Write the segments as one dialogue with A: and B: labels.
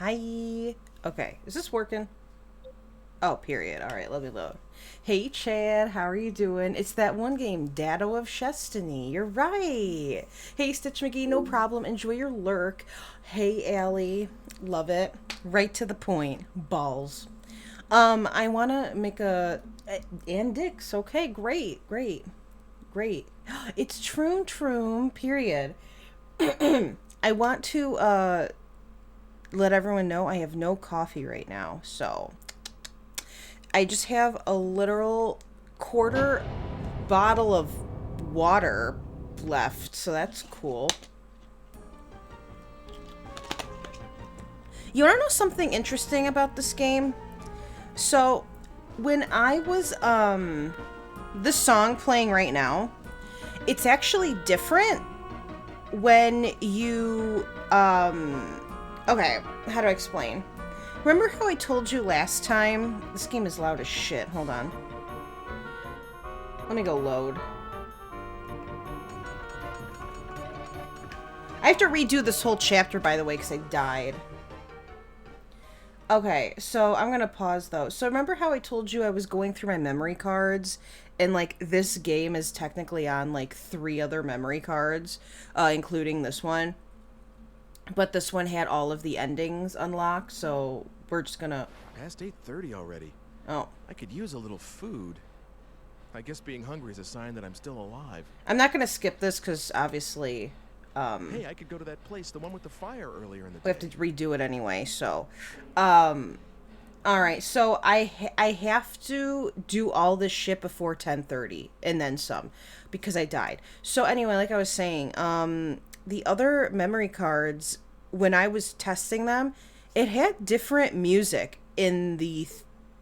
A: Hi. Okay, is this working? Oh, period. All right, let me load. Hey, Chad, how are you doing? It's that one game, Dado of Destiny. You're right. Hey, Stitch McGee, no problem. Enjoy your lurk. Hey, Allie, love it. Right to the point. Balls. I want to make a. And Dix. Okay, great, great, great. It's Troom Troom, period. I want to let everyone know I have no coffee right now, so I just have a literal quarter bottle of water left, so that's cool. You want to know something interesting about this game? So, when I was this song playing right now, it's actually different when you okay, how do I explain? Remember how I told you last time? This game is loud as shit. Hold on. Let me go load. I have to redo this whole chapter, by the way, because I died. Okay, so I'm gonna pause though. So remember how I told you I was going through my memory cards, and like this game is technically on like 3 other memory cards, including this one. But this one had all of the endings unlocked, so we're just gonna.
B: Past 8:30 already.
A: Oh,
B: I could use a little food. I guess being hungry is a sign that I'm still alive.
A: I'm not gonna skip this because obviously,
B: Hey, I could go to that place, the one with the fire earlier in the
A: we have
B: day.
A: to redo it anyway. So, um, all right. So I have to do all this shit before 10:30 and then some, because I died. So anyway, like I was saying, the other memory cards, when I was testing them, it had different music in the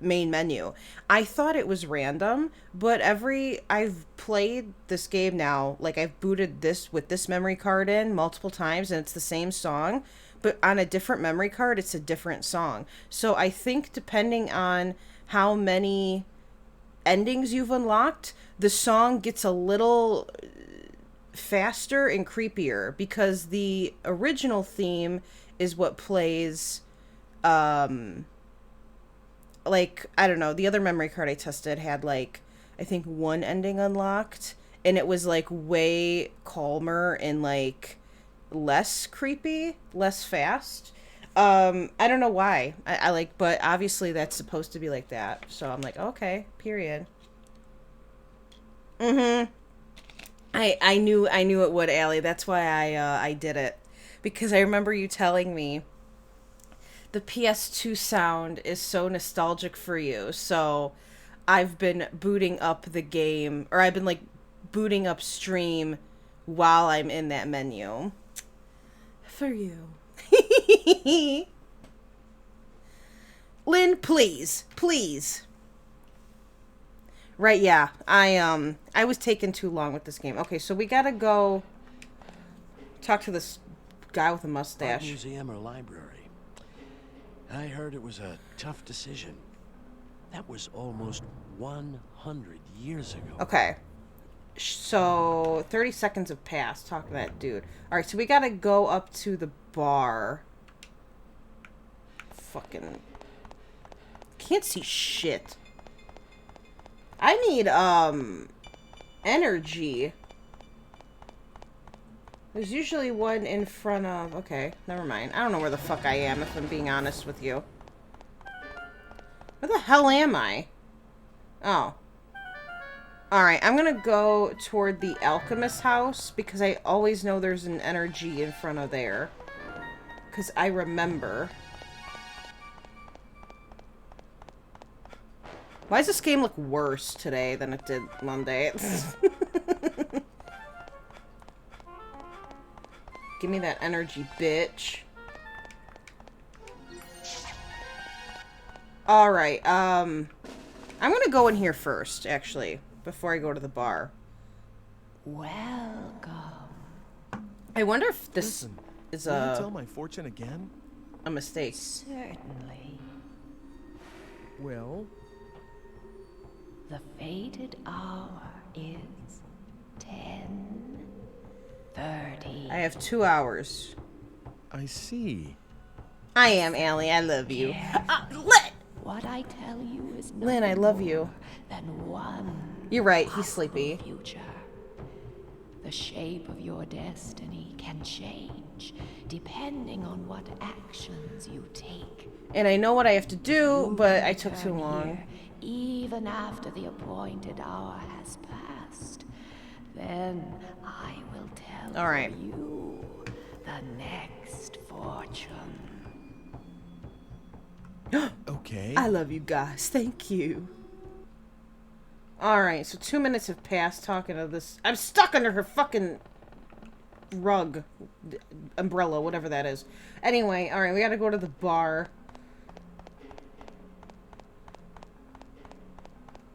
A: main menu. I thought it was random, but I've played this game now, like I've booted this with this memory card in multiple times and it's the same song, but on a different memory card it's a different song. So I think depending on how many endings you've unlocked, the song gets a little faster and creepier because the original theme is what plays like I don't know, the other memory card I tested had like I think one ending unlocked and it was like way calmer and like less creepy, less fast. I don't know why. I like but obviously that's supposed to be like that. So I'm like, okay, period. Mhm. I knew it would, Allie. That's why I did it. Because I remember you telling me the PS2 sound is so nostalgic for you. So I've been booting up the game, or I've been like booting up stream while I'm in that menu. For you. Lynn, please. Please. Right, yeah. I was taking too long with this game. Okay, so we gotta go talk to this guy with a
C: Art
A: mustache.
C: museum or library? I heard it was a tough decision. That was almost 100 years ago.
A: Okay. So 30 seconds have passed. Talk to that dude. Alright, so we gotta go up to the bar. Fucking can't see shit. I need energy. There's usually one in front of... Okay, never mind. I don't know where the fuck I am, if I'm being honest with you. Where the hell am I? Oh. Alright, I'm gonna go toward the alchemist house, because I always know there's an energy in front of there. Because I remember. Why does this game look worse today than it did Monday? Give me that energy, bitch. Alright, I'm gonna go in here first, actually, before I go to the bar.
D: Welcome.
A: I wonder if this
B: Listen,
A: is
B: will you tell my fortune again?
A: a mistake.
D: Certainly.
B: Well,
D: The fated hour is 10:30.
A: I have 2 hours.
B: I see.
A: I am, Allie. I love you.
D: Carefully.
A: Lynn!
D: What I tell you is nothing
A: Lynn, I love you.
D: more than one
A: You're right. He's
D: possible
A: sleepy.
D: future. The shape of your destiny can change depending on what actions you take.
A: And I know what I have to do,
D: You
A: but
D: can
A: I took too
D: return
A: long.
D: here even after the appointed hour has passed. Then I will tell
A: All right.
D: you the next fortune.
B: Okay.
A: I love you guys. Thank you. Alright, so 2 minutes have passed talking to this. I'm stuck under her fucking rug. Umbrella, whatever that is. Anyway, alright, we gotta go to the bar.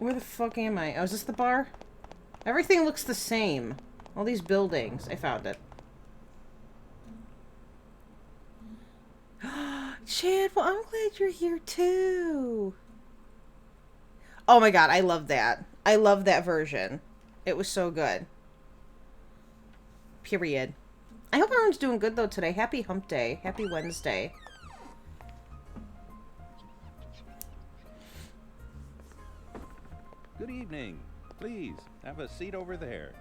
A: Where the fuck am I? Oh, is this the bar? Everything looks the same. All these buildings. I found it. Chad, well, I'm glad you're here too. Oh my god, I love that. I love that version. It was so good. Period. I hope everyone's doing good though today. Happy hump day. Happy Wednesday.
E: Good evening. Please, have a seat over there.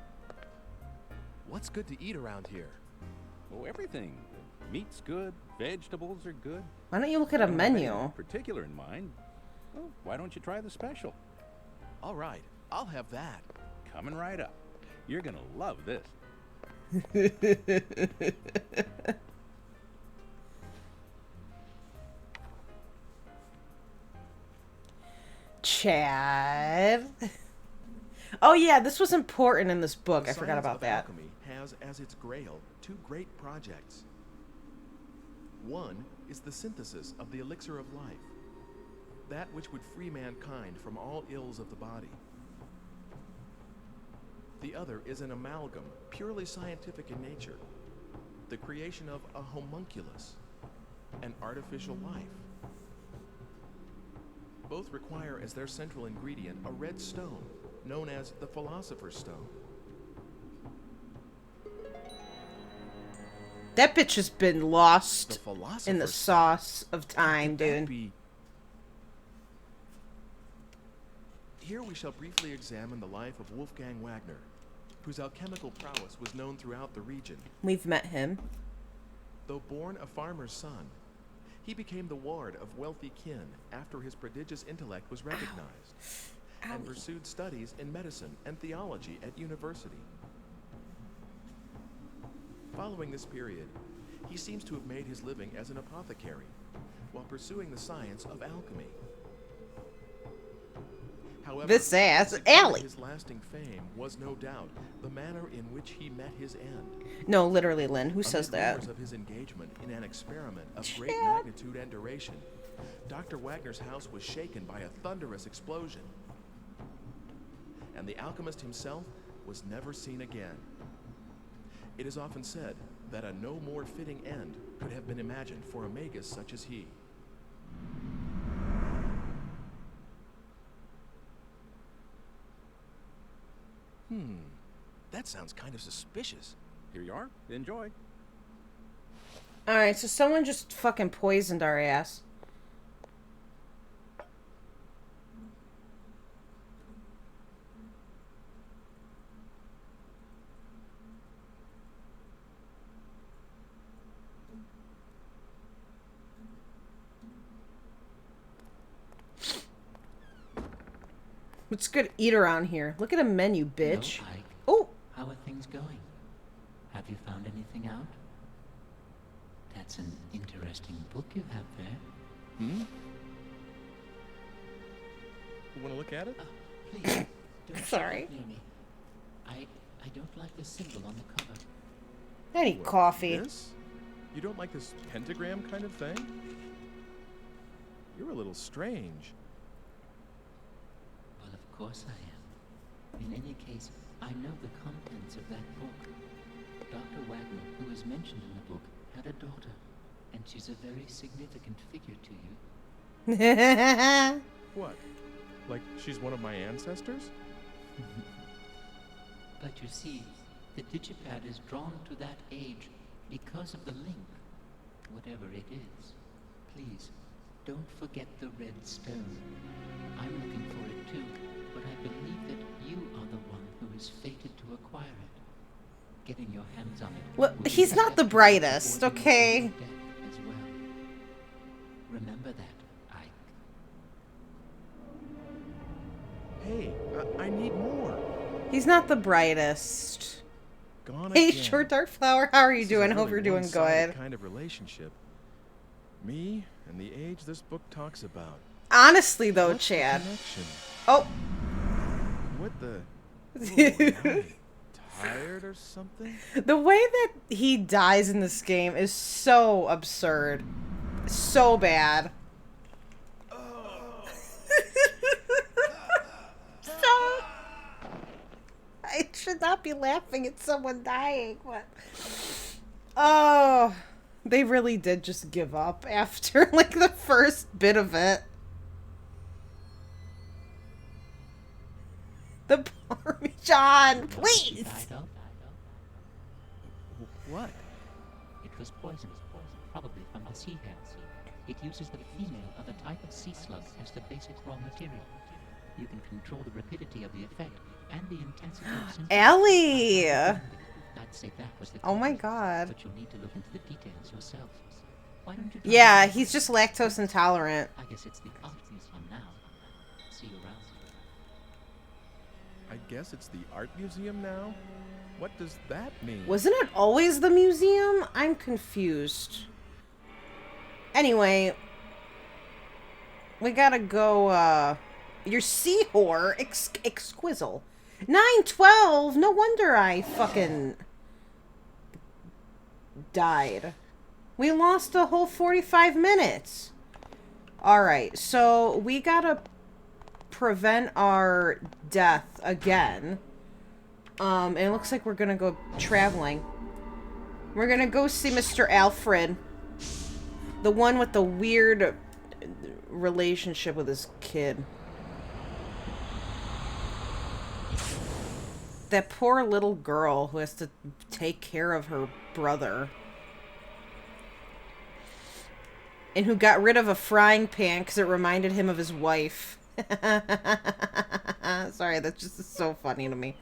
B: What's good to eat around here?
E: Oh, everything. The meat's good, vegetables are good.
A: Why don't you look at a
E: I don't have
A: menu?
E: anything particular in mind. Well, why don't you try the special?
B: All right, I'll have that.
E: Coming right up. You're gonna love this.
A: Chad. Oh yeah, this was important in this book.
B: The
A: I forgot
B: science
A: about
B: of
A: that.
B: Alchemy has as its grail two great projects. One is the synthesis of the elixir of life, that which would free mankind from all ills of the body. The other is an amalgam, purely scientific in nature, the creation of a homunculus, an artificial life. Both require as their central ingredient a red stone, known as the Philosopher's Stone.
A: That bitch has been
B: The
A: lost
B: Philosopher's
A: in the
B: Stone.
A: sauce of time,
B: Could that
A: dude.
B: be- Here we shall briefly examine the life of Wolfgang Wagner, whose alchemical prowess was known throughout the region.
A: We've met him.
B: Though born a farmer's son, he became the ward of wealthy kin after his prodigious intellect was recognized, and pursued studies in medicine and theology at university. Following this period, he seems to have made his living as an apothecary, while pursuing the science of alchemy. However,
A: This ass,
B: the secret of
A: Allie.
B: his lasting fame was no doubt the manner in which he met his end.
A: No, literally, Lynn. Who says
B: Amid
A: that?
B: rumors of his engagement in an experiment of great
A: Chad.
B: magnitude and duration, Dr. Wagner's house was shaken by a thunderous explosion, and the alchemist himself was never seen again. It is often said that a no more fitting end could have been imagined for a magus such as he. That sounds kind of suspicious.
E: Here you are. Enjoy.
A: Alright, so someone just fucking poisoned our ass. What's good to eat around here? Look at a menu, bitch.
F: Hello, Ike.
A: Oh,
F: How are things going? Have you found anything out? That's an interesting book you have there.
B: You want to look at it?
F: Please, don't
A: Sorry.
F: sit near me. I don't like the symbol on the cover.
A: I need coffee.
B: This? You don't like this pentagram kind of thing? You're a little strange.
F: Well, of course I am. In any case, I know the contents of that book. Dr. Wagner, who is mentioned in the book, had a daughter, and she's a very significant figure to you.
B: What? Like she's one of my ancestors?
F: But you see, the digipad is drawn to that age because of the link, whatever it is. please, don't forget the red stone. I'm looking for it too, but I believe that you are the one who is fated to acquire it. Getting your hands on it.
A: Well,
F: will be
A: he's not the
F: step
A: brightest,
F: toward your
A: okay?
F: own death as well. Remember that, Ike.
B: Hey, I need more.
A: He's not the brightest.
B: Gone
A: Hey,
B: again.
A: Short Dark Flower, how are you
B: This is a
A: doing? Hope
B: really
A: you're doing
B: one-sided
A: good.
B: kind of relationship. Me and the age this book talks about.
A: Honestly, though,
B: What's the
A: Chad.
B: connection?
A: Oh.
B: What the? Oh, am I tired or something?
A: The way that he dies in this game is so absurd. So bad. So... I should not be laughing at someone dying, but... Oh... They really did just give up after, like, the first bit of it. The Parmesan, please!
F: Died of?
B: What?
F: It was poisonous, probably from a sea hare. It uses the female of a type of sea slug as the basic raw material. You can control the rapidity of the effect and the intensity of symptoms.
A: Ellie!
F: I'd say that was the
A: Oh my
F: culprit,
A: god.
F: But you'll need to look into the details yourself. Why don't you try
A: Yeah,
F: to-
A: he's just lactose intolerant.
F: I guess it's the art museum now. See you around.
B: I guess it's the art museum now? What does that mean?
A: Wasn't it always the museum? I'm confused. Anyway, we gotta go, your sea whore, Exquisile. 9:12? No wonder I fucking died. We lost a whole 45 minutes. Alright, so we gotta prevent our death again. And it looks like we're gonna go traveling. We're gonna go see Mr. Alfred. The one with the weird relationship with his kid. That poor little girl who has to take care of her brother. And who got rid of a frying pan because it reminded him of his wife. Sorry, that's just so funny to me.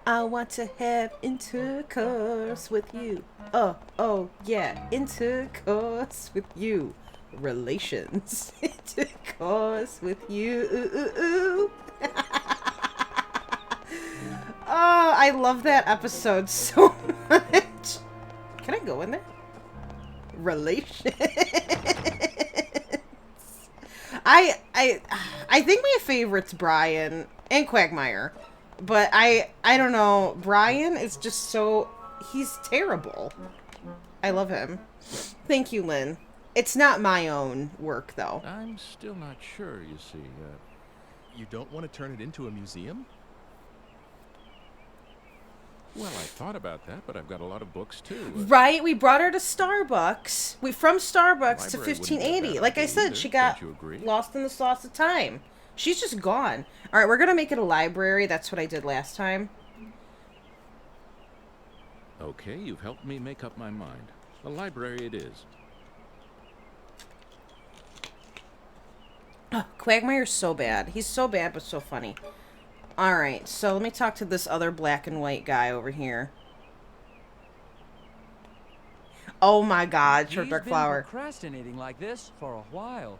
A: I want to have intercourse with you. Oh, yeah, intercourse with you. Relations. Intercourse with you. Ooh. Oh, I love that episode so much. Can I go in there? Relations. I think my favorite's Brian and Quagmire. But I don't know. Brian is just so... He's terrible. I love him. Thank you, Lynn. It's not my own work, though.
E: I'm still not sure, you see.
B: You don't want to turn it into a museum?
E: Well, I thought about that, but I've got a lot of books, too.
A: Right? We brought her to Starbucks. From Starbucks to
E: Library wouldn't be a
A: 1580.
E: bad
A: Like I
E: idea
A: said,
E: either.
A: she got
E: Don't you agree?
A: lost in the sauce of time. She's just gone. All right, we're going to make it a library. That's what I did last time.
E: Okay, you've helped me make up my mind. A library it is.
A: Oh, Quagmire's so bad. He's so bad, but so funny. Alright, so let me talk to this other black and white guy over here. Oh my god, Short
G: He's
A: Dark
G: been
A: Flower.
G: procrastinating like this for a while.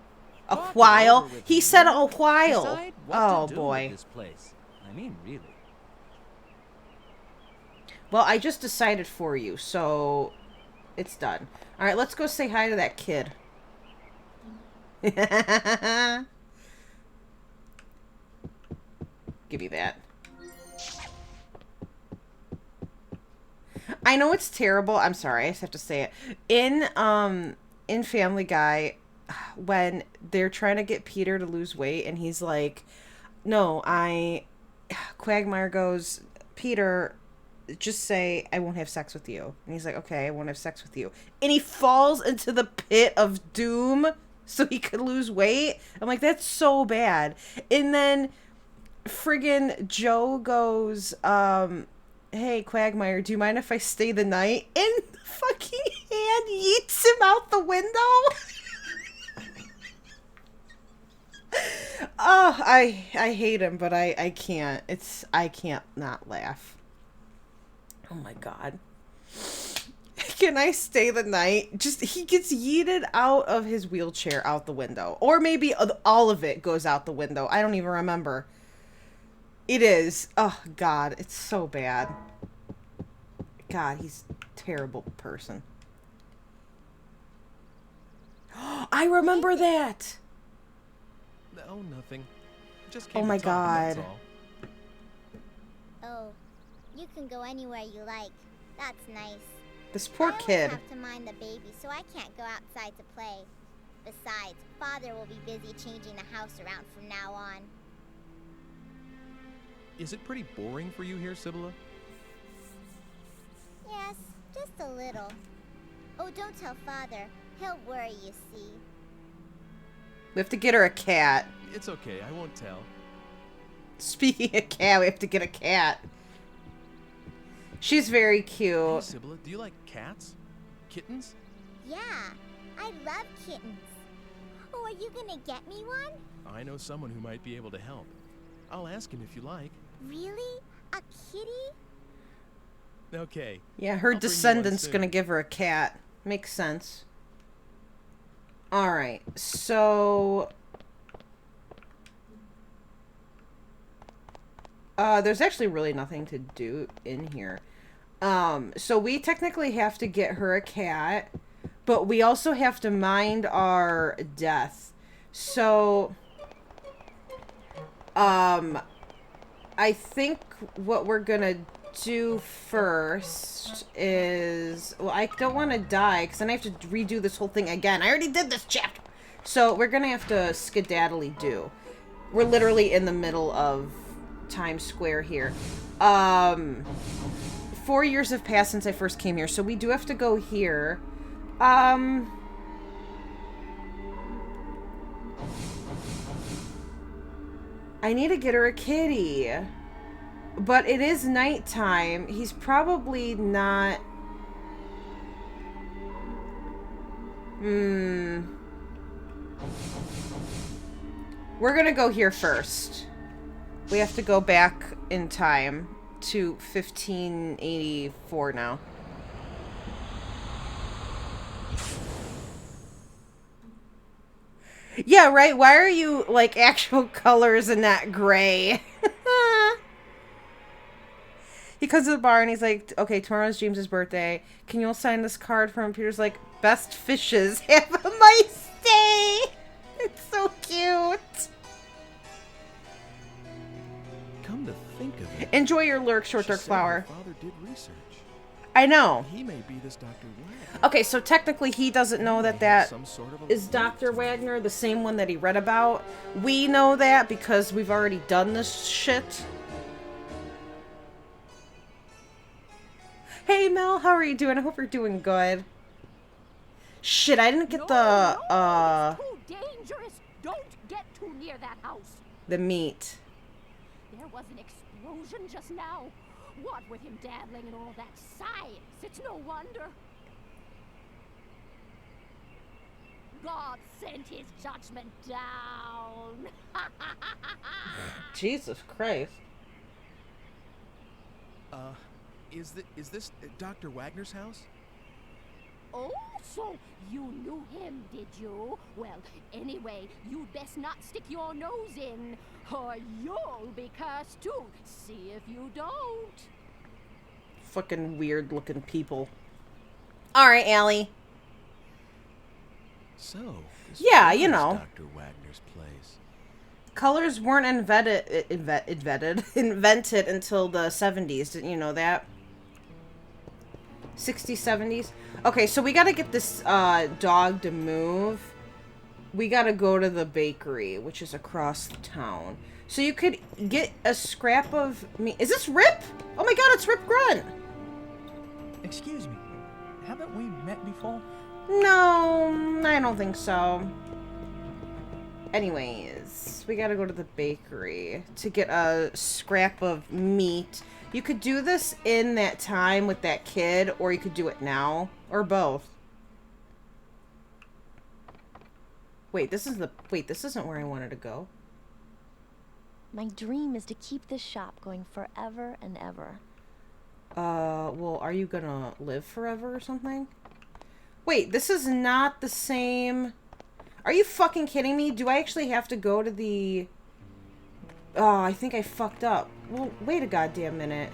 A: A
G: Talk it
A: while?
G: over with
A: He
G: him,
A: said
G: man.
A: a while.
G: Decide what
A: Oh
G: to do
A: boy.
G: with this place. I mean, really.
A: Well, I just decided for you, so it's done. Alright, let's go say hi to that kid. Give you that. I know it's terrible. I'm sorry. I just have to say it. In Family Guy, when they're trying to get Peter to lose weight and he's like, no, Quagmire goes, Peter, just say I won't have sex with you. And he's like, okay, I won't have sex with you. And he falls into the pit of doom so he could lose weight. I'm like, that's so bad. And then friggin' Joe goes, hey, Quagmire, do you mind if I stay the night? And man yeets him out the window. Oh, I hate him, but I can't. I can't not laugh. Oh my god. Can I stay the night? Just, he gets yeeted out of his wheelchair out the window. Or maybe all of it goes out the window. I don't even remember. It is. Oh, God. It's so bad. God, he's a terrible person. I remember that!
B: Oh, nothing. Just
A: Oh
B: came
A: my
B: to talk, and that's
A: God.
B: all.
H: Oh, you can go anywhere you like. That's nice.
A: This poor
H: I
A: kid.
H: always have to mind the baby, so I can't go outside to play. Besides, Father will be busy changing the house around from now on.
B: Is it pretty boring for you here, Sibylla?
H: Yes, just a little. Oh, don't tell Father. He'll worry, you see.
A: We have to get her a cat.
B: It's okay, I won't tell.
A: Speaking of cat, we have to get a cat. She's very
B: Hey,
A: cute.
B: Sibylla, do you like cats? Kittens?
H: Yeah, I love kittens. Oh, are you gonna get me one?
B: I know someone who might be able to help. I'll ask him if you like.
H: Really? A kitty?
B: Okay.
A: Yeah, her
B: I'll bring you one
A: descendant's
B: soon.
A: gonna give her a cat. Makes sense. Alright, so... there's actually really nothing to do in here. So we technically have to get her a cat, but we also have to mind our death. So... I think what we're gonna do first is... Well, I don't want to die, because then I have to redo this whole thing again. I already did this chapter! So, we're gonna have to skedaddly do. We're literally in the middle of Times Square here. 4 years have passed since I first came here, so we do have to go here. I need to get her a kitty. But it is nighttime. He's probably not... We're gonna go here first. We have to go back in time to 1584 now. Yeah, right? Why are you, like, actual colors and not gray? He comes to the bar and he's like, okay, tomorrow's James's birthday. Can you all sign this card for him? Peter's like, best fishes. Have a nice day. It's so cute.
B: Come to think of it.
A: Enjoy your lurk, short
B: she
A: dark
B: said
A: flower.
B: her father did research.
A: I know.
B: He may be this Dr. Wagner.
A: Okay, so technically he doesn't know that
B: They have
A: that
B: some sort of a
A: is Dr. Wagner, the same one that he read about. We know that because we've already done this shit. Hey Mel, how are you doing? I hope you're doing good. Shit, I didn't get
I: It's too dangerous. Don't get too near that house.
A: the meat.
I: There was an explosion just now. What with him dabbling in all that science, it's no wonder. God sent his judgment down.
A: Jesus Christ.
B: Is this Dr. Wagner's house?
I: Oh, so you knew him, did you? Well, anyway, you'd best not stick your nose in, or you'll be cursed too. See if you don't.
A: Fucking weird looking people. Alright, Allie.
B: So, this
A: Yeah,
B: is
A: you know.
B: Dr. Wagner's place.
A: Colors weren't invented until the 70s. Didn't you know that? 60s, 70s. Okay, so we gotta get this dog to move. We gotta go to the bakery, which is across the town. So you could get a scrap of meat. Is this Rip? Oh my god, it's Rip Grunt!
J: Excuse me, haven't we met before?
A: No, I don't think so. Anyways, we gotta go to the bakery to get a scrap of meat. You could do this in that time with that kid, or you could do it now, or both. Wait, this isn't where I wanted to go.
K: My dream is to keep this shop going forever and ever.
A: Well, are you gonna live forever or something? Wait, this is not the same... Are you fucking kidding me? Do I actually have to go to the... Oh, I think I fucked up. Well, wait a goddamn minute.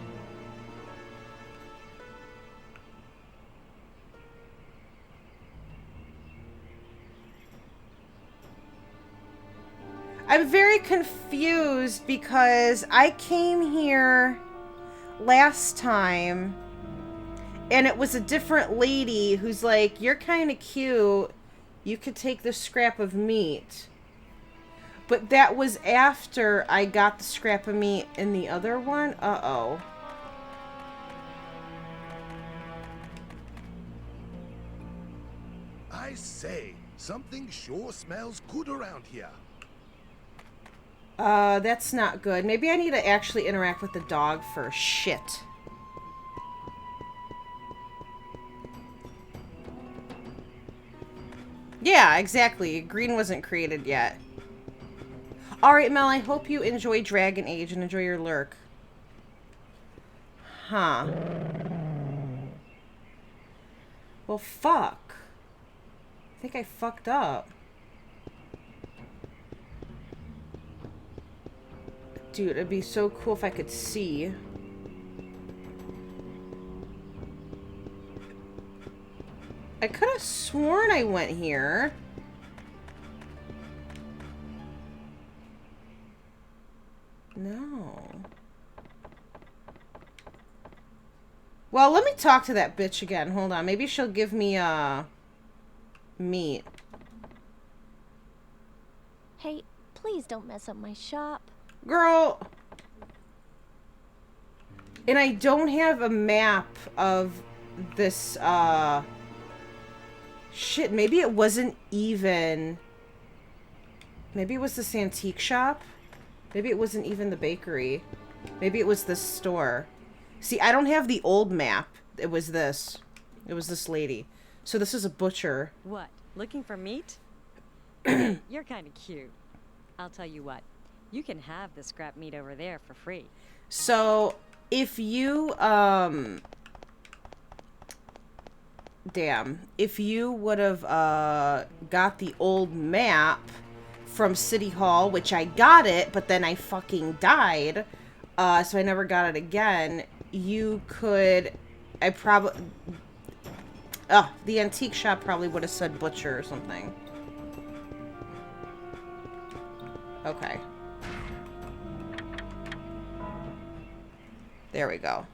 A: I'm very confused because I came here last time and it was a different lady who's like, you're kind of cute. You could take this scrap of meat. But that was after I got the scrap of meat in the other one. Uh-oh.
L: I say, something sure smells good around here.
A: That's not good. Maybe I need to actually interact with the dog first. Shit. Yeah, exactly. Green wasn't created yet. Alright, Mel, I hope you enjoy Dragon Age and enjoy your lurk. Huh. Well, fuck. I think I fucked up. Dude, it'd be so cool if I could see. I could have sworn I went here. No. Well, let me talk to that bitch again. Hold on. Maybe she'll give me, meat.
K: Hey, please don't mess up my shop.
A: Girl. And I don't have a map of this, shit, maybe it wasn't even... Maybe it was this antique shop? Maybe it wasn't even the bakery. Maybe it was this store. See, I don't have the old map. It was this. It was this lady. So this is a butcher.
M: What? Looking for meat? You're kind of cute. I'll tell you what. You can have the scrap meat over there for free.
A: So, if you, damn. If you would have, got the old map from City Hall, which I got it, but then I fucking died, so I never got it again, you could, the antique shop probably would have said butcher or something. Okay. There we go.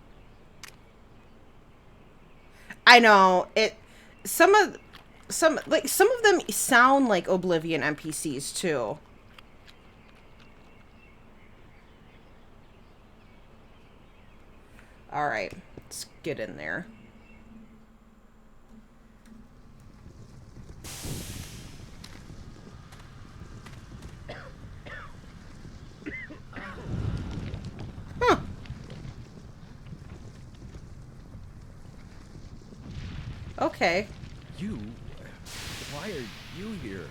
A: I know some of them sound like Oblivion NPCs too. All right, let's get in there. Huh. Okay.
B: You? Why are you here?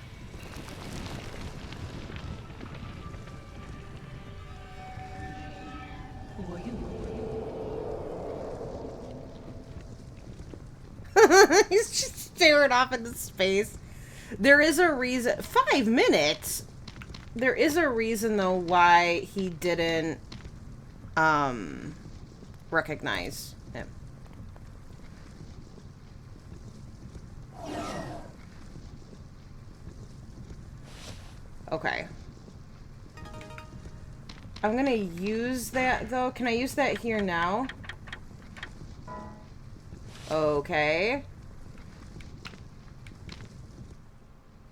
F: Who are you?
A: He's just staring off into space. There is a reason. 5 minutes? There is a reason, though, why he didn't, recognize him. Okay. I'm gonna use that, though. Can I use that here now? Okay.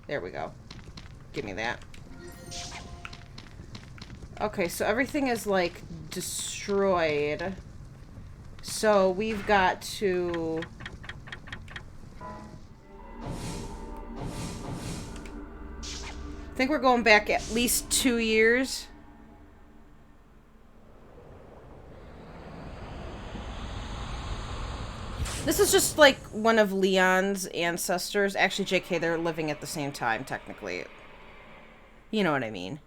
A: There we go. Give me that. Okay, so everything is, like, destroyed. So we've got to... I think we're going back at least 2 years. This is just like one of Leon's ancestors. Actually, JK, they're living at the same time, technically. You know what I mean.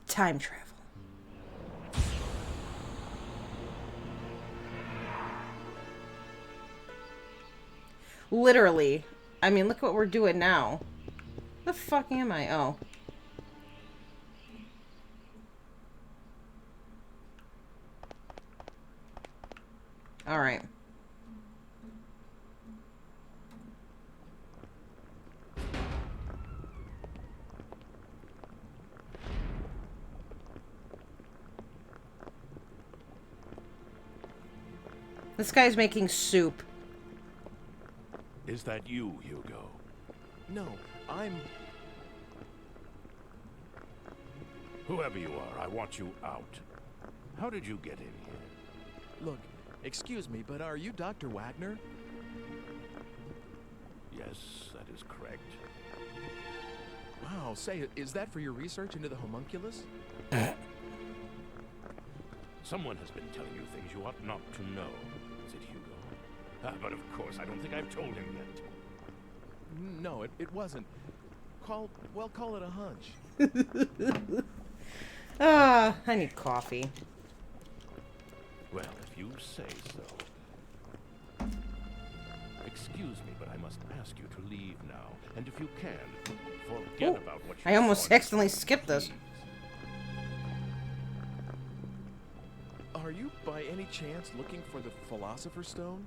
A: Time travel. Literally. I mean, look what we're doing now. The fuck am I? Oh. Alright. This guy's making soup.
C: Is that you, Hugo?
B: No, I'm...
C: Whoever you are, I want you out. How did you get in here?
B: Look, excuse me, but are you Dr. Wagner?
C: Yes, that is correct.
B: Wow, say, is that for your research into the homunculus?
C: Someone has been telling you things you ought not to know. Is it Hugo? But of course, I don't think I've told him yet.
B: No, it wasn't. Call it a hunch.
A: I need coffee.
C: Well, if you say so. Excuse me, but I must ask you to leave now. And if you can, forget about what you
A: I almost
C: saw.
A: accidentally skipped this.
B: Are you by any chance looking for the Philosopher's Stone?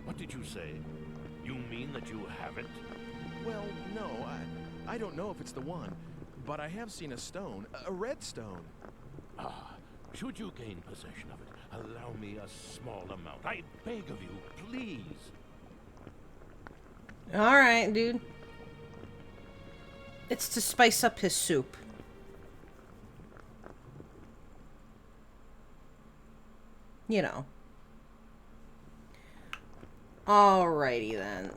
C: What did you say? You mean that you have it?
B: Well, no, I don't know if it's the one, but I have seen a stone, a red stone.
C: Ah, should you gain possession of it, allow me a small amount. I beg of you, please.
A: Alright, dude. It's to spice up his soup. You know. Alrighty then.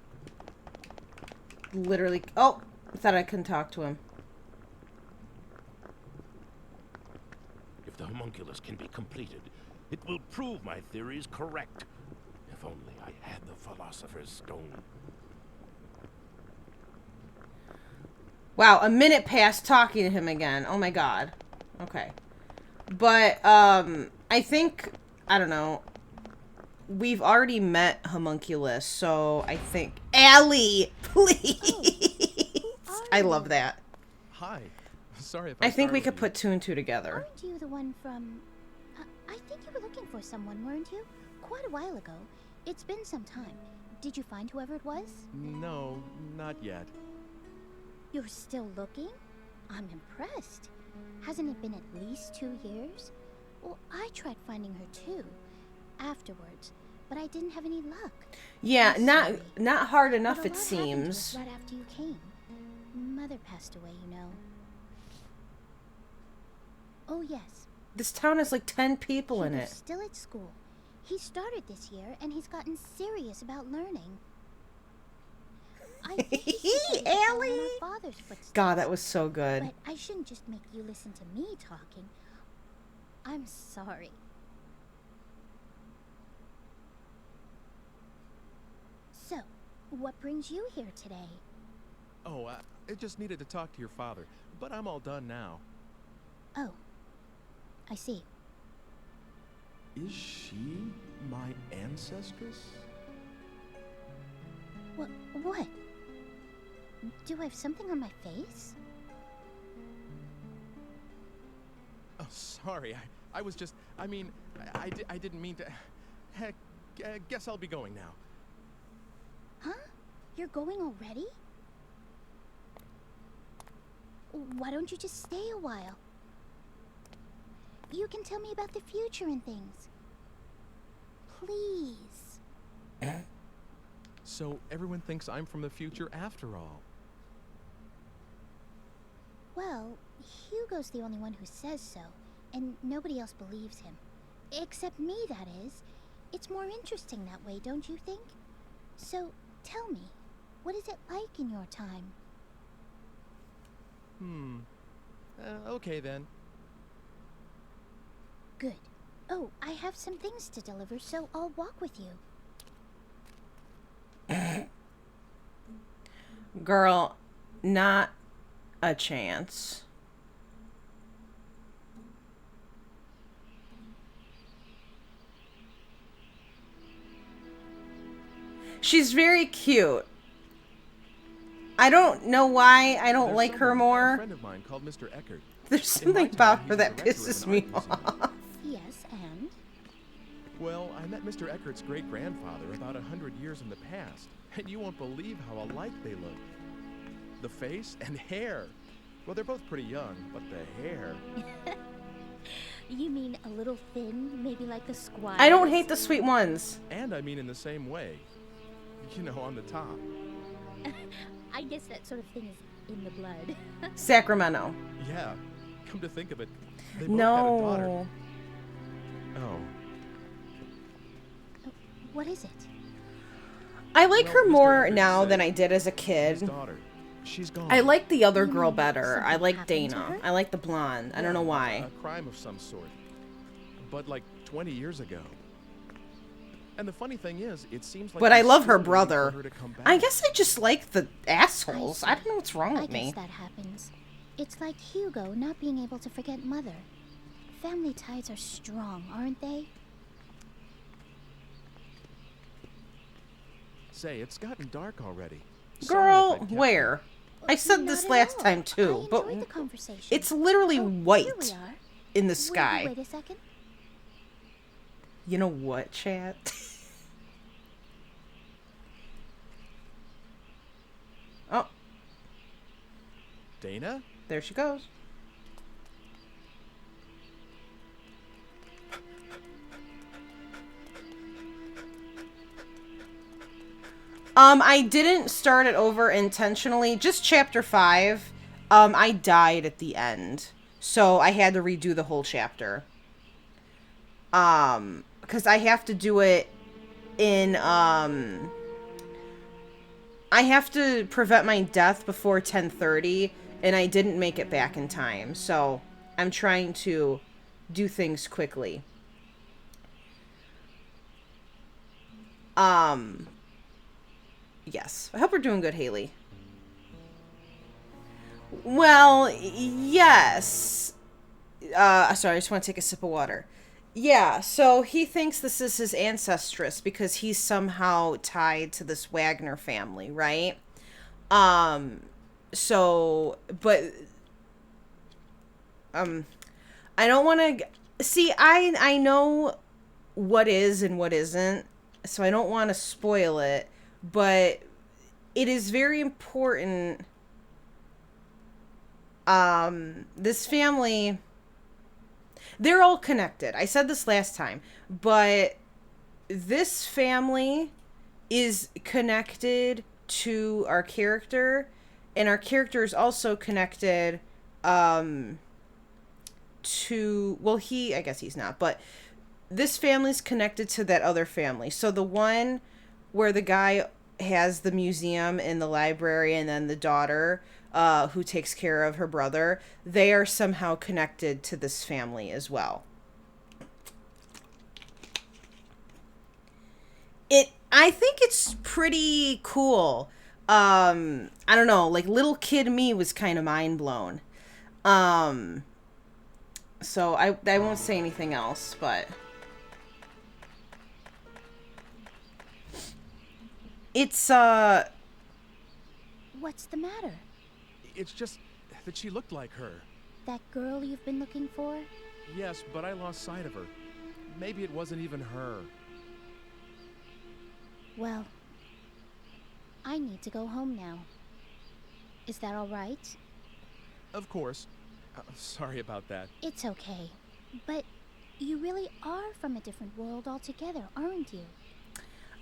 A: Literally. Oh! I thought I couldn't talk to him.
C: If the homunculus can be completed, it will prove my theories correct. If only I had the Philosopher's Stone.
A: Wow, a minute past talking to him again. Oh my god. Okay. But, I think, I don't know. We've already met Homunculus, so I think... Allie! Please! I love that.
B: Hi. Sorry if
A: I think we could put two and two together.
H: Aren't you the one from... I think you were looking for someone, weren't you? Quite a while ago. It's been some time. Did you find whoever it was?
B: No, not yet.
H: You're still looking? I'm impressed. Hasn't it been at least 2 years? Well, I tried finding her too, afterwards, but I didn't have any luck.
A: Yeah,
H: I'm
A: not
H: sorry.
A: hard
H: But
A: enough,
H: a
A: it
H: lot happened to us
A: seems.
H: right after you came. Mother passed away, you know. Oh yes.
A: This town has like 10 people in
H: Hugo's
A: it.
H: still at school. He started this year, and he's gotten serious about learning. I think he's trying to follow in our father's footsteps.
A: God, that was so good.
H: But I shouldn't just make you listen to me talking. I'm sorry. So, what brings you here today?
B: Oh, I just needed to talk to your father, but I'm all done now.
H: Oh, I see.
B: Is she my ancestress?
H: What? Do I have something on my face?
B: Oh, sorry. I was just... I mean, I didn't mean to... Heck, guess I'll be going now.
H: Huh? You're going already? Why don't you just stay a while? You can tell me about the future and things. Please.
B: So everyone thinks I'm from the future after all.
H: Well, Hugo's the only one who says so, and nobody else believes him. Except me, that is. It's more interesting that way, don't you think? So, tell me, what is it like in your time?
B: Okay then.
H: Good. Oh, I have some things to deliver, so I'll walk with you.
A: Girl, not a chance. She's very cute. I don't know why I don't like her
B: A
A: more.
B: friend of mine called Mr. Eckert.
A: There's
B: In my
A: something
B: town,
A: about her
B: he's the
A: that
B: director of
A: pisses
B: an
A: me
B: art museum.
A: off.
H: Yes, and?
B: Well, I met Mr. Eckert's great-grandfather about 100 years in the past, and you won't believe how alike they look. The face and hair. Well, they're both pretty young, but the hair.
H: You mean a little thin, maybe like the squire?
A: I don't hate the sweet ones.
B: And I mean in the same way. You know, on the top.
H: I guess that sort of thing is in the blood.
A: Sacramento.
B: Yeah, come to think of it, they both had a daughter.
A: No.
B: Oh.
H: What is it?
A: I like
B: Well,
A: her
B: Mr.
A: more
B: Eckert
A: now
B: said
A: than I did as a
B: His
A: kid.
B: daughter. She's gone.
A: I like the other
H: You
A: girl
H: mean
A: better. I
H: something
A: like
H: happened to
A: Dana.
H: her?
A: I like the blonde. I don't know why.
B: A crime of some sort. But like 20 years ago. And the funny thing is, it seems like
A: But
B: they
A: I love
B: still
A: her
B: waiting for
A: brother.
B: her to come
A: I
B: back.
A: guess I just like the assholes. I don't know what's wrong
H: I
A: with
H: guess
A: me.
H: that happens. It's like Hugo not being able to forget Mother. Family ties are strong, aren't they?
B: Say, it's gotten dark already. Sorry if
A: Girl,
B: I kept you.
A: where? I said this
H: Not at
A: last
H: all.
A: time too,
H: I
A: but
H: enjoyed the conversation.
A: it's literally
H: Oh, Here we
A: white
H: are.
A: in the
H: Will you
A: sky.
H: wait a second?
A: You know what, chat? Oh,
B: Dana?
A: there she goes. I didn't start it over intentionally. Just chapter 5. I died at the end. So I had to redo the whole chapter. Because I have to do it in, I have to prevent my death before 10:30, and I didn't make it back in time. So I'm trying to do things quickly. Yes. I hope we're doing good, Haley. Well, yes. Sorry, I just want to take a sip of water. Yeah, so he thinks this is his ancestress because he's somehow tied to this Wagner family, right? So, but, I don't want to, see, I know what is and what isn't, so I don't want to spoil it, but it is very important, this family, they're all connected. I said this last time, but this family is connected to our character, and our character is also connected to, well, I guess he's not, but this family's connected to that other family. So the one where the guy has the museum and the library, and then the daughter who takes care of her brother, they are somehow connected to this family as well. I think it's pretty cool. I don't know, like little kid me was kind of mind blown. So I won't say anything else, but it's
H: What's the matter?
B: It's just that she looked like her.
H: That girl you've been looking for?
B: Yes, but I lost sight of her. Maybe it wasn't even her.
H: Well, I need to go home now. Is that all right?
B: Of course. Sorry about that.
H: It's okay. But you really are from a different world altogether, aren't you?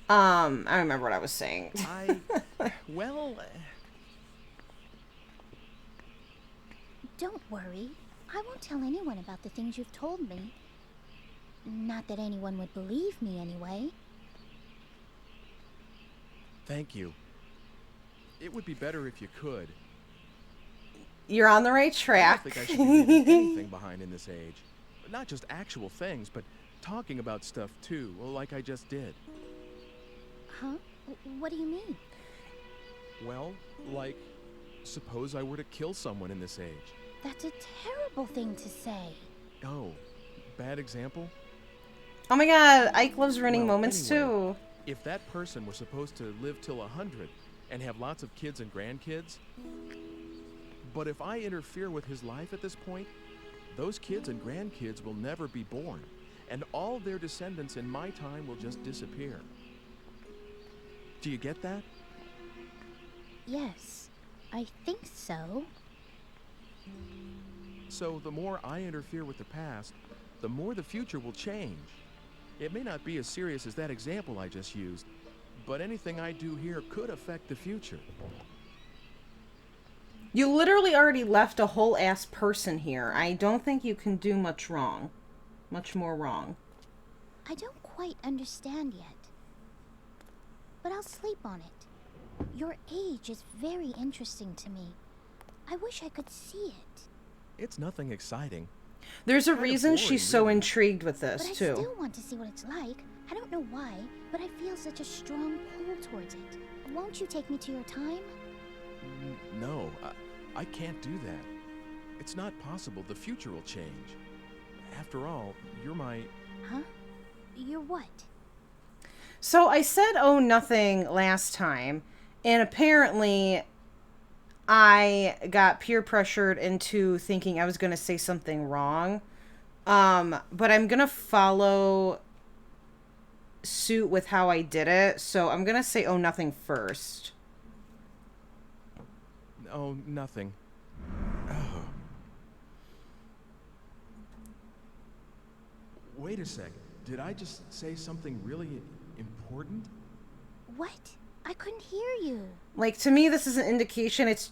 A: I remember what I was saying.
B: Well...
H: Don't worry. I won't tell anyone about the things you've told me. Not that anyone would believe me anyway.
B: Thank you. It would be better if you could.
A: You're on the right
B: I
A: track.
B: don't think I should be leaving anything behind in this age. Not just actual things, but talking about stuff too, like I just did.
H: Huh? What do you mean?
B: Well, like, suppose I were to kill someone in this age.
H: That's a terrible thing to say.
B: Oh, bad example?
A: Oh my god, Ike loves ruining
B: Well,
A: moments
B: anyway,
A: too.
B: If that person were supposed to live till 100 and have lots of kids and grandkids, but if I interfere with his life at this point, those kids and grandkids will never be born, and all their descendants in my time will just disappear. Do you get that?
H: Yes, I think so.
B: So the more I interfere with the past, the more the future will change. It may not be as serious as that example I just used, but anything I do here could affect the future.
A: You literally already left a whole ass person here. I don't think you can do much wrong. Much more wrong.
H: I don't quite understand yet. But I'll sleep on it. Your age is very interesting to me. I wish I could see it.
B: It's nothing exciting.
A: There's a
B: Kinda
A: reason
B: boring,
A: she's so
B: really.
A: intrigued with this,
H: But I
A: too.
H: still want to see what it's like. I don't know why, but I feel such a strong pull towards it. Won't you take me to your time?
B: No, I can't do that. It's not possible. The future will change. After all, you're my...
H: Huh? You're what?
A: So I said, oh, nothing last time, and apparently I got peer pressured into thinking I was going to say something wrong. But I'm going to follow suit with how I did it, so I'm going to say, oh, nothing first.
B: Oh, nothing. Oh. Wait a sec. Did I just say something really important?
H: What? I couldn't hear you.
A: Like, to me, this is an indication it's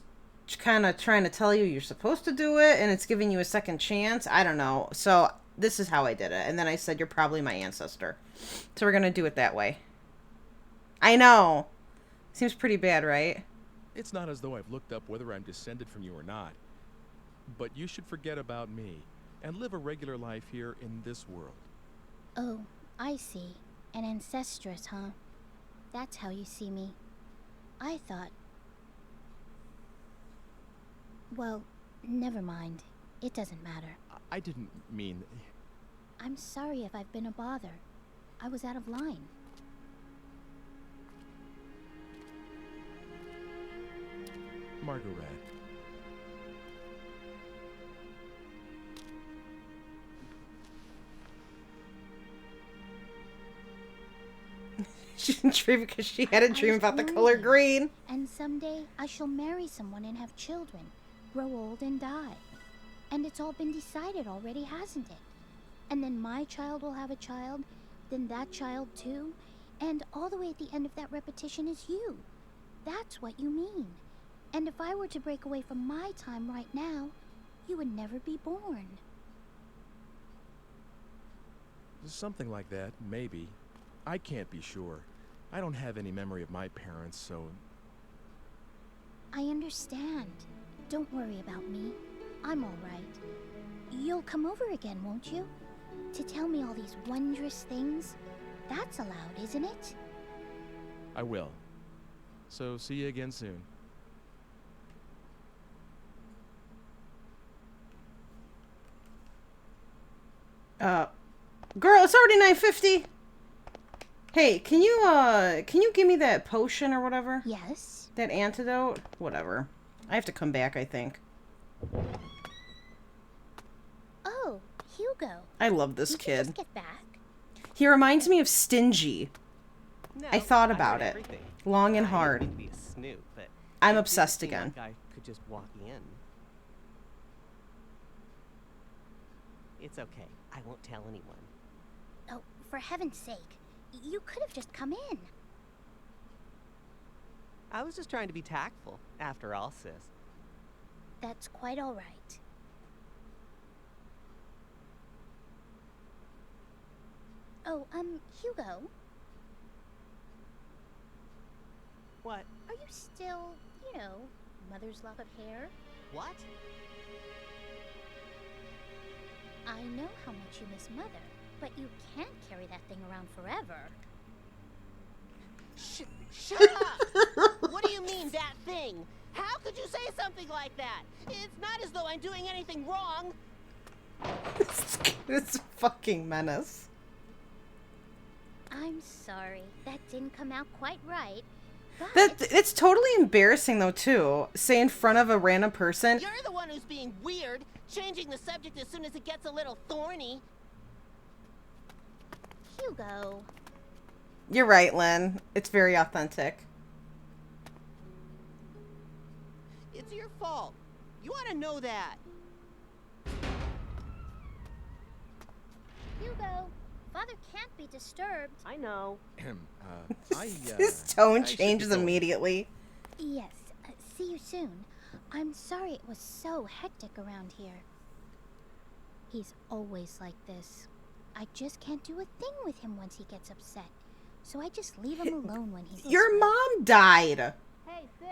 A: kind of trying to tell you you're supposed to do it, and it's giving you a second chance. I don't know. So this is how I did it. And then I said, you're probably my ancestor. So we're going to do it that way. I know. Seems pretty bad, right?
B: It's not as though I've looked up whether I'm descended from you or not. But you should forget about me and live a regular life here in this world.
H: Oh, I see. An ancestress, huh? That's how you see me. I thought... Well, never mind. It doesn't matter.
B: I didn't mean...
H: I'm sorry if I've been a bother. I was out of line.
B: Margaret.
A: She didn't dream because she had a dream
H: was
A: about the
H: born
A: color
H: here.
A: green.
H: And someday I shall marry someone and have children, grow old and die. And it's all been decided already, hasn't it? And then my child will have a child, then that child too, and all the way at the end of that repetition is you. That's what you mean. And if I were to break away from my time right now, you would never be born.
B: Something like that, maybe. I can't be sure. I don't have any memory of my parents, so...
H: I understand. Don't worry about me. I'm all right. You'll come over again, won't you? To tell me all these wondrous things? That's allowed, isn't it?
B: I will. So, see you again soon.
A: Girl, it's already 9:50. Hey, can you give me that potion or whatever?
H: Yes.
A: That antidote? Whatever. I have to come back, I think.
H: Oh, Hugo.
A: I love this
H: Did you
A: kid.
H: just get back?
A: He reminds me of Stingy.
N: No,
A: I thought
N: I
A: about
N: read
A: it.
N: everything.
A: Long and
N: I
A: hard.
N: wouldn't be a snoop, but
A: I'm
N: it didn't
A: obsessed
N: seem
A: again.
N: Like I could just walk in. It's okay. I won't tell anyone.
H: Oh, for heaven's sake. You could have just come in.
N: I was just trying to be tactful, after all, sis.
H: That's quite all right. Oh, Hugo.
N: What?
H: Are you still, mother's lock of hair?
N: What?
H: I know how much you miss Mother. But you can't carry that thing around forever.
N: Shut up! What do you mean, that thing? How could you say something like that? It's not as though I'm doing anything wrong.
A: This fucking menace.
H: I'm sorry. That didn't come out quite right.
A: It's totally embarrassing though too. Say in front of a random person.
N: You're the one who's being weird, changing the subject as soon as it gets a little thorny.
H: Hugo.
A: You're right, Lynn. It's very authentic.
N: It's your fault. You ought to know that.
H: Hugo, Father can't be disturbed.
N: I know.
A: His tone changes immediately.
H: Yes, see you soon. I'm sorry it was so hectic around here. He's always like this. I just can't do a thing with him once he gets upset. So I just leave him alone when he's...
A: Your mom died.
N: Hey, sis.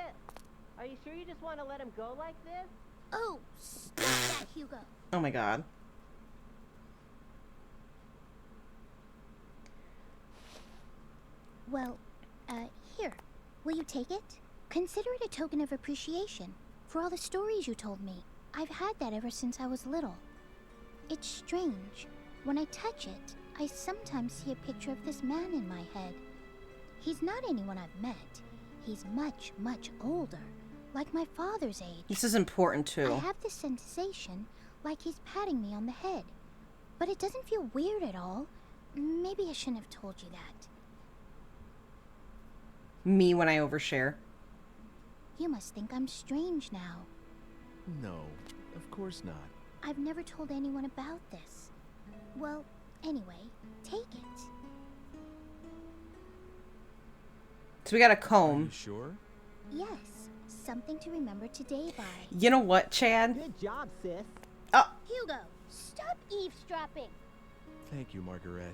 N: Are you sure you just want to let him go like this?
H: Oh, stop that, Hugo.
A: Oh my god.
H: Well, here. Will you take it? Consider it a token of appreciation for all the stories you told me. I've had that ever since I was little. It's strange. When I touch it, I sometimes see a picture of this man in my head. He's not anyone I've met. He's much, much older, like my father's age.
A: This is important too.
H: I have this sensation like he's patting me on the head. But it doesn't feel weird at all. Maybe I shouldn't have told you that.
A: Me when I overshare.
H: You must think I'm strange now.
B: No, of course not.
H: I've never told anyone about this. Well, anyway, take it.
A: So we got a comb.
B: Are you sure?
H: Yes, something to remember today by.
A: You know what, Chad?
N: Good job, sis.
A: Oh.
H: Hugo, stop eavesdropping.
B: Thank you, Margaret.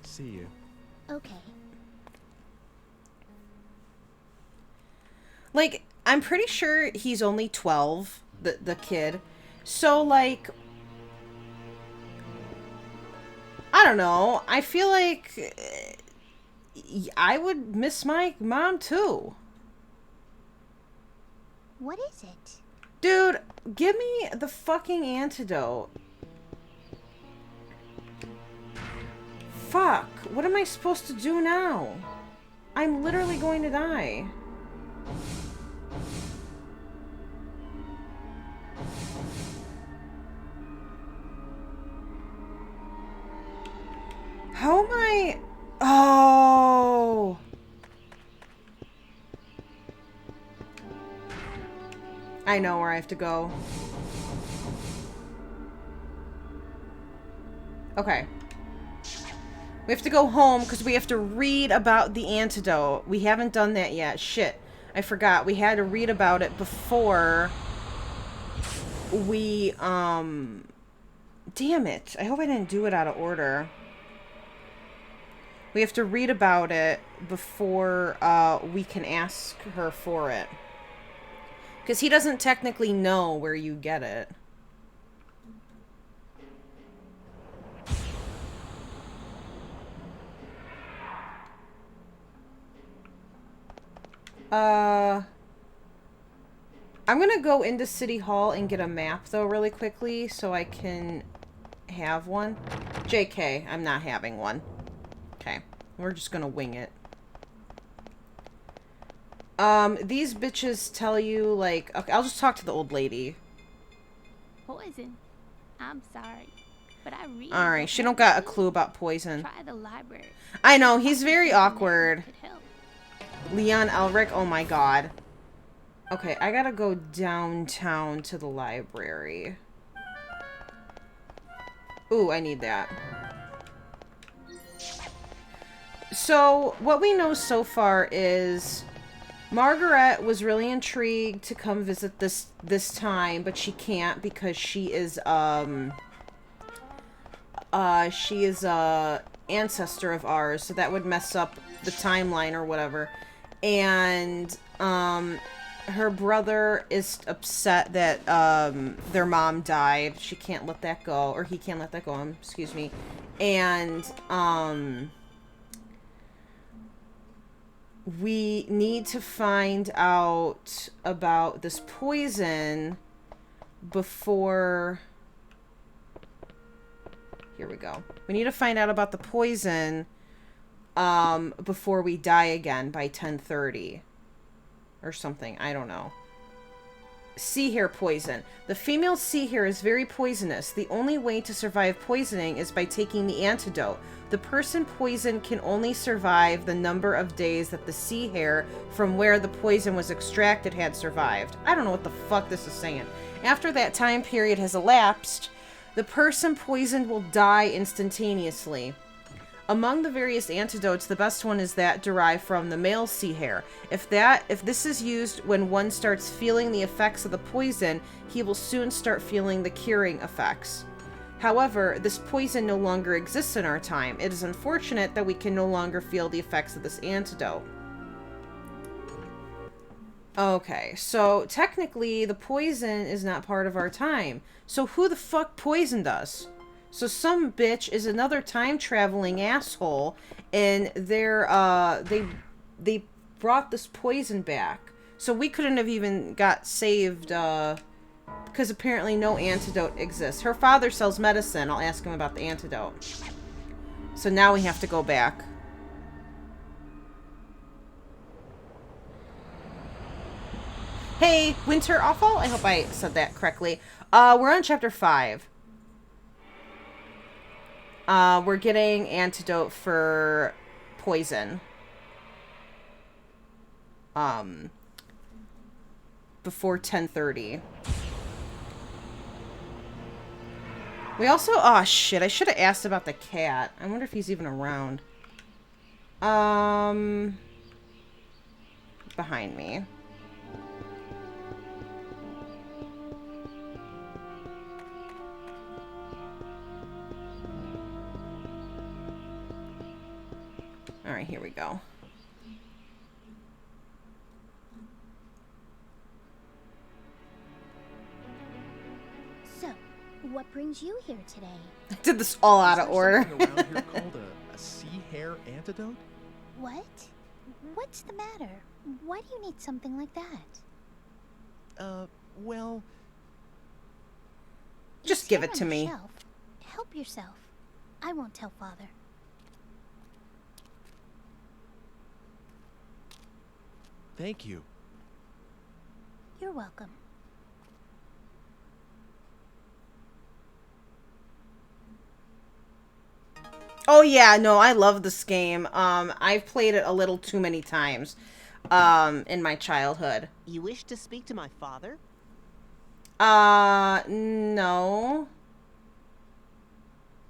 B: See you.
H: Okay.
A: Like, I'm pretty sure he's only 12, the kid. So, like, I don't know. I feel like I would miss my mom, too.
H: What is it?
A: Dude, give me the fucking antidote. Fuck. What am I supposed to do now? I'm literally going to die. How am I... Oh! I know where I have to go. Okay. We have to go home because we have to read about the antidote. We haven't done that yet. Shit. I forgot. We had to read about it before we, Damn it. I hope I didn't do it out of order. We have to read about it before, we can ask her for it. Because he doesn't technically know where you get it. I'm gonna go into City Hall and get a map, though, really quickly, so I can have one. JK, I'm not having one. Okay, we're just gonna wing it. These bitches tell you, like... Okay, I'll just talk to the old lady.
I: Poison. I'm sorry, but I really...
A: Alright, she don't got a clue about poison.
I: Try the library.
A: I know, he's very awkward. Leon Elric, oh my god. Okay, I gotta go downtown to the library. Ooh, I need that. So, what we know so far is Margaret was really intrigued to come visit this time, but she can't because she is a ancestor of ours, so that would mess up the timeline or whatever. And her brother is upset that their mom died. She can't let that go, or he can't let that go. Excuse me. And we need to find out about this poison before. Here we go. We need to find out about the poison before we die again by 10:30 or something. I don't know. Sea hare poison. The female sea hare is very poisonous. The only way to survive poisoning is by taking the antidote. The person poisoned can only survive the number of days that the sea hare from where the poison was extracted had survived. I don't know what the fuck this is saying. After that time period has elapsed, the person poisoned will die instantaneously. Among the various antidotes, the best one is that derived from the male sea hare. If this is used when one starts feeling the effects of the poison, he will soon start feeling the curing effects. However, this poison no longer exists in our time. It is unfortunate that we can no longer feel the effects of this antidote. Okay, so technically the poison is not part of our time. So who the fuck poisoned us? So some bitch is another time-traveling asshole, and they brought this poison back. So we couldn't have even got saved, because apparently no antidote exists. Her father sells medicine. I'll ask him about the antidote. So now we have to go back. Hey, Winter Awful? I hope I said that correctly. We're on chapter 5. We're getting antidote for poison. Before 10:30. We also... Oh, shit. I should have asked about the cat. I wonder if he's even around. Behind me. Alright, here we go.
H: So, what brings you here today?
A: I did this all out of order.
B: Something around here called a sea hare antidote?
H: What? What's the matter? Why do you need something like that?
B: Well...
A: Just give it to me.
H: Shelf. Help yourself. I won't tell Father.
B: Thank you.
H: You're welcome.
A: Oh yeah, no, I love this game. I've played it a little too many times in my childhood.
N: You wish to speak to my father?
A: No.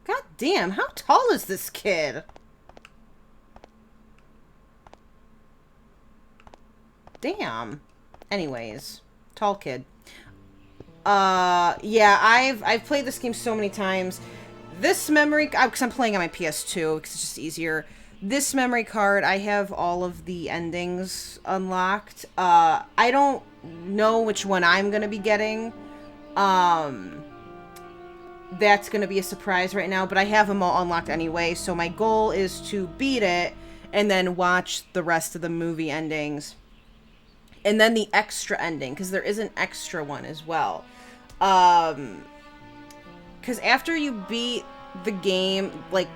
A: God damn, how tall is this kid? Damn. Anyways, tall kid. Yeah, I've played this game so many times. This memory, because I'm playing on my PS2, because it's just easier. This memory card, I have all of the endings unlocked. I don't know which one I'm gonna be getting. That's gonna be a surprise right now, but I have them all unlocked anyway, so my goal is to beat it and then watch the rest of the movie endings. And then the extra ending, because there is an extra one as well. Because after you beat the game, like,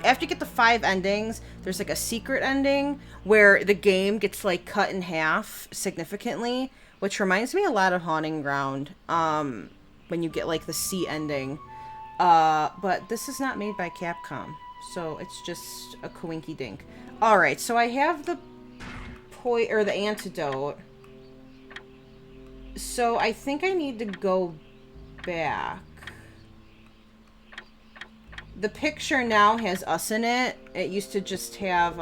A: after you get the 5 endings, there's like a secret ending where the game gets like cut in half significantly, which reminds me a lot of Haunting Ground. When you get like the C ending. But this is not made by Capcom, so it's just a coinky dink. All right, so I have the the antidote. So I think I need to go back. The picture now has us in it. It used to just have,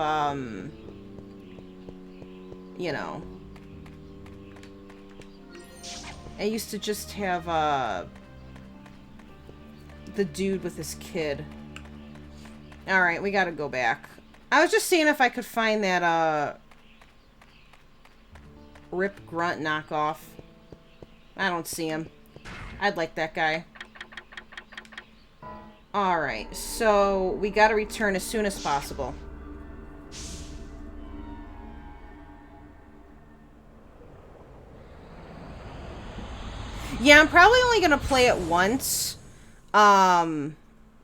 A: you know. It used to just have, the dude with his kid. Alright, we gotta go back. I was just seeing if I could find that, Rip Grunt knockoff. I don't see him. I'd like that guy. Alright, so we gotta return as soon as possible. Yeah, I'm probably only gonna play it once.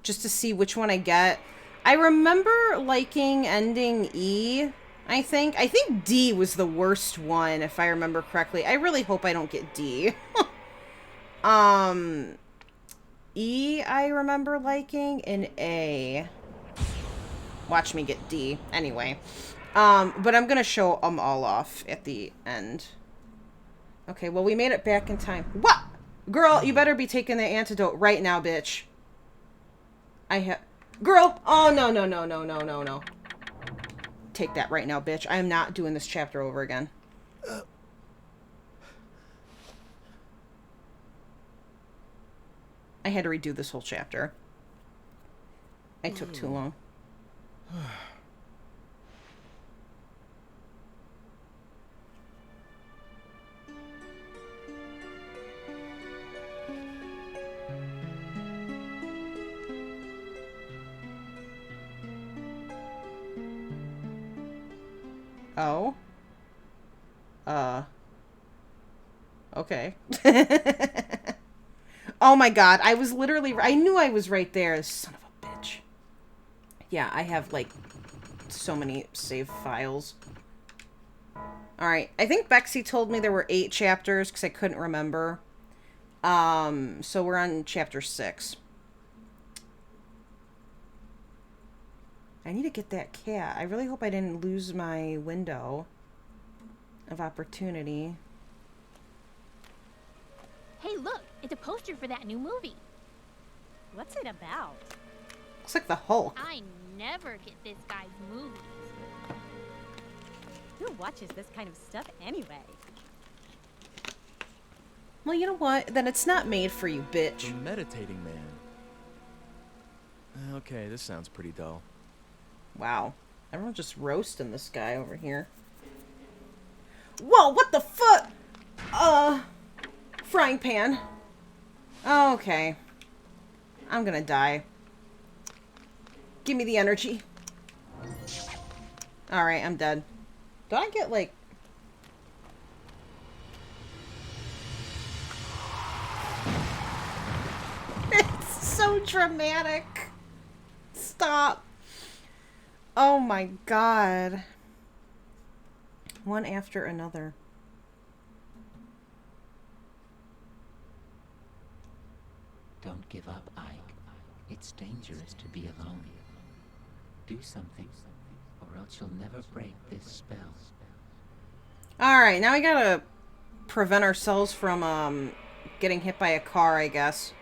A: Just to see which one I get. I remember liking ending E, I think. I think D was the worst one, if I remember correctly. I really hope I don't get D. E, I remember liking, and A. Watch me get D. Anyway. But I'm gonna show them all off at the end. Okay, well, we made it back in time. What? Girl, you better be taking the antidote right now, bitch. Girl! Oh, no, no, no, no, no, no, no. Take that right now, bitch. I am not doing this chapter over again. I had to redo this whole chapter. I took too long. Oh. Okay. Oh my god, I was literally... I knew I was right there. Son of a bitch. Yeah, I have, like, so many save files. Alright, I think Bexy told me there were 8 chapters, because I couldn't remember. So we're on chapter 6. I need to get that cat. I really hope I didn't lose my window of opportunity.
I: Hey, look! It's a poster for that new movie.
M: What's it about?
A: Looks like the Hulk.
I: I never get this guy's movies.
M: Who watches this kind of stuff anyway?
A: Well, you know what? Then it's not made for you, bitch.
B: The Meditating Man. Okay, this sounds pretty dull.
A: Wow. Everyone's just roasting this guy over here. Whoa, what the fuck? Frying pan. Okay. I'm gonna die. Give me the energy. Alright, I'm dead. Do I get, like... It's so dramatic. Stop. Oh my god. One after another.
F: Don't give up, Ike. It's dangerous to be alone. Do something, or else you'll never break this spell.
A: Alright, now we gotta prevent ourselves from, getting hit by a car, I guess.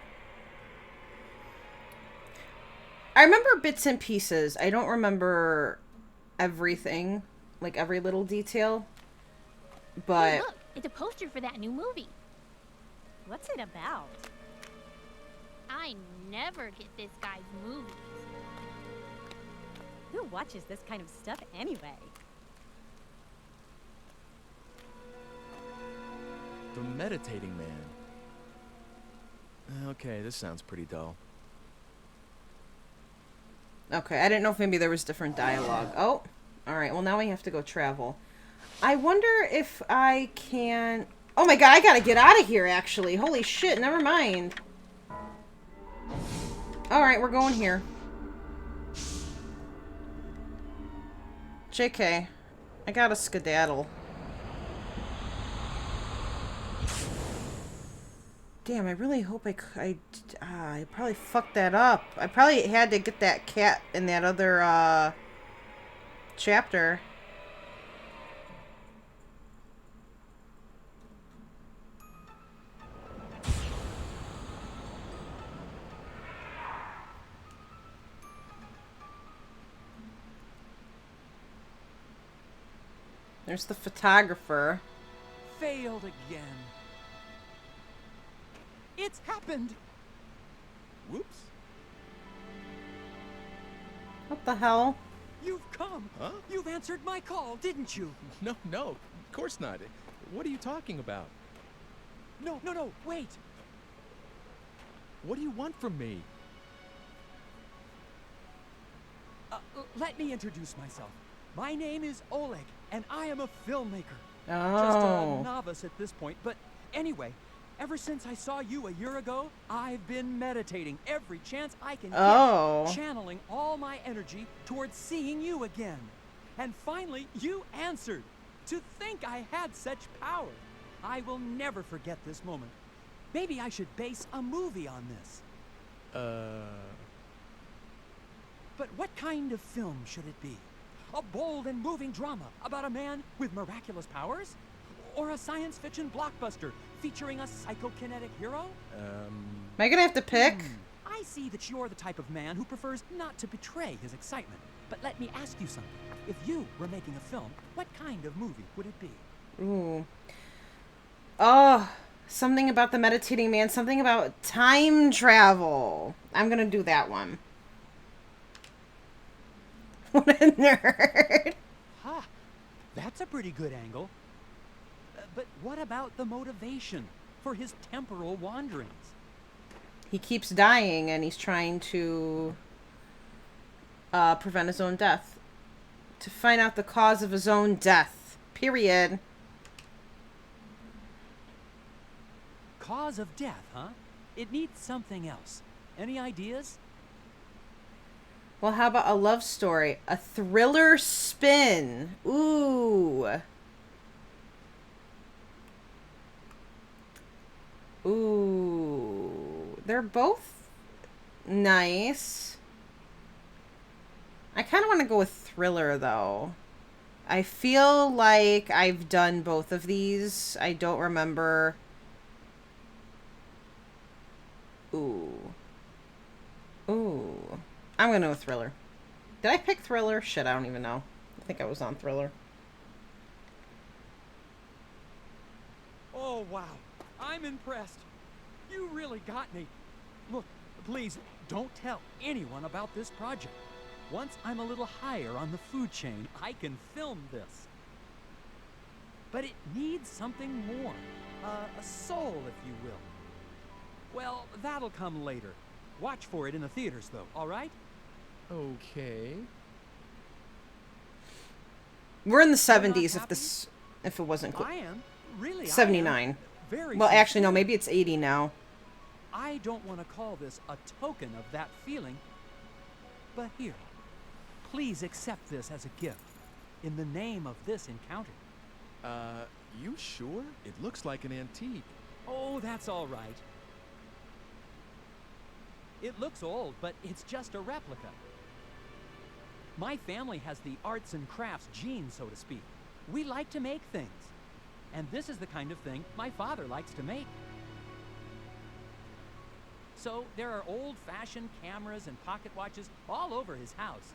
A: I remember bits and pieces. I don't remember everything. Like, every little detail. But...
I: Hey, look! It's a poster for that new movie.
M: What's it about?
I: I never get this guy's movies.
M: Who watches this kind of stuff anyway?
B: The Meditating Man. Okay, this sounds pretty dull.
A: Okay, I didn't know if maybe there was different dialogue. Oh, alright, well now we have to go travel. I wonder if I can... Oh my god, I gotta get out of here, actually. Holy shit, never mind. Alright, we're going here. JK, I gotta skedaddle. Damn, I really hope I probably fucked that up. I probably had to get that cat in that other, chapter. There's the photographer.
G: Failed again. It's happened.
B: Whoops.
A: What the hell?
G: You've come.
B: Huh?
G: You've answered my call, didn't you?
B: No, of course not. What are you talking about?
G: No, wait!
B: What do you want from me?
G: Let me introduce myself. My name is Oleg, and I am a filmmaker.
A: Oh.
G: Just a novice at this point, but anyway, ever since I saw you a year ago, I've been meditating every chance I can get, channeling all my energy towards seeing you again. And finally, you answered. To think I had such power. I will never forget this moment. Maybe I should base a movie on this. But what kind of film should it be? A bold and moving drama about a man with miraculous powers? Or a science fiction blockbuster featuring a psychokinetic hero?
A: Am I gonna have to pick?
G: I see that you're the type of man who prefers not to betray his excitement. But let me ask you something. If you were making a film, what kind of movie would it be?
A: Ooh. Oh, something about the meditating man, something about time travel. I'm gonna do that one. What a nerd.
G: Ha! That's a pretty good angle. But what about the motivation for his temporal wanderings?
A: He keeps dying and he's trying to prevent his own death. To find out the cause of his own death. Period.
G: Cause of death, huh? It needs something else. Any ideas?
A: Well, how about a love story? A thriller spin. Ooh. Ooh. They're both nice. I kind of want to go with thriller, though. I feel like I've done both of these. I don't remember. Ooh. Ooh. I'm going to go with thriller. Did I pick thriller? Shit, I don't even know. I think I was on thriller.
G: Oh, wow. I'm impressed. You really got me. Look, please, don't tell anyone about this project. Once I'm a little higher on the food chain, I can film this. But it needs something more. A soul, if you will. Well, that'll come later. Watch for it in the theaters, though, all right?
B: Okay.
A: We're in the 70s if it wasn't
G: I am. Really,
A: 79.
G: Very
A: well, actually, no,
G: sincere.
A: maybe it's 80 now.
G: I don't want to call this a token of that feeling. But here, please accept this as a gift in the name of this encounter.
B: You sure? It looks like an antique.
G: Oh, that's all right. It looks old, but it's just a replica. My family has the arts and crafts gene, so to speak. We like to make things. And this is the kind of thing my father likes to make. So there are old-fashioned cameras and pocket watches all over his house.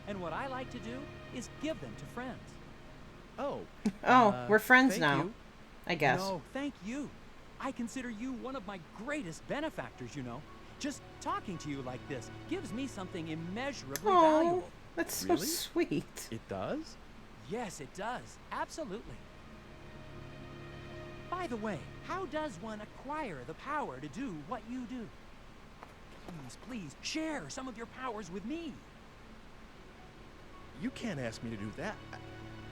G: And what I like to do is give them to friends.
B: Oh.
A: We're friends
B: thank
A: now.
B: you.
A: I guess.
G: No, thank you. I consider you one of my greatest benefactors, you know. Just talking to you like this gives me something immeasurably valuable.
A: That's so
B: Really?
A: sweet.
B: It does?
G: Yes, it does. Absolutely. By the way, how does one acquire the power to do what you do? Please, share some of your powers with me.
B: You can't ask me to do that.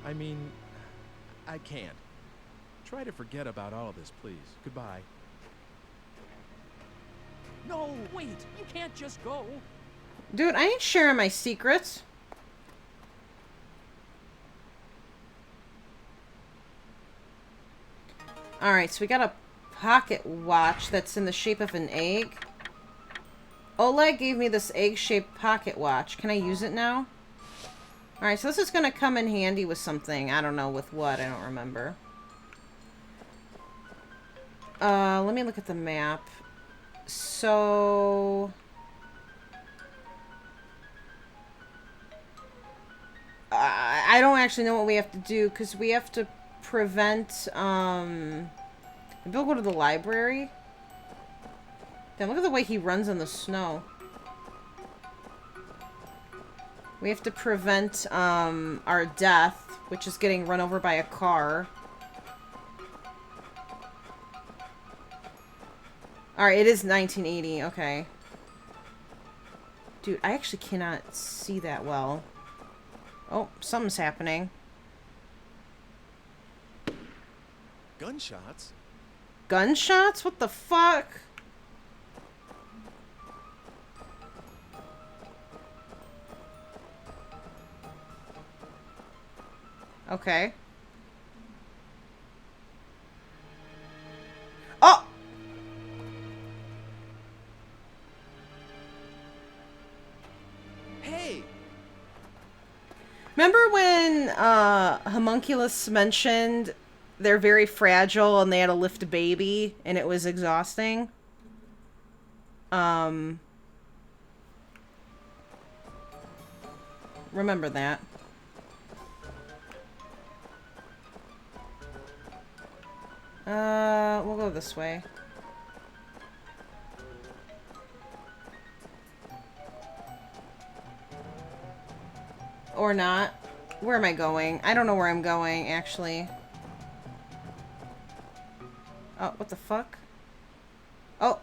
B: I mean, I can't. Try to forget about all of this, please. Goodbye.
G: No, wait, you can't just go.
A: Dude, I ain't sharing my secrets. Alright, so we got a pocket watch that's in the shape of an egg. Oleg gave me this egg-shaped pocket watch. Can I use it now? Alright, so this is going to come in handy with something. I don't know with what. I don't remember. Let me look at the map. So... I don't actually know what we have to do, because we have to prevent, maybe we'll go to the library. Damn, look at the way he runs in the snow. We have to prevent, our death, which is getting run over by a car. Alright, it is 1980. Okay. Dude, I actually cannot see that well. Oh, something's happening.
B: Gunshots?
A: Gunshots? What the fuck? Okay. Oh!
B: Hey!
A: Remember when Homunculus mentioned they're very fragile and they had to lift a baby and it was exhausting? Remember that. We'll go this way. Or not. Where am I going? I don't know where I'm going, actually. Oh, what the fuck? Oh.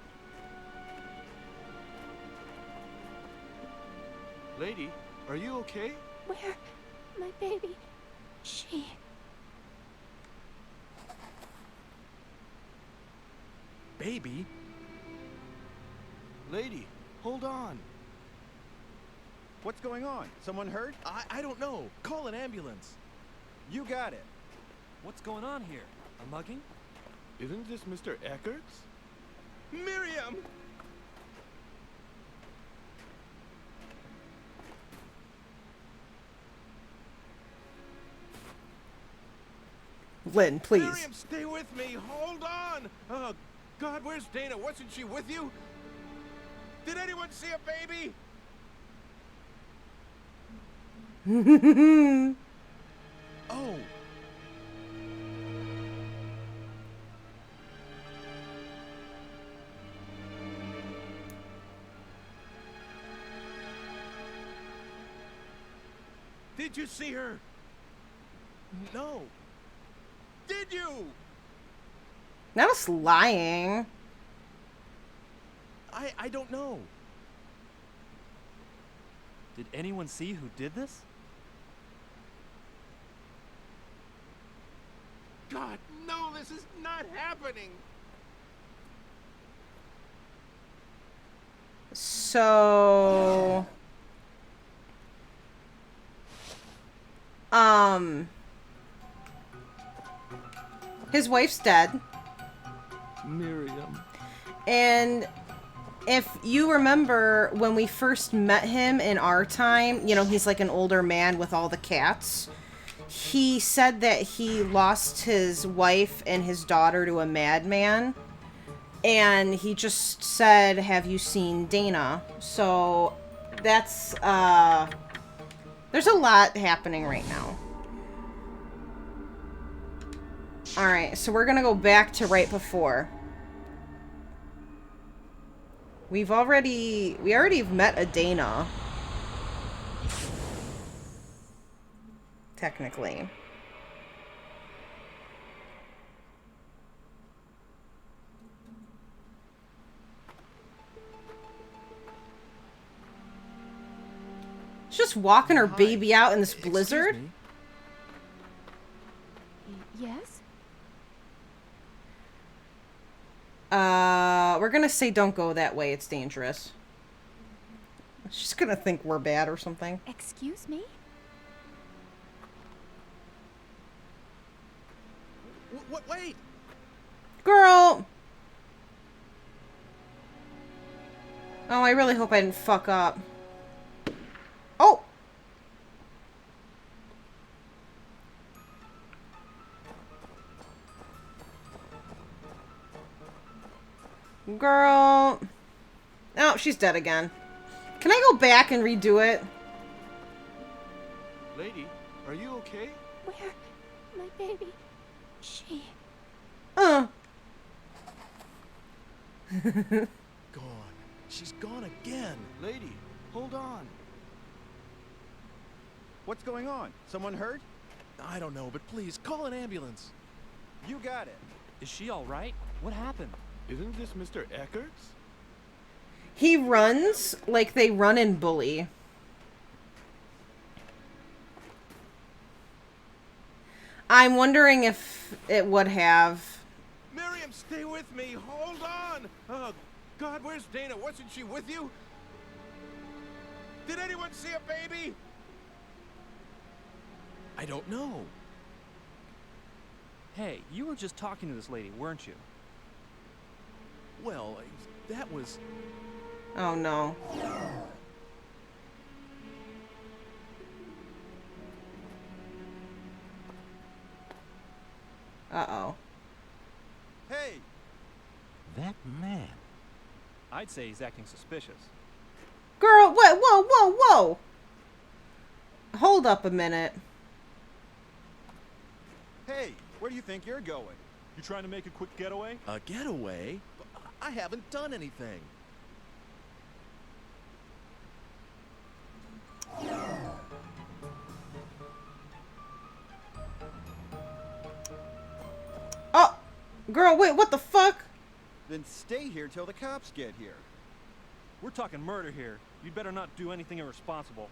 B: Lady, are you okay?
I: Where? My baby. She.
B: Baby? Lady, hold on.
E: What's going on? Someone hurt?
B: I don't know. Call an ambulance.
E: You got it.
G: What's going on here? A mugging?
B: Isn't this Mr. Eckerts? Miriam!
A: Lynn, please.
C: Miriam, stay with me. Hold on. Oh, God, where's Dana? Wasn't she with you? Did anyone see a baby?
B: Oh.
C: Did you see her?
B: No.
C: Did you?
A: That was lying.
B: I don't know.
G: Did anyone see who did this?
C: God, no, this is not happening.
A: So... His wife's dead.
B: Miriam.
A: And if you remember when we first met him in our time, you know, he's like an older man with all the cats. He said that he lost his wife and his daughter to a madman. And he just said, "Have you seen Dana?" So that's, there's a lot happening right now. Alright, so we're gonna go back to right before. We already met a Dana. Technically. She's just walking her baby out in this blizzard.
I: Yes?
A: We're gonna say don't go that way. It's dangerous. She's gonna think we're bad or something.
I: Excuse me?
B: Wait!
A: Girl! Oh, I really hope I didn't fuck up. Oh! Girl. Oh, she's dead again. Can I go back and redo it?
B: Lady, are you okay?
I: Where? My baby. She.
A: Gone.
B: She's gone again.
E: Lady, hold on. What's going on? Someone hurt?
B: I don't know, but please, call an ambulance.
E: You got it.
G: Is she all right? What happened?
C: Isn't this Mr. Eckerts?
A: He runs like they run in Bully. I'm wondering if it would have.
C: Miriam, stay with me. Hold on. Oh, God, where's Dana? Wasn't she with you? Did anyone see a baby?
B: I don't know.
G: Hey, you were just talking to this lady, weren't you?
B: Well, that was...
A: Oh no. Uh-oh.
E: Hey! That man.
G: I'd say he's acting suspicious.
A: Girl, what? Whoa, whoa, whoa! Hold up a minute.
E: Hey, where do you think you're going? You trying to make a quick getaway?
B: A getaway? I haven't done anything.
A: Oh! Girl, wait, what the fuck?
E: Then stay here till the cops get here.
G: We're talking murder here. You'd better not do anything irresponsible.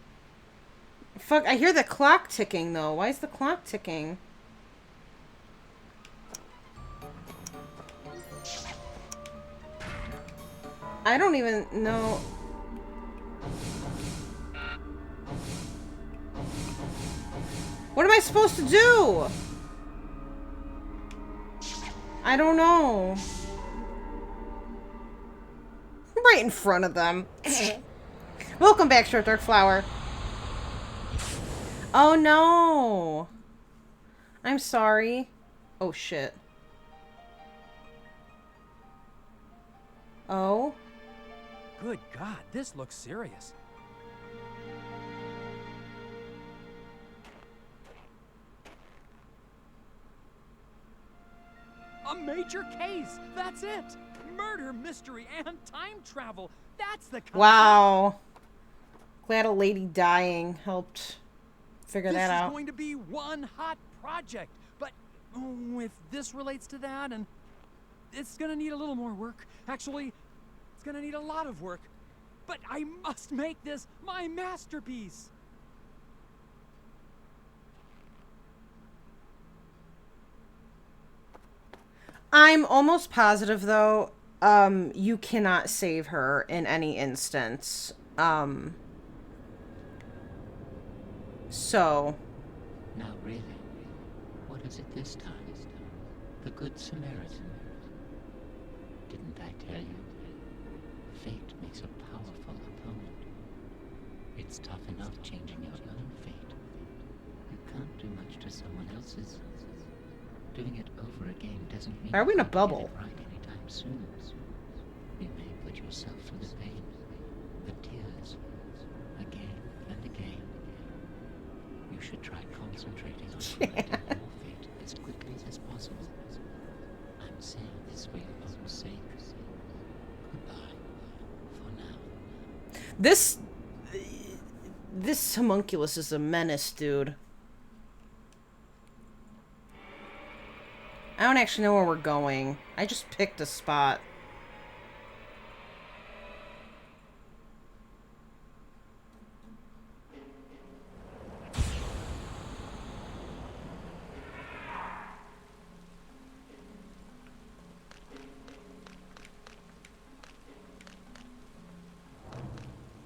A: Fuck, I hear the clock ticking, though. Why is the clock ticking? I don't even know. What am I supposed to do? I don't know. Right in front of them. Welcome back, Short Dark Flower. Oh no. I'm sorry. Oh shit. Oh.
G: Good God, this looks serious. A major case! That's it! Murder, mystery, and time travel! That's the kind.
A: Wow. Glad a lady dying helped figure that out.
G: This is going to be one hot project, but if this relates to that, and it's gonna need a little more work. Actually, it's gonna need a lot of work. But I must make this my masterpiece.
A: I'm almost positive, though, you cannot save her in any instance. So.
F: Now, really, what is it this time? The Good Samaritan. Didn't I tell you? Fate makes a powerful opponent. It's tough enough changing your own fate. You can't do much to someone else's. Doing it over again doesn't mean
A: Are we in a
F: you
A: bubble?
F: get it right anytime soon. You may put yourself through the pain, the tears, again and again. You should try concentrating on correcting your fate as quickly as possible. I'm saying this for your own sake. Goodbye, for now.
A: This homunculus is a menace, dude. I don't actually know where we're going. I just picked a spot.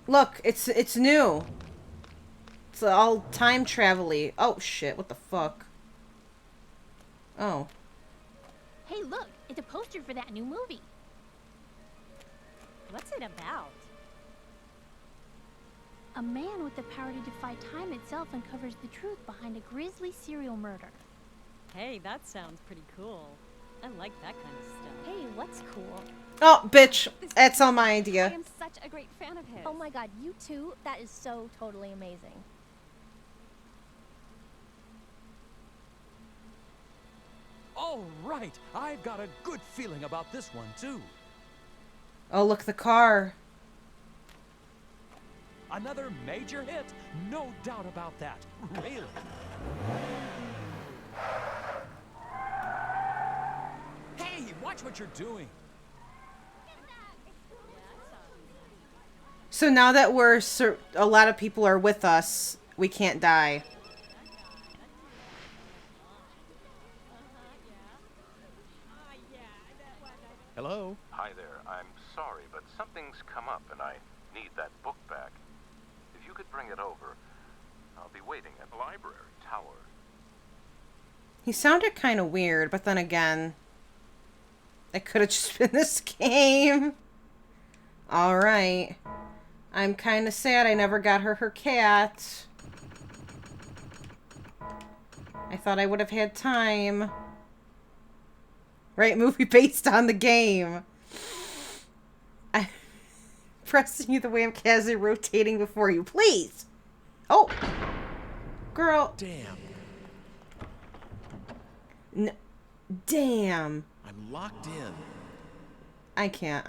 A: Look, it's new. It's all time travel-y. Oh shit, what the fuck? Oh.
H: Hey, look, it's a poster for that new movie.
K: What's it about?
H: A man with the power to defy time itself uncovers the truth behind a grisly serial murder.
M: Hey, that sounds pretty cool. I like that kind of stuff.
K: Hey, what's cool?
A: Oh, bitch. That's all my idea.
K: I am such a great fan of his. Oh my god, you too? That is so totally amazing.
G: All right, I've got a good feeling about this one, too.
A: Oh, look, the car.
G: Another major hit, no doubt about that. Really. Hey, watch what you're doing.
A: So now that a lot of people are with us, we can't die.
C: Hello?
O: Hi there. I'm sorry, but something's come up and I need that book back. If you could bring it over, I'll be waiting at the library tower.
A: He sounded kind of weird, but then again, it could have just been this game. Alright. I'm kind of sad I never got her cat. I thought I would have had time. Right, movie based on the game. I'm pressing you the way I'm casually rotating before you. Please! Oh! Girl.
B: Damn.
A: Damn.
B: I'm locked in.
A: I can't.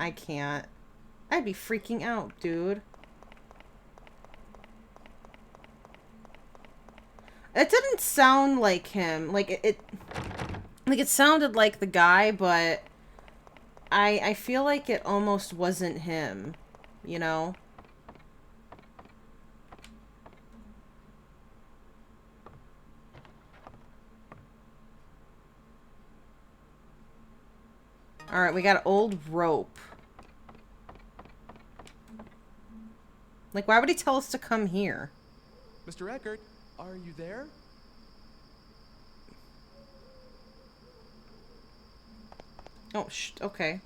A: I'd be freaking out, dude. It didn't sound like him. Like it sounded like the guy, but I feel like it almost wasn't him, you know? Alright, we got old rope. Like, why would he tell us to come here?
B: Mr. Eckert, are you there?
A: Oh, okay.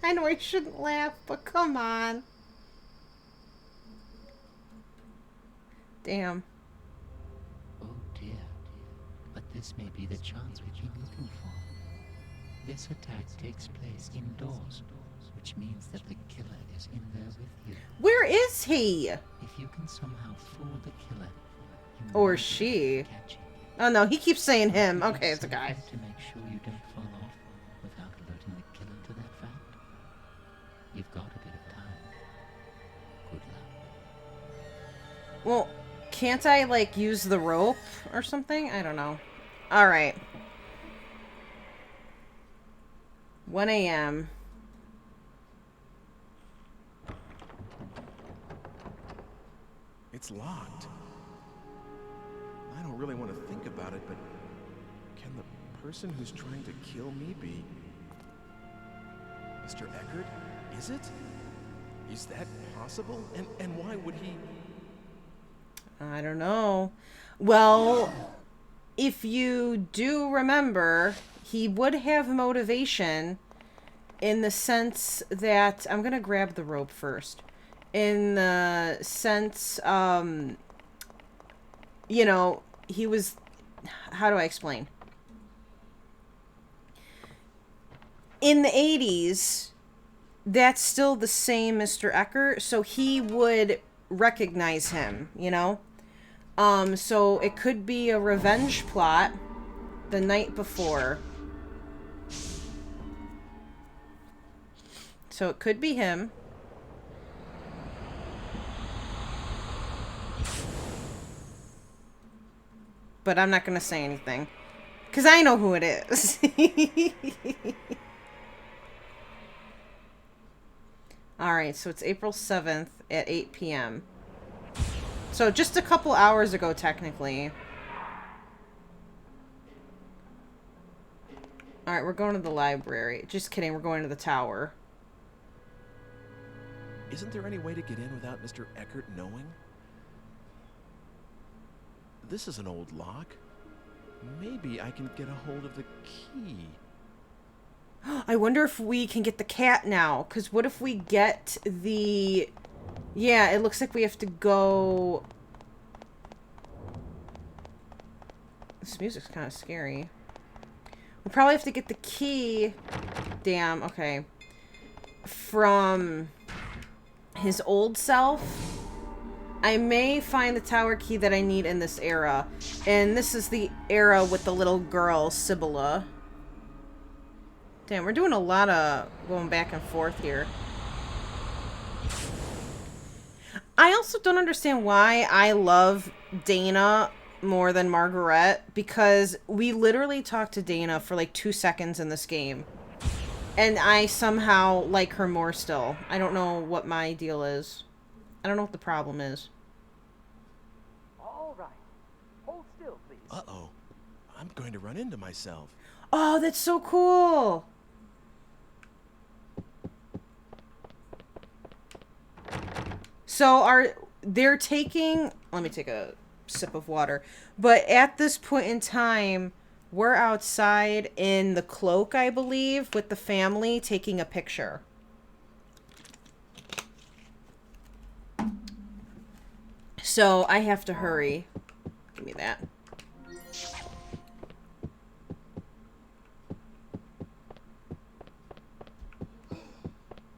A: I know I shouldn't laugh, but come on. Damn.
F: Oh dear. But this may be the chance we've been looking for. This attack takes place indoors, which means that the killer is in there with you.
A: Where is he?
F: If you can somehow fool the killer,
A: or she. Oh no, he keeps saying him. Okay, it's a guy.
F: To make sure you don't fall off without alerting the killer to that fact. You've got a bit of time. Good luck.
A: Well, can't I, like, use the rope or something? I don't know. Alright. 1 a.m.
B: It's locked. I don't really want to think about it, but can the person who's trying to kill me be Mr. Eckert? Is it? Is that possible? And why would he?
A: I don't know. Well, if you do remember, he would have motivation in the sense that... I'm going to grab the rope first. In the sense, you know, he was... How do I explain? In the 80s, that's still the same Mr. Eckert, so he would recognize him, you know? So it could be a revenge plot the night before. So it could be him. But I'm not going to say anything. Because I know who it is. Alright, so it's April 7th at 8 p.m. So just a couple hours ago, technically. Alright, we're going to the library. Just kidding, we're going to the tower.
B: Isn't there any way to get in without Mr. Eckert knowing? This is an old lock. Maybe I can get a hold of the key.
A: I wonder if we can get the cat now. Because what if we get the... Yeah, it looks like we have to go... This music's kind of scary. We'll probably have to get the key... Damn, okay. From his old self. I may find the tower key that I need in this era. And this is the era with the little girl, Sibylla. Damn, we're doing a lot of going back and forth here. I also don't understand why I love Dana more than Margaret because we literally talked to Dana for like 2 seconds in this game. And I somehow like her more still. I don't know what my deal is. I don't know what the problem is.
B: All right. Hold still, please. Uh-oh. I'm going to run into myself.
A: Oh, that's so cool. So they're taking, let me take a sip of water. But at this point in time, we're outside in the cloak, I believe, with the family taking a picture. So I have to hurry. Give me that.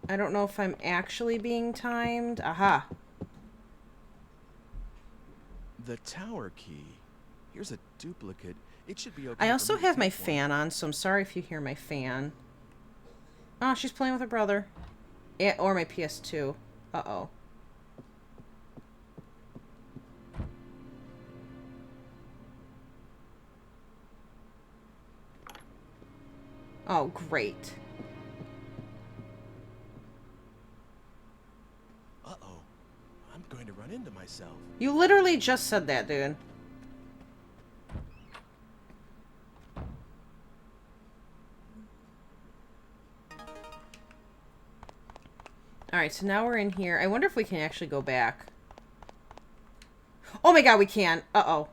A: I don't know if I'm actually being timed. Aha.
B: The tower key. Here's a duplicate. It should be okay.
A: I also have my
B: take one.
A: fan on, so I'm sorry if you hear my fan. Oh, she's playing with her brother. Yeah, or my PS2. Uh-oh. Oh, great.
B: Uh-oh. I'm going to run into myself.
A: You literally just said that, dude. Alright, so now we're in here. I wonder if we can actually go back. Oh my god, we can. Uh-oh.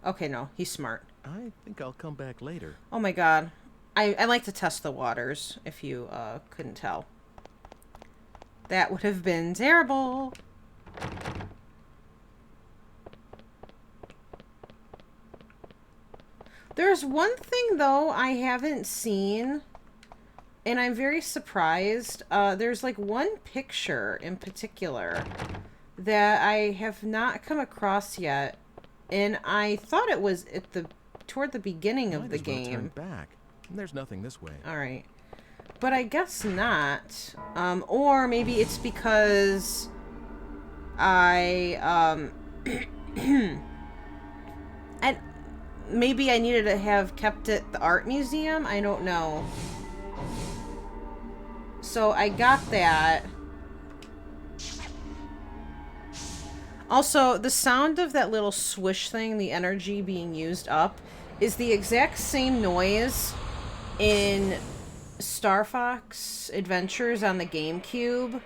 A: Okay, no. He's smart.
B: I think I'll come back later.
A: Oh my god. I like to test the waters, if you couldn't tell. That would have been terrible. There's one thing, though, I haven't seen, and I'm very surprised. There's, like, one picture in particular that I have not come across yet, and I thought it was at toward the beginning of the game.
B: Turn back. There's nothing this way.
A: All right. But I guess not. Or maybe it's because and maybe I needed to have kept it the art museum. I don't know. So I got that. Also, the sound of that little swish thing, the energy being used up, is the exact same noise in Star Fox Adventures on the GameCube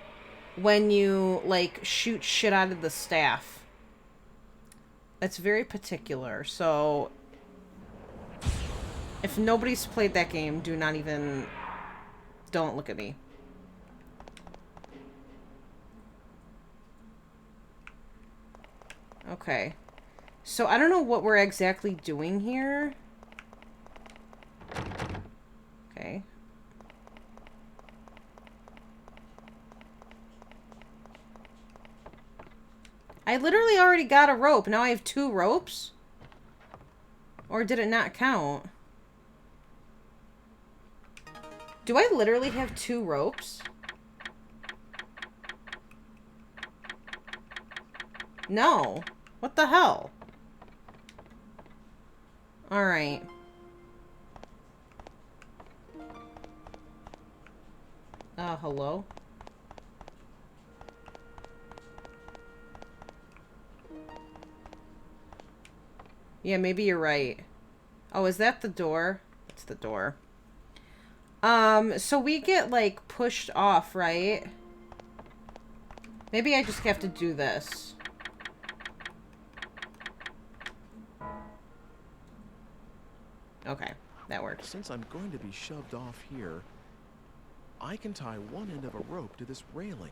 A: when you, like, shoot shit out of the staff. That's very particular, so if nobody's played that game, don't look at me. Okay. So I don't know what we're exactly doing here. Okay. I literally already got a rope. Now I have 2 ropes? Or did it not count? Do I literally have 2 ropes? No. What the hell? Alright. Hello? Yeah, maybe you're right. Oh, is that the door? It's the door. So we get, like, pushed off, right? Maybe I just have to do this. Okay, that works.
B: Since I'm going to be shoved off here, I can tie one end of a rope to this railing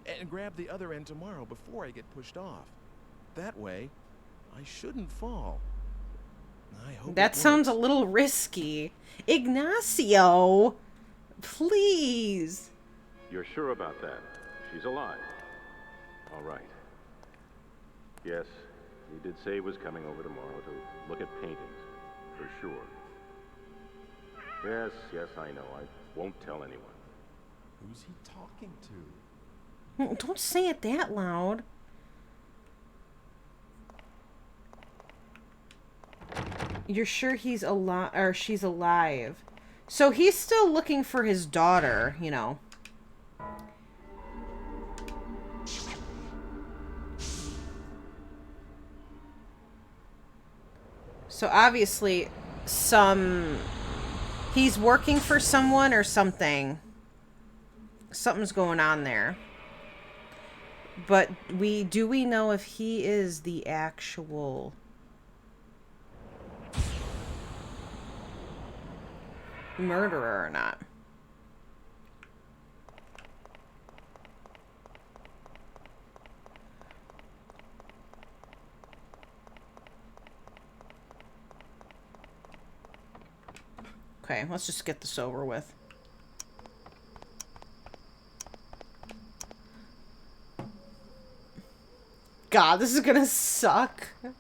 B: and grab the other end tomorrow before I get pushed off. That way, I shouldn't fall. I hope
A: that sounds a little risky. Ignacio, please.
O: You're sure about that? She's alive. All right. Yes, he did say he was coming over tomorrow to look at paintings, for sure. Yes, I know. I won't tell anyone.
B: Who's he talking to?
A: Don't say it that loud. You're sure he's alive, or she's alive? So he's still looking for his daughter, you know. So obviously, he's working for someone or something. Something's going on there. But do we know if he is the actual murderer or not? Okay, let's just get this over with. God, this is gonna suck. What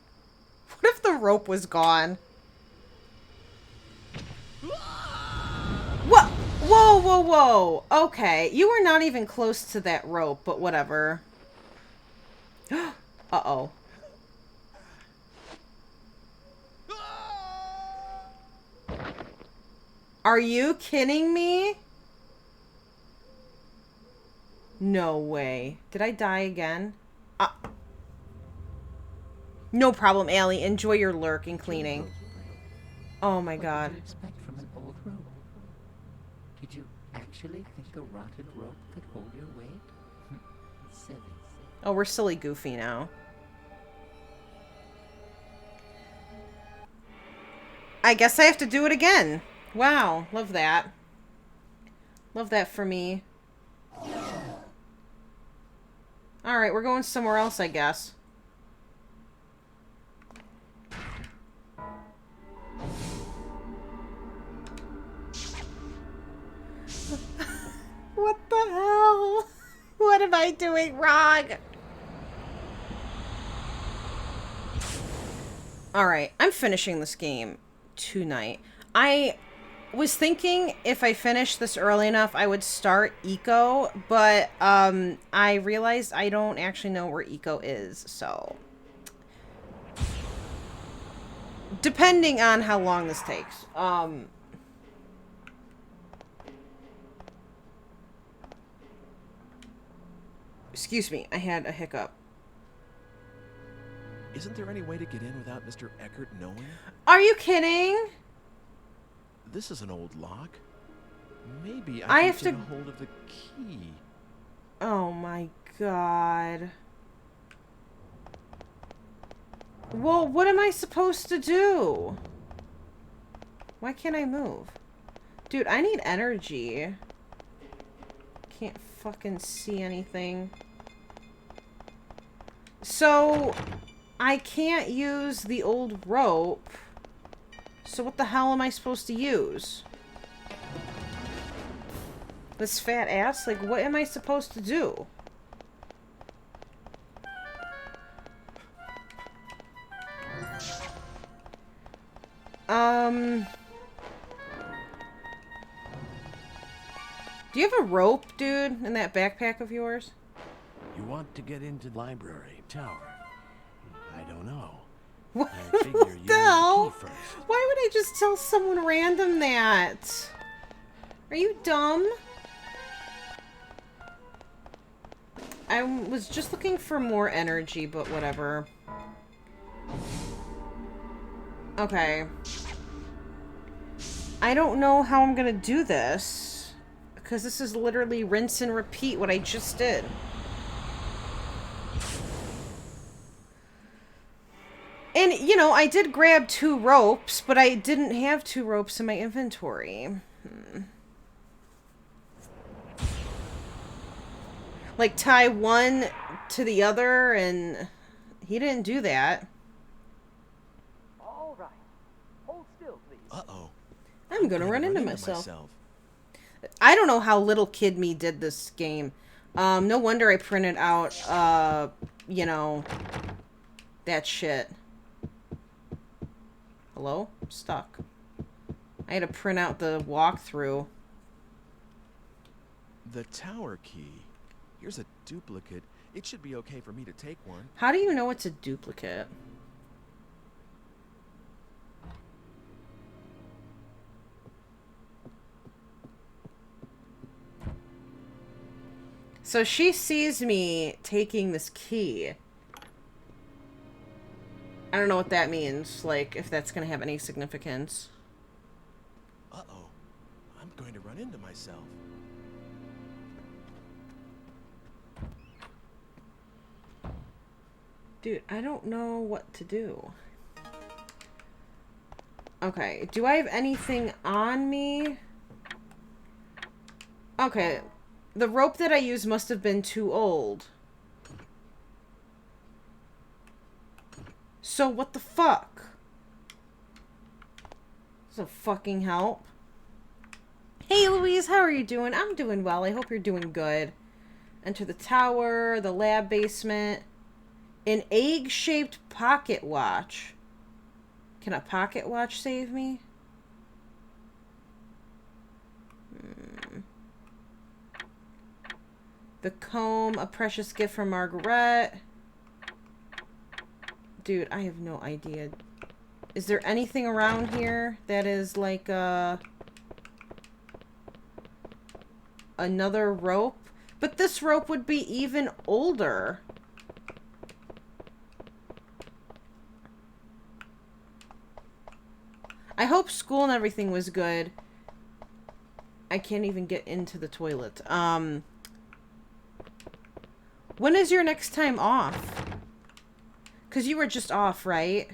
A: if the rope was gone? What? Whoa, whoa, whoa. Okay, you were not even close to that rope, but whatever. Uh-oh. Are you kidding me? No way. Did I die again? No problem, Allie. Enjoy your lurk and cleaning. Oh my god.
F: What did you expect from an old rope? Did you actually think a rotted rope could hold your weight? Silly.
A: Oh, we're silly goofy now. I guess I have to do it again. Wow, love that. Love that for me. Alright, we're going somewhere else, I guess. What the hell? What am I doing wrong? Alright, I'm finishing this game tonight. I was thinking if I finished this early enough, I would start Eco, but I realized I don't actually know where Eco is, so... Depending on how long this takes. Excuse me, I had a hiccup.
B: Isn't there any way to get in without Mr. Eckert knowing?
A: Are you kidding?
B: This is an old lock. Maybe
A: I
B: I
A: have
B: can
A: to
B: get a hold of the key.
A: Oh my god. Well, what am I supposed to do? Why can't I move? Dude, I need energy. Can't fucking see anything. So, I can't use the old rope. So what the hell am I supposed to use? This fat ass? Like, what am I supposed to do? Do you have a rope, dude, in that backpack of yours?
C: You want to get into the library tower? I don't know.
A: What,
C: I figure
A: what
C: you
A: the
C: need the
A: hell?
C: key first.
A: Why would I just tell someone random that? Are you dumb? I was just looking for more energy, but whatever. Okay. I don't know how I'm gonna do this. Because this is literally rinse and repeat what I just did. And, you know, I did grab 2 ropes, but I didn't have 2 ropes in my inventory. Like, tie one to the other, and he didn't do that.
G: All right. Hold still, please.
B: Uh-oh.
A: I'm gonna run into myself. I don't know how little kid me did this game. No wonder I printed out, you know, that shit. Hello? I'm stuck. I had to print out the walkthrough.
B: The tower key. Here's a duplicate. It should be okay for me to take one.
A: How do you know it's a duplicate? So she sees me taking this key. I don't know what that means, like, if that's gonna have any significance.
B: Uh-oh. I'm going to run into myself.
A: Dude, I don't know what to do. Okay, do I have anything on me? Okay, the rope that I used must have been too old. So what the fuck? Doesn't fucking help. Hey Louise, how are you doing? I'm doing well. I hope you're doing good. Enter the tower, the lab basement. An egg-shaped pocket watch. Can a pocket watch save me? The comb, a precious gift from Margaret. Dude, I have no idea. Is there anything around here that is like another rope? But this rope would be even older. I hope school and everything was good. I can't even get into the toilet. When is your next time off? Because you were just off, right?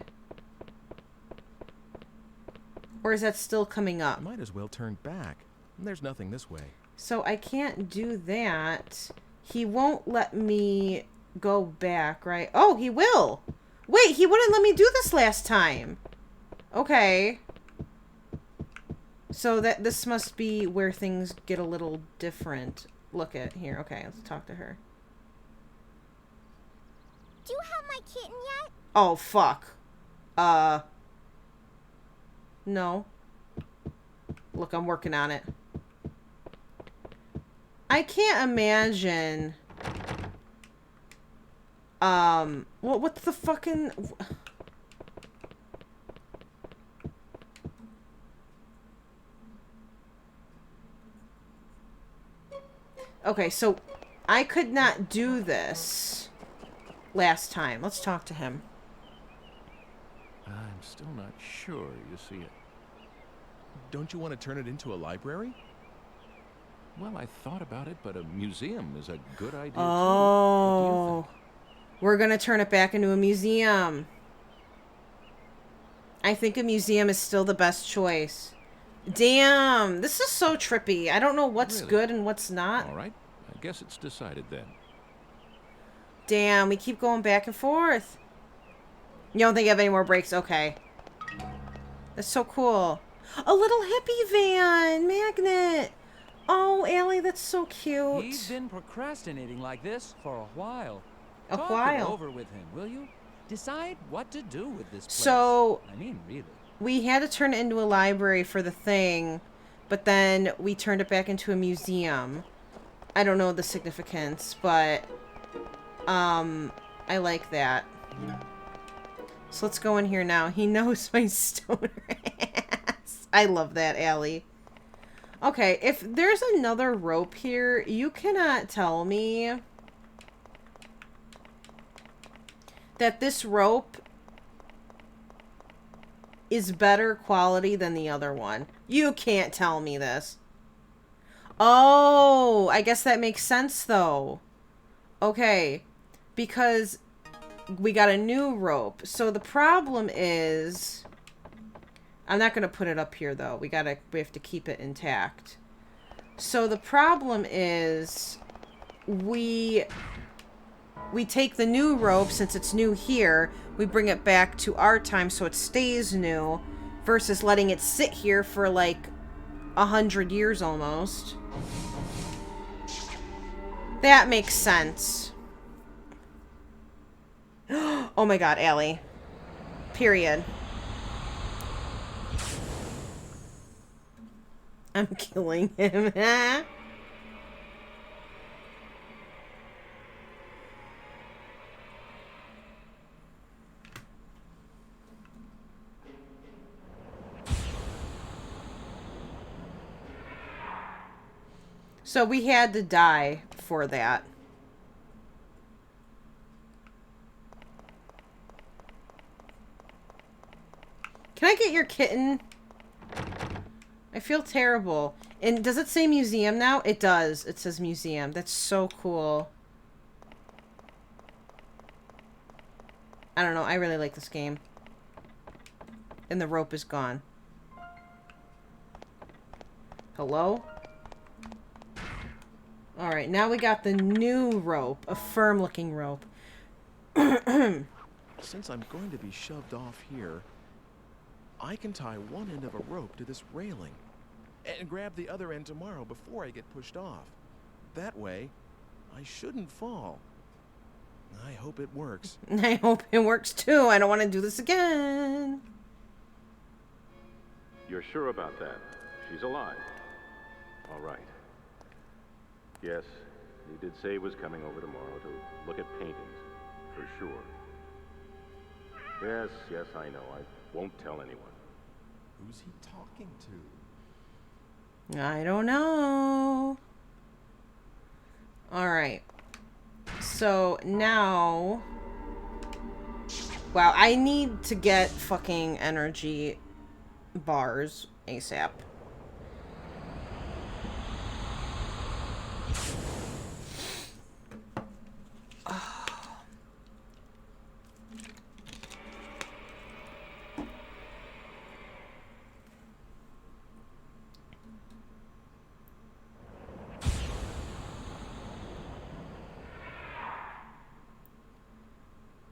A: Or is that still coming up?
B: I might as well turn back. There's nothing this way.
A: So I can't do that. He won't let me go back, right? Oh, he will! Wait, he wouldn't let me do this last time. Okay. So that this must be where things get a little different. Look at here. Okay, let's talk to her.
H: Do you have my kitten yet?
A: Oh, fuck. No. Look, I'm working on it. I can't imagine. What the fucking... Okay, so I could not do this last time. Let's talk to him.
C: I'm still not sure you see it.
B: Don't you want to turn it into a library?
C: Well, I thought about it, but a museum is a good idea,
A: Oh.
C: too. What do you think?
A: We're gonna turn it back into a museum. I think a museum is still the best choice. Damn, this is so trippy. I don't know what's
C: Really?
A: good and what's not.
C: All right, I guess it's decided then.
A: Damn, we keep going back and forth. You don't think you have any more breaks? Okay. That's so cool. A little hippie van magnet. Oh, Allie, that's so cute.
G: He's been procrastinating like this for a while.
A: A
G: Talk
A: while.
G: it over with him, will you? Decide what to do with this place.
A: So,
G: I mean, really.
A: we had to turn it into a library for the thing, but then we turned it back into a museum. I don't know the significance, but I like that. So let's go in here now. He knows my stoner ass. I love that, Allie. Okay, if there's another rope here, you cannot tell me that this rope is better quality than the other one. You can't tell me this. Oh, I guess that makes sense though. Okay, because we got a new rope. So the problem is, I'm not going to put it up here though. We have to keep it intact. So the problem is we take the new rope, since it's new here, we bring it back to our time so it stays new, versus letting it sit here for like 100 years almost. That makes sense. Oh my god, Allie. Period. I'm killing him. So we had to die before that. Can I get your kitten? I feel terrible. And does it say museum now? It does. It says museum. That's so cool. I don't know. I really like this game. And the rope is gone. Hello? Alright, now we got the new rope. A firm-looking rope.
B: Since I'm going to be shoved off here, I can tie one end of a rope to this railing and grab the other end tomorrow before I get pushed off. That way, I shouldn't fall. I hope it works.
A: I hope it works too. I don't want to do this again.
O: You're sure about that? She's alive. All right. Yes, he did say he was coming over tomorrow to look at paintings, for sure. Yes, I know. I won't tell anyone.
B: Who's he talking to?
A: I don't know. Alright. So, now... Wow, I need to get fucking energy bars ASAP.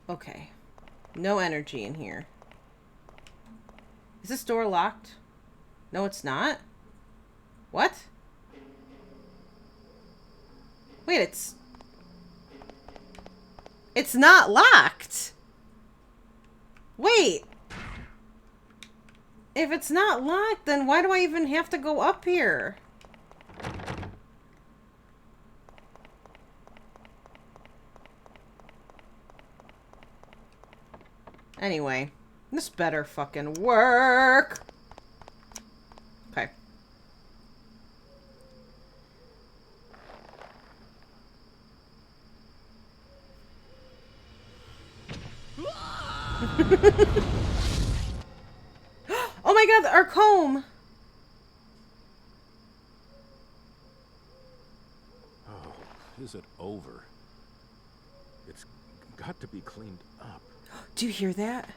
A: Okay. No energy in here. Is this door locked? No, it's not. What? Wait, it's not locked. Wait. If it's not locked, then why do I even have to go up here? Anyway, this better fucking work. Okay. Oh my god, our comb!
C: Oh, is it over? It's got to be cleaned up.
A: Do you hear that?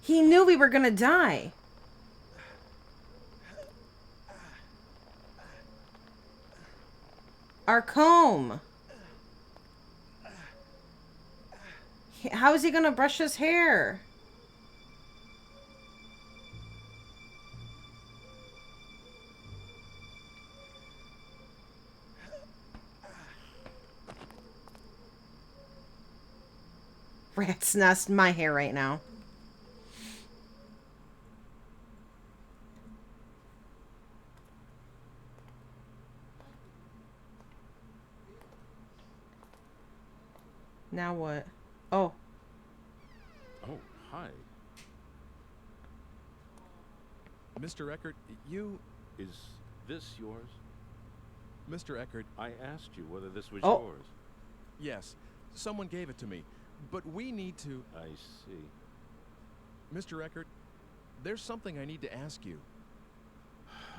A: He knew we were gonna die. Our comb. How is he gonna brush his hair? Rat's nest my hair right now. Now what? Oh.
C: Oh, hi.
B: Mr. Eckert, you...
C: Is this yours?
B: Mr. Eckert...
C: I asked you whether this was
A: Oh.
C: yours.
B: Yes, someone gave it to me. But we need to...
C: I see.
B: Mr. Eckert, there's something I need to ask you.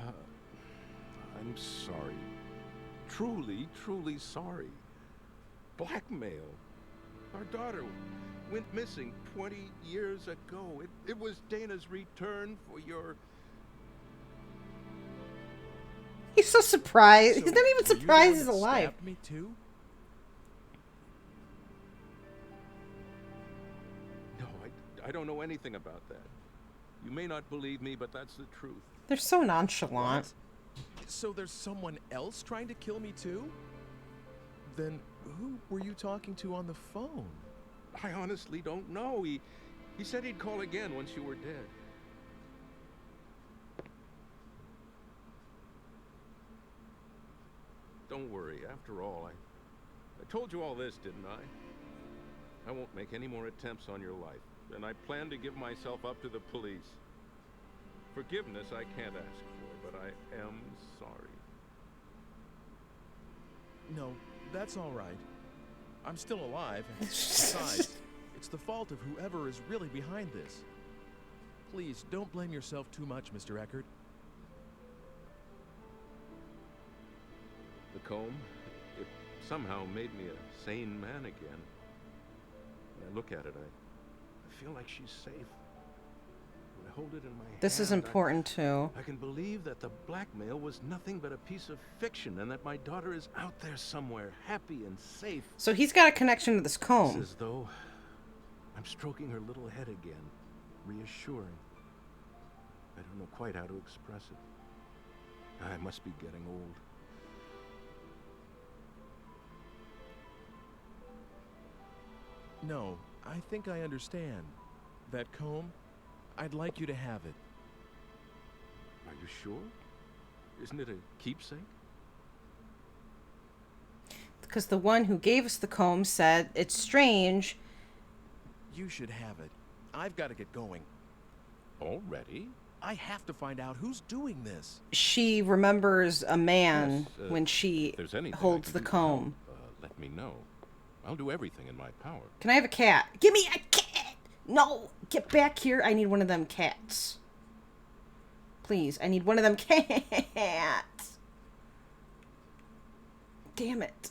C: I'm sorry. Truly, truly sorry. Blackmail. Our daughter went missing 20 years ago. It was Dana's return for your...
A: He's so surprised.
B: So
A: He's not even
B: were you the
A: surprised
B: one
A: he's
B: that
A: alive.
B: stabbed me too?
C: No, I don't know anything about that. You may not believe me, but that's the truth.
A: They're so nonchalant.
B: So there's someone else trying to kill me too? Then who were you talking to on the phone?
C: I honestly don't know. He said he'd call again once you were dead. Don't worry. After all, I told you all this, didn't I? I won't make any more attempts on your life, and I plan to give myself up to the police. Forgiveness I can't ask for, but I am sorry.
B: No, That's all right. I'm still alive. Besides, it's the fault of whoever is really behind this. Please, don't blame yourself too much, Mr. Eckert.
C: The comb, it somehow made me a sane man again. When I look at it, I feel like she's safe. When I hold it in my hand,
A: This is important too.
C: I can believe that the blackmail was nothing but a piece of fiction and that my daughter is out there somewhere, happy and safe.
A: So he's got a connection to this comb.
C: It's as though I'm stroking her little head again, reassuring. I don't know quite how to express it. I must be getting old.
B: No, I think I understand. That comb, I'd like you to have it.
C: Are you sure? Isn't it a keepsake?
A: Because the one who gave us the comb said it's strange.
B: You should have it. I've got to get going.
C: Already?
B: I have to find out who's doing this.
A: She remembers a man
C: Yes,
A: when she
C: if there's anything I
A: holds
C: can
A: the
C: do to
A: comb.
C: help, let me know. I'll do everything in my power.
A: Can I have a cat? Give me a cat! No! Get back here. I need one of them cats. Please, I need one of them cats. Damn it.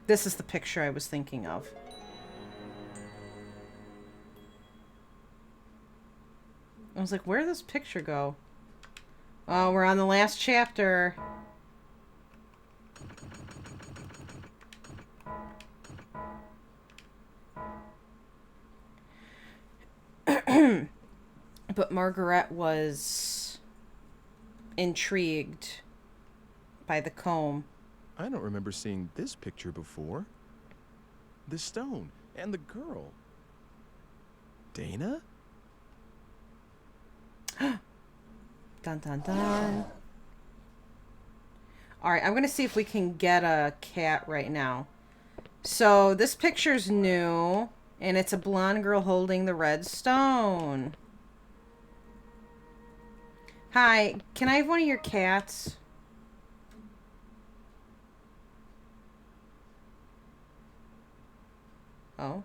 A: This is the picture I was thinking of. I was like, where did this picture go? Oh, we're on the last chapter. But Margaret was intrigued by the comb.
B: I don't remember seeing this picture before. The stone and the girl. Dana?
A: Dun dun dun. Alright, I'm gonna see if we can get a cat right now. So, this picture's new, and it's a blonde girl holding the red stone. Hi, can I have one of your cats? Oh.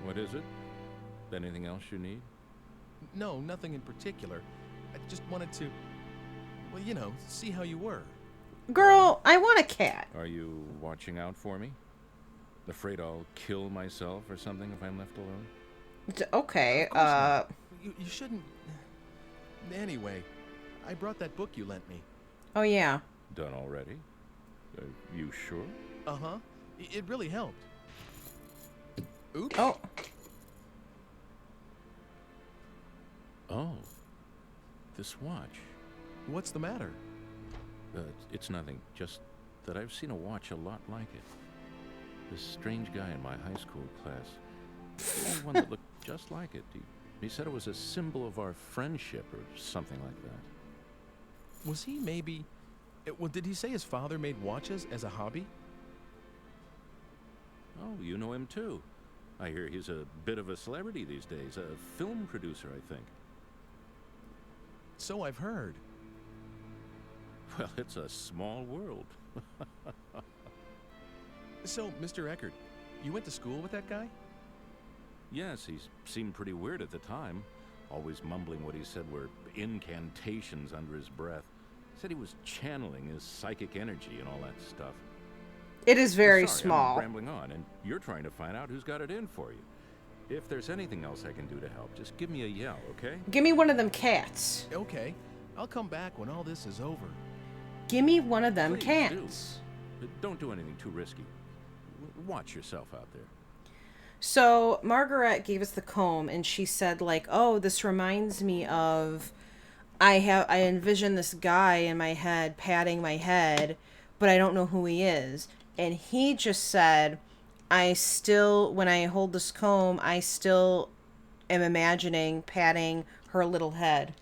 C: What is it? Anything else you need?
B: No, nothing in particular. I just wanted to, well, you know, see how you were.
A: Girl, I want a cat.
C: Are you watching out for me? Afraid I'll kill myself or something if I'm left alone?
A: Okay,
B: You shouldn't. Anyway, I brought that book you lent me.
A: Oh, yeah.
C: Done already? You sure?
B: Uh-huh. It really helped. Oops.
A: Oh.
C: Oh. This watch.
B: What's the matter?
C: It's nothing. Just that I've seen a watch a lot like it. This strange guy in my high school class. The only one that looked just like it. He said it was a symbol of our friendship or something like that.
B: Was he maybe... Well, did he say his father made watches as a hobby?
C: Oh, you know him too. I hear he's a bit of a celebrity these days. A film producer, I think.
B: So I've heard.
C: Well, it's a small world.
B: So, Mr. Eckert, you went to school with that guy?
C: Yes, he seemed pretty weird at the time. Always mumbling what he said were incantations under his breath. Said he was channeling his psychic energy and all that stuff.
A: It is very
C: Sorry,
A: small.
C: I'm rambling on, and you're trying to find out who's got it in for you. If there's anything else I can do to help, just give me a yell, okay?
A: Give me one of them cats.
B: Okay. I'll come back when all this is over.
A: Give me one of them
C: Please
A: cats.
C: do. Don't do anything too risky. Watch yourself out there.
A: So Margaret gave us the comb, and she said, like, "Oh, this reminds me of I envision this guy in my head patting my head, but I don't know who he is." And he just said, when I hold this comb, I still am imagining patting her little head.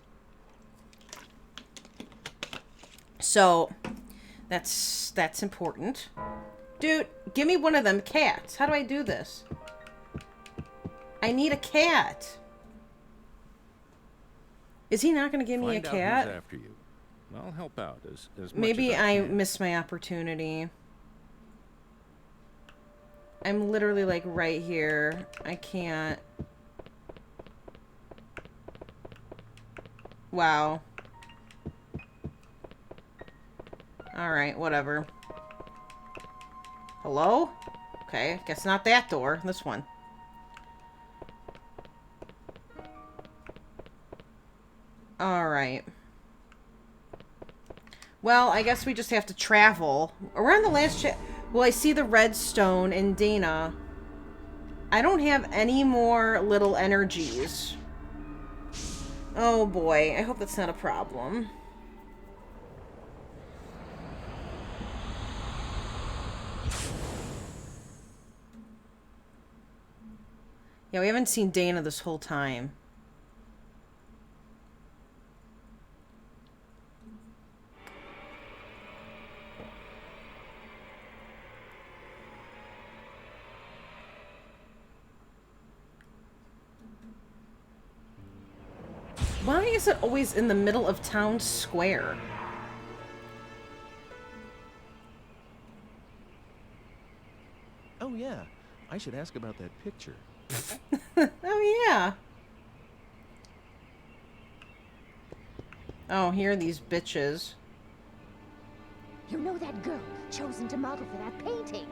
A: So that's important Dude, give me one of them cats. How do I do this? I need a cat. Is he not going to give me a
E: Find out
A: cat?
E: who's after you. I'll help out as much
A: Maybe
E: as I
A: I
E: can.
A: missed my opportunity. I'm literally like right here. I can't. Wow. Alright, whatever. Hello? Okay, guess not that door. This one. Alright. Well, I guess we just have to travel. Around the last well, I see the redstone and Dana. I don't have any more little energies. Oh boy, I hope that's not a problem. Yeah, we haven't seen Dana this whole time. Why is it always in the middle of town square?
B: Oh yeah, I should ask about that picture.
A: Oh yeah. Oh, here are these bitches.
I: You know that girl chosen to model for that painting?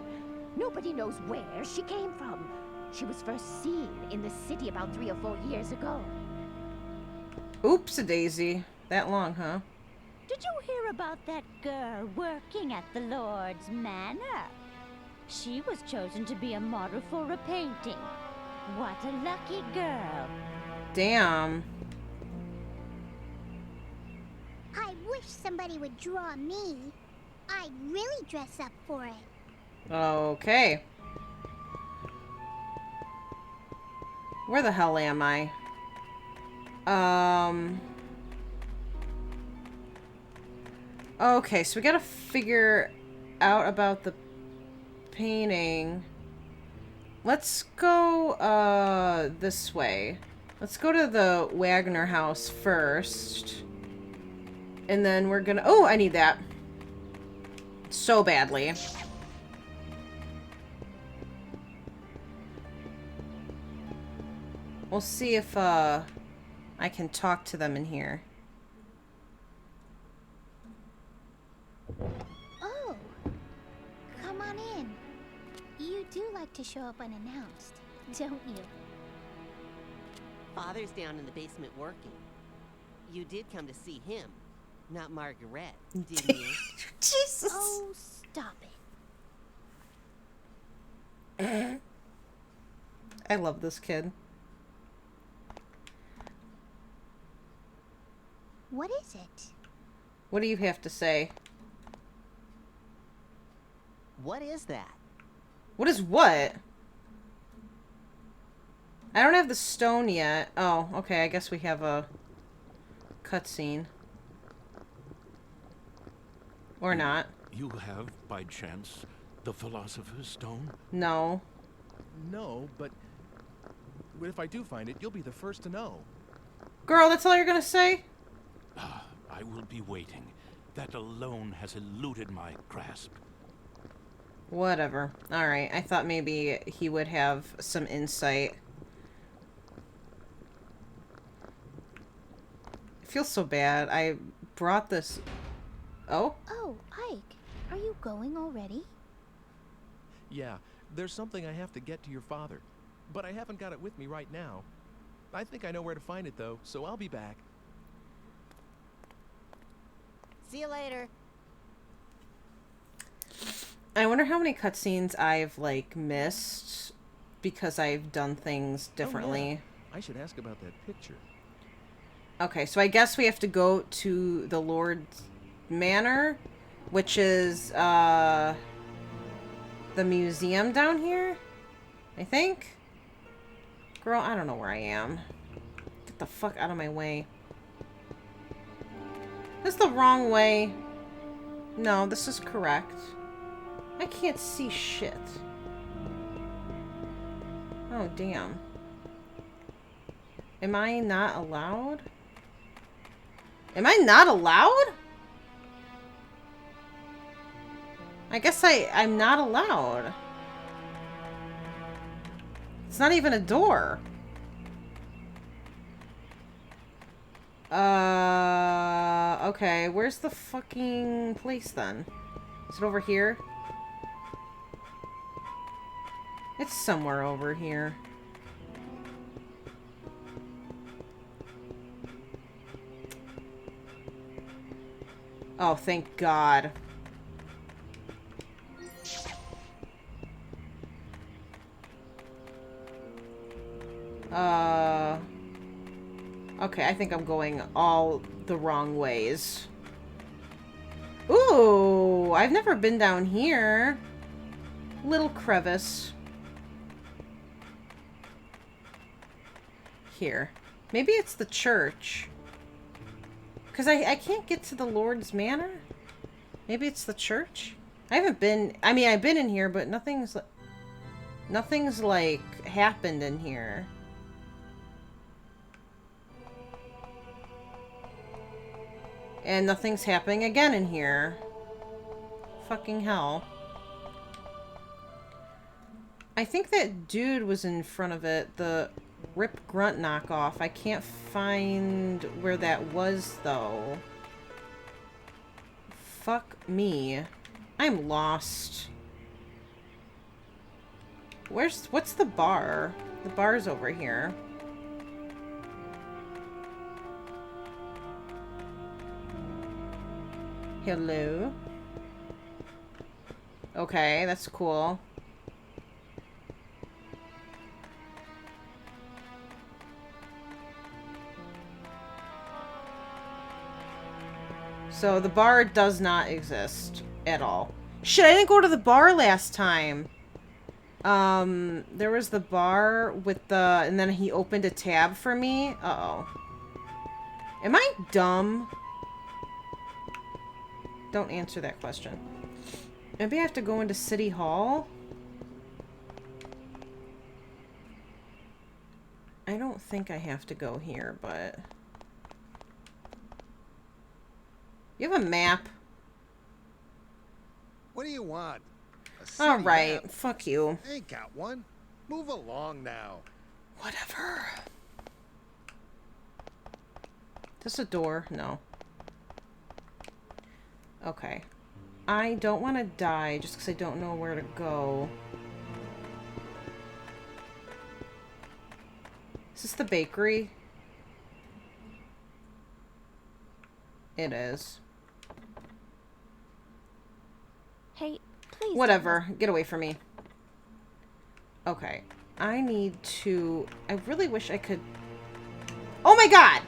I: Nobody knows where she came from. She was first seen in the city about 3 or 4 years ago.
A: Oops-a-daisy. That long, huh?
P: Did you hear about that girl working at the Lord's Manor? She was chosen to be a model for a painting. What a lucky girl.
A: Damn.
H: I wish somebody would draw me. I'd really dress up for it.
A: Okay. Where the hell am I? Okay, so we gotta figure out about the painting. Let's go, this way. Let's go to the Wagner house first. And then we're gonna... Oh, I need that. So badly. We'll see if, I can talk to them in here.
H: Oh, come on in. You do like to show up unannounced, don't you?
N: Father's down in the basement working. You did come to see him, not Margaret, didn't you?
A: Jesus.
H: Oh, stop it.
A: I love this kid.
H: What is it?
A: What do you have to say?
N: What is that?
A: What is what? I don't have the stone yet. Oh, okay, I guess we have a cutscene. Or not.
C: You have, by chance, the Philosopher's Stone?
A: No.
B: No, but if I do find it, you'll be the first to know.
A: Girl, that's all you're gonna say?
C: I will be waiting. That alone has eluded my grasp.
A: Whatever. Alright, I thought maybe he would have some insight. I feel so bad. I brought this... Oh?
H: Oh, Ike, are you going already?
B: Yeah, there's something I have to get to your father, but I haven't got it with me right now. I think I know where to find it, though, so I'll be back.
N: See you later.
A: I wonder how many cutscenes I've, like, missed because I've done things differently.
B: Oh, yeah. I should ask about that picture.
A: Okay, so I guess we have to go to the Lord's Manor, which is, the museum down here, I think? Girl, I don't know where I am. Get the fuck out of my way. This is the wrong way. No, this is correct. I can't see shit. Oh, damn. Am I not allowed? Am I not allowed? I guess I'm not allowed. It's not even a door. Okay. Where's the fucking place then? Is it over here? It's somewhere over here. Oh, thank God. Okay, I think I'm going all the wrong ways. Ooh, I've never been down here. Little crevice. Here. Maybe it's the church. Because I can't get to the Lord's Manor? Maybe it's the church? I haven't been... I mean, I've been in here, but nothing's like, happened in here. And nothing's happening again in here. Fucking hell. I think that dude was in front of it. The Rip Grunt knockoff. I can't find where that was, though. Fuck me. I'm lost. What's the bar? The bar's over here. Hello? Okay, that's cool. So the bar does not exist at all. Shit, I didn't go to the bar last time. There was the bar with the... And then he opened a tab for me. Uh-oh. Am I dumb? Don't answer that question. Maybe I have to go into City Hall? I don't think I have to go here, but... You have a map?
L: What do you want? A city
A: Alright,
L: map?
A: fuck you.
L: Ain't got one. Move along now.
A: Whatever. This a door? No. Okay. I don't want to die just because I don't know where to go. Is this the bakery? It is.
K: Hey, please.
A: Whatever. Get away from me. Okay. I need to... I really wish I could... Oh my God!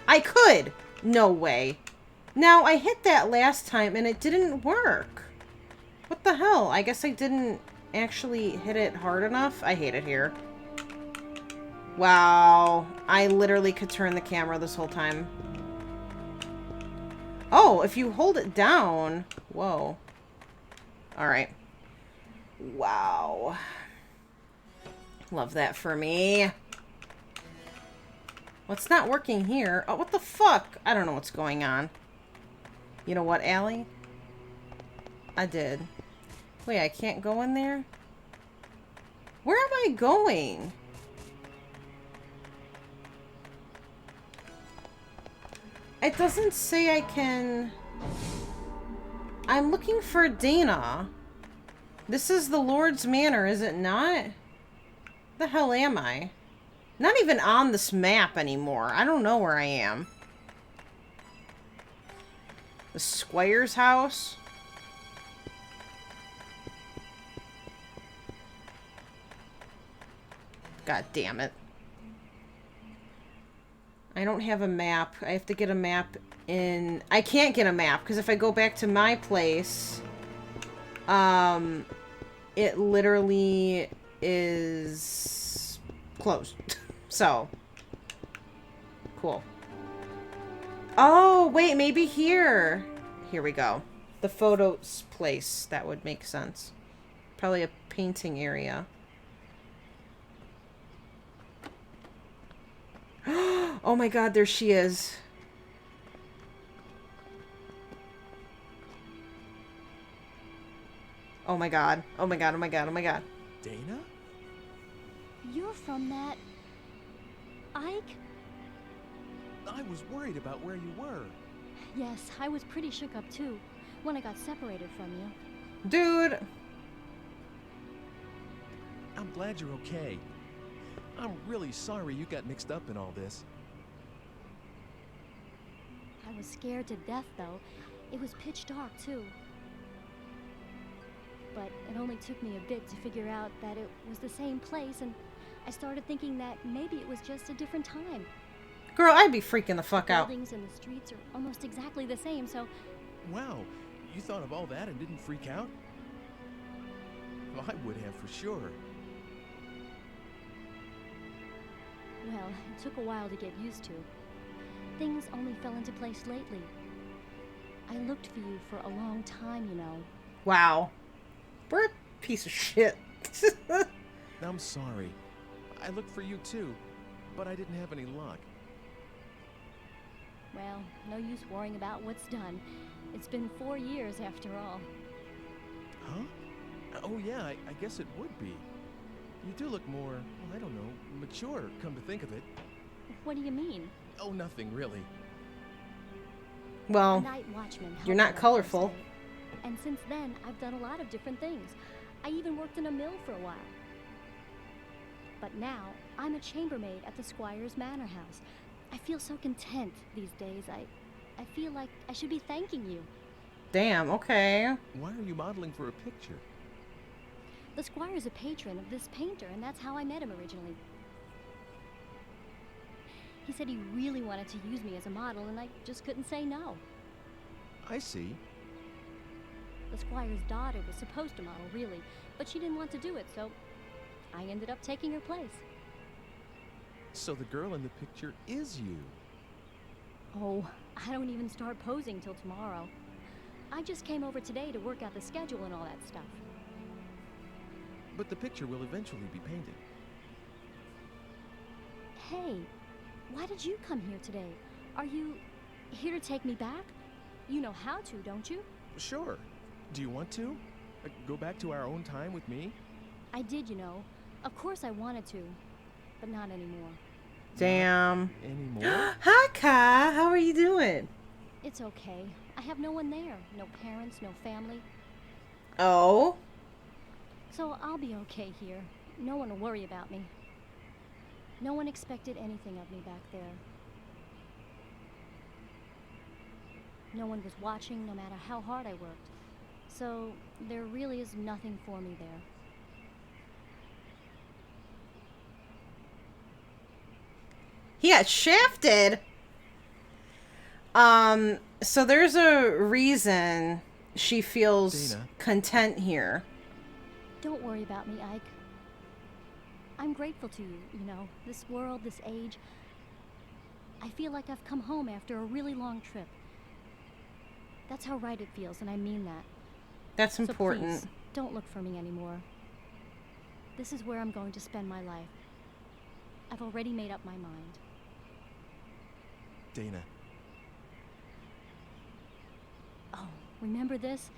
A: I could! No way. Now, I hit that last time and it didn't work. What the hell? I guess I didn't actually hit it hard enough. I hate it here. Wow. I literally could turn the camera this whole time. Oh, if you hold it down... Whoa. Alright. Wow. Love that for me. What's not working here? Oh, what the fuck? I don't know what's going on. You know what, Allie? I did. Wait, I can't go in there? Where am I going? It doesn't say I can... I'm looking for Dana. This is the Lord's Manor, is it not? The hell am I? Not even on this map anymore. I don't know where I am. The Squire's house? God damn it. I don't have a map. I have to get a map in... I can't get a map, because if I go back to my place, it literally is closed. So, cool. Oh, wait, maybe here. Here we go. The photos place. That would make sense. Probably a painting area. Oh my god, there she is. Oh my god. Oh my god, oh my god, oh my god.
B: Dana?
P: You're from that... Ike?
B: I was worried about where you were.
Q: Yes, I was pretty shook up too when I got separated from you.
A: Dude!
B: I'm glad you're okay. I'm really sorry you got mixed up in all this.
Q: I was scared to death though. It was pitch dark too. But it only took me a bit to figure out that it was the same place, and I started thinking that maybe it was just a different time.
A: Girl, I'd be freaking the fuck
Q: The
A: out.
Q: buildings and the streets are almost exactly the same, so
B: Wow, you thought of all that and didn't freak out? Well, I would have for sure.
Q: well, it took a while to get used to. Things only fell into place lately. I looked for you for a long time, you know.
A: Wow. We're a piece of shit.
B: I'm sorry. I looked for you too, but I didn't have any luck.
Q: Well, no use worrying about what's done. It's been 4 years after all.
B: Huh? Oh yeah, I guess it would be. You do look more, well, I don't know, mature, come to think of it.
Q: What do you mean?
B: Oh, nothing really.
A: Well,
Q: A night watchman
A: you're
Q: helped
A: not
Q: me that
A: colorful.
Q: first night. And since then, I've done a lot of different things. I even worked in a mill for a while. But now, I'm a chambermaid at the Squire's Manor House. I feel so content these days. I feel like I should be thanking you.
A: Damn, okay.
B: Why are you modeling for a picture?
Q: The Squire's a patron of this painter, and that's how I met him originally. He said he really wanted to use me as a model, and I just couldn't say no.
B: I see.
Q: The Squire's daughter was supposed to model, really, but she didn't want to do it, so I ended up taking her place.
B: So the girl in the picture is you.
Q: Oh, I don't even start posing till tomorrow. I just came over today to work out the schedule and all that stuff.
B: But the picture will eventually be painted.
Q: Hey, why did you come here today? Are you here to take me back? You know how to, don't you?
B: Sure. Do you want to? Go back to our own time with me?
Q: I did, you know. Of course I wanted to, but not anymore.
A: Damn.
B: Anymore?
A: Hi, Kai. How are you doing?
Q: It's okay. I have no one there. No parents, no family.
A: Oh?
Q: So I'll be okay here. No one will worry about me. No one expected anything of me back there. No one was watching, no matter how hard I worked. So there really is nothing for me there.
A: He got shafted. So there's a reason she feels
B: Dana.
A: content here.
Q: Don't worry about me, Ike. I'm grateful to you, you know, this world, this age. I feel like I've come home after a really long trip. That's how right it feels, and I mean that.
A: That's
Q: So
A: important.
Q: please, don't look for me anymore. This is where I'm going to spend my life. I've already made up my mind.
B: Dana.
Q: Oh, remember this?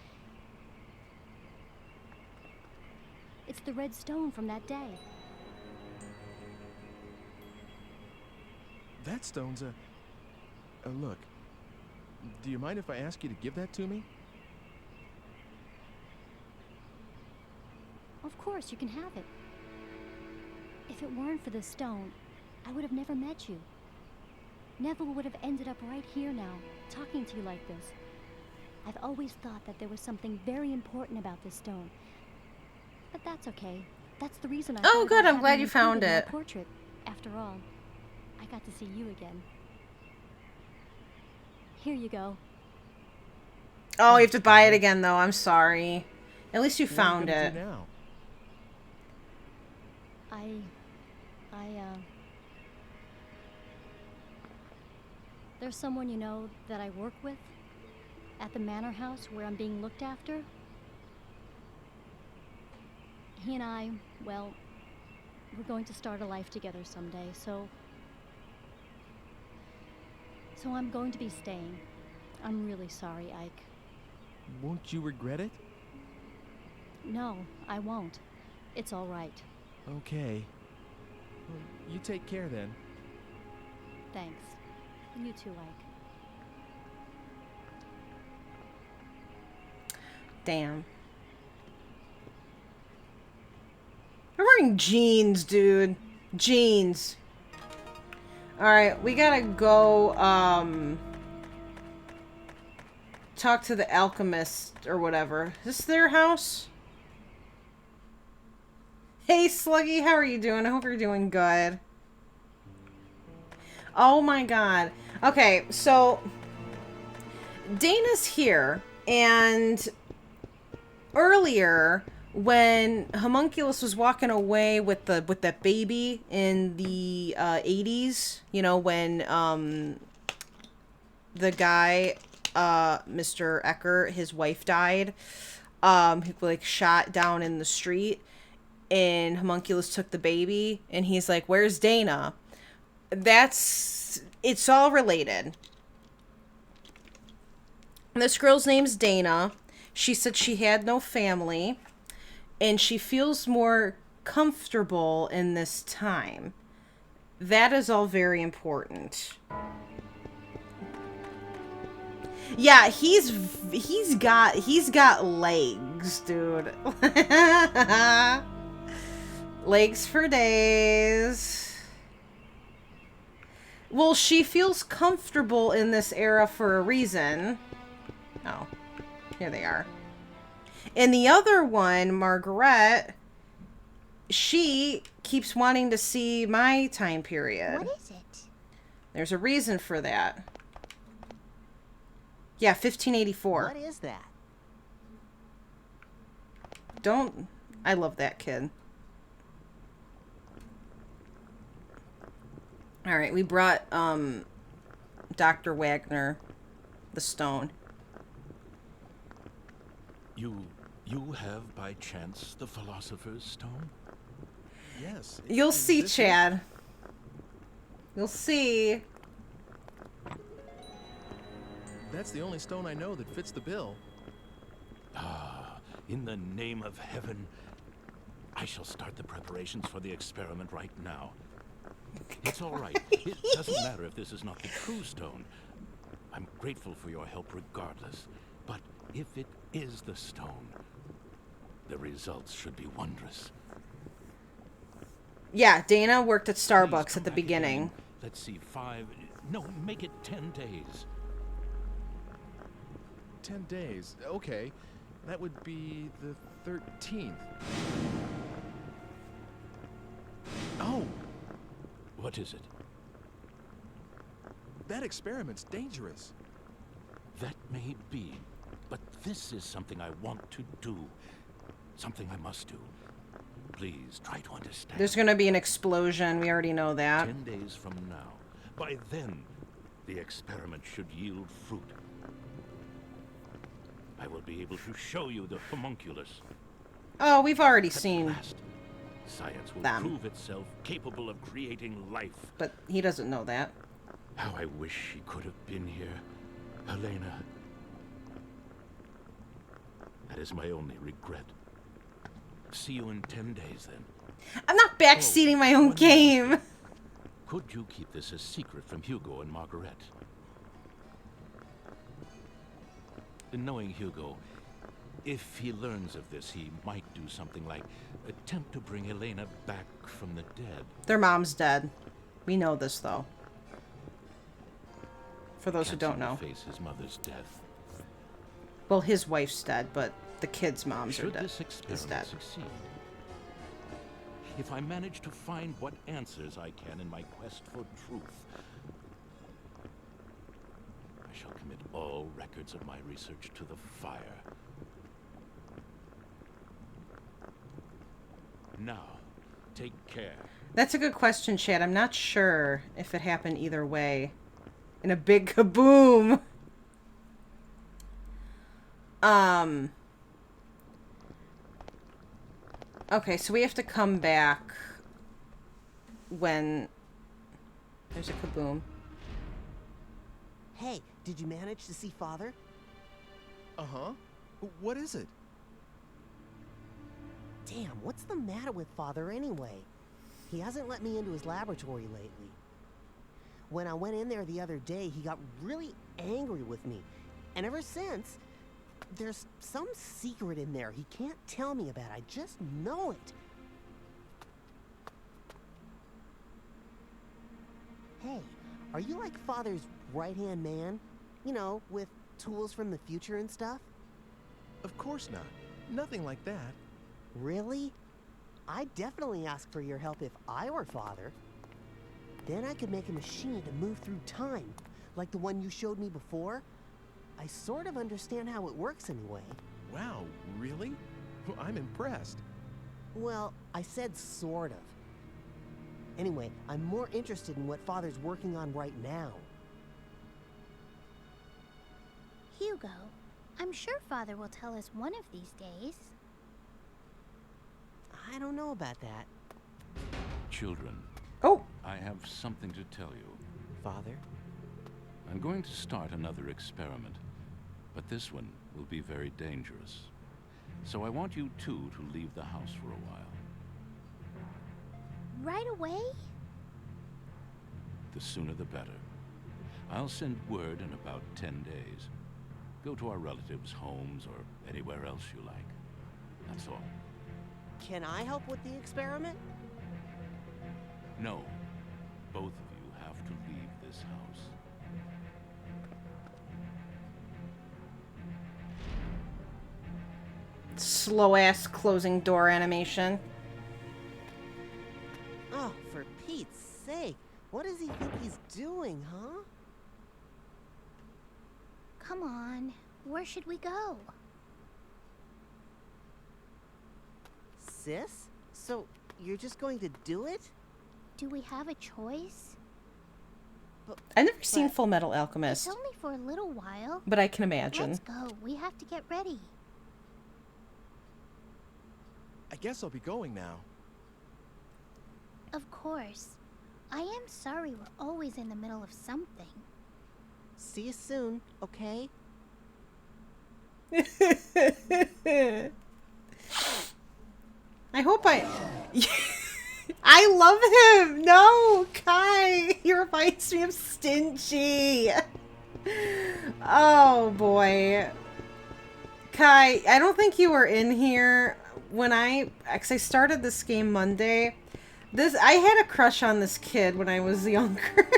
Q: It's the red stone from that day.
B: That stone's a... look. Do you mind if I ask you to give that to me?
Q: Of course, you can have it. If it weren't for this stone, I would have never met you. Neville would have ended up right here now, talking to you like this. I've always thought that there was something very important about this stone. But that's okay. That's the reason I
A: Oh,
Q: thought
A: good,
Q: about
A: I'm glad
Q: having
A: you found
Q: included in my
A: it.
Q: portrait. After all, I got to see you again. Here you go.
A: Oh, you have to buy it again, though. I'm sorry. At least you found
B: What are you
A: it.
B: gonna do now?
Q: There's someone you know that I work with at the manor house where I'm being looked after. he and I, well, we're going to start a life together someday, so I'm going to be staying. I'm really sorry, Ike.
B: Won't you regret it?
Q: No, I won't. It's all right.
B: Okay. Well, you take care then.
Q: Thanks. You too, Ike.
A: Damn. I'm wearing jeans, dude. Jeans. Alright, we gotta go, talk to the alchemist or whatever. Is this their house? Hey, Sluggy, how are you doing? I hope you're doing good. Oh my god. Okay, so Dana's here, and earlier when Homunculus was walking away with that baby in the 80s, you know, when the guy Mr. Ecker, his wife died, he like shot down in the street, and Homunculus took the baby, and he's like, "Where's Dana?" It's all related. This girl's name's Dana. She said she had no family, and she feels more comfortable in this time. That is all very important. Yeah, he's got legs, dude. Legs for days. Well, she feels comfortable in this era for a reason. Oh, here they are. And the other one, Margaret, she keeps wanting to see my time period.
H: What is it?
A: There's a reason for that. Yeah, 1584.
N: What is that?
A: I love that kid. All right, we brought Dr. Wagner the stone.
C: You have by chance the Philosopher's Stone?
B: Yes.
A: You'll
B: is
A: see,
B: this
A: Chad.
B: it?
A: You'll see.
B: That's the only stone I know that fits the bill.
C: Ah, in the name of heaven, I shall start the preparations for the experiment right now. It's all right. It doesn't matter if this is not the true stone. I'm grateful for your help regardless. But if it is the stone, the results should be wondrous.
A: Yeah, Dana worked at
C: Please
A: Starbucks
C: come
A: at the
C: back
A: beginning.
C: again. Let's see, make it 10 days.
B: 10 days. Okay. That would be the 13th. Oh!
C: What is it?
B: That experiment's dangerous.
C: That may be, but this is something I want to do. Something I must do. Please try to understand.
A: There's gonna be an explosion. We already know that.
C: 10 days from now. By then, the experiment should yield fruit. I will be able to show you the homunculus.
A: Oh, we've already seen
C: Last, science will
A: them.
C: prove itself capable of creating life.
A: But he doesn't know that.
C: How I wish she could have been here, Helena. That is my only regret. See you in 10 days, then.
A: I'm not backseating my own game.
C: Could you keep this a secret from Hugo and Margaret? Knowing Hugo, if he learns of this, he might do something like attempt to bring Helena back from the dead.
A: Their mom's dead. We know this, though. For those who don't know.
C: Face his mother's death.
A: Well, his wife's dead, but the kids' moms
C: Should
A: are dead.
C: this experiment
A: Is dead.
C: succeed, if I manage to find what answers I can in my quest for truth, I shall commit all records of my research to the fire. Now, take care.
A: That's a good question, Chad. I'm not sure if it happened either way. In a big kaboom. Okay, so we have to come back when there's a kaboom.
N: Hey, did you manage to see Father?
B: Uh-huh. What is it?
N: Damn, what's the matter with Father anyway? He hasn't let me into his laboratory lately. When I went in there the other day, he got really angry with me. And ever since, there's some secret in there he can't tell me about. I just know it. Hey, are you like Father's right-hand man? You know, with tools from the future and stuff?
B: Of course not. Nothing like that.
N: Really? I'd definitely ask for your help if I were Father. Then I could make a machine to move through time, like the one you showed me before. I sort of understand how it works anyway.
B: Wow, really? I'm impressed.
N: Well, I said sort of. Anyway, I'm more interested in what Father's working on right now.
H: Hugo, I'm sure Father will tell us one of these days.
N: I don't know about that.
E: Children.
A: Oh!
E: I have something to tell you.
N: Father?
E: I'm going to start another experiment, but this one will be very dangerous. So I want you two to leave the house for a while.
H: Right away?
E: The sooner the better. I'll send word in about 10 days. Go to our relatives' homes or anywhere else you like. That's all.
N: Can I help with the experiment?
E: No. Both of you have to leave this house.
A: Slow-ass closing door animation.
N: Oh, for Pete's sake. What does he think he's doing, huh?
H: Come on. Where should we go?
N: Sis? So, you're just going to do it?
H: Do we have a choice?
A: I've never seen Full Metal Alchemist,
H: It's only for a little while.
A: but I can imagine.
H: Let's go. We have to get ready.
B: I guess I'll be going now.
H: Of course. I am sorry we're always in the middle of something.
N: See you soon, okay?
A: I hope I love him! No, Kai! He reminds me of Stingy. Oh boy. Kai, I don't think you were in here when I started this game Monday. I had a crush on this kid when I was younger.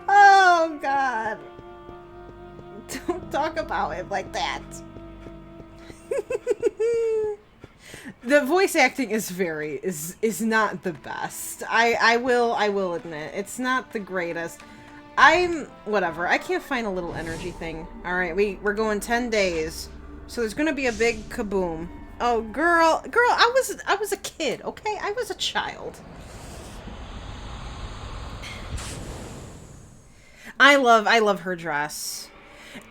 A: Oh god. Don't talk about him like that. The voice acting is not the best. I will admit it's not the greatest. Whatever. I can't find a little energy thing. All right, we're going 10 days. So there's gonna be a big kaboom. Oh, girl, I was a kid, okay? I was a child. I love her dress.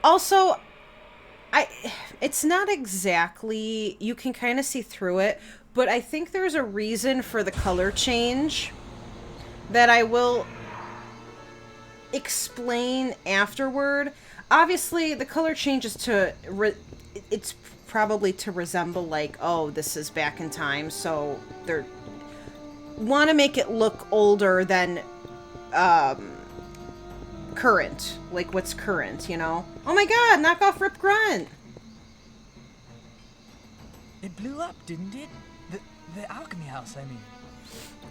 A: Also, it's not exactly, you can kind of see through it, but I think there's a reason for the color change that I will explain afterward. Obviously, the color changes to, it's probably to resemble like, oh, this is back in time, so they're want to make it look older than current, like what's current, you know? Oh my god, knock off Rip Grunt!
J: It blew up, didn't it? The alchemy house, I mean.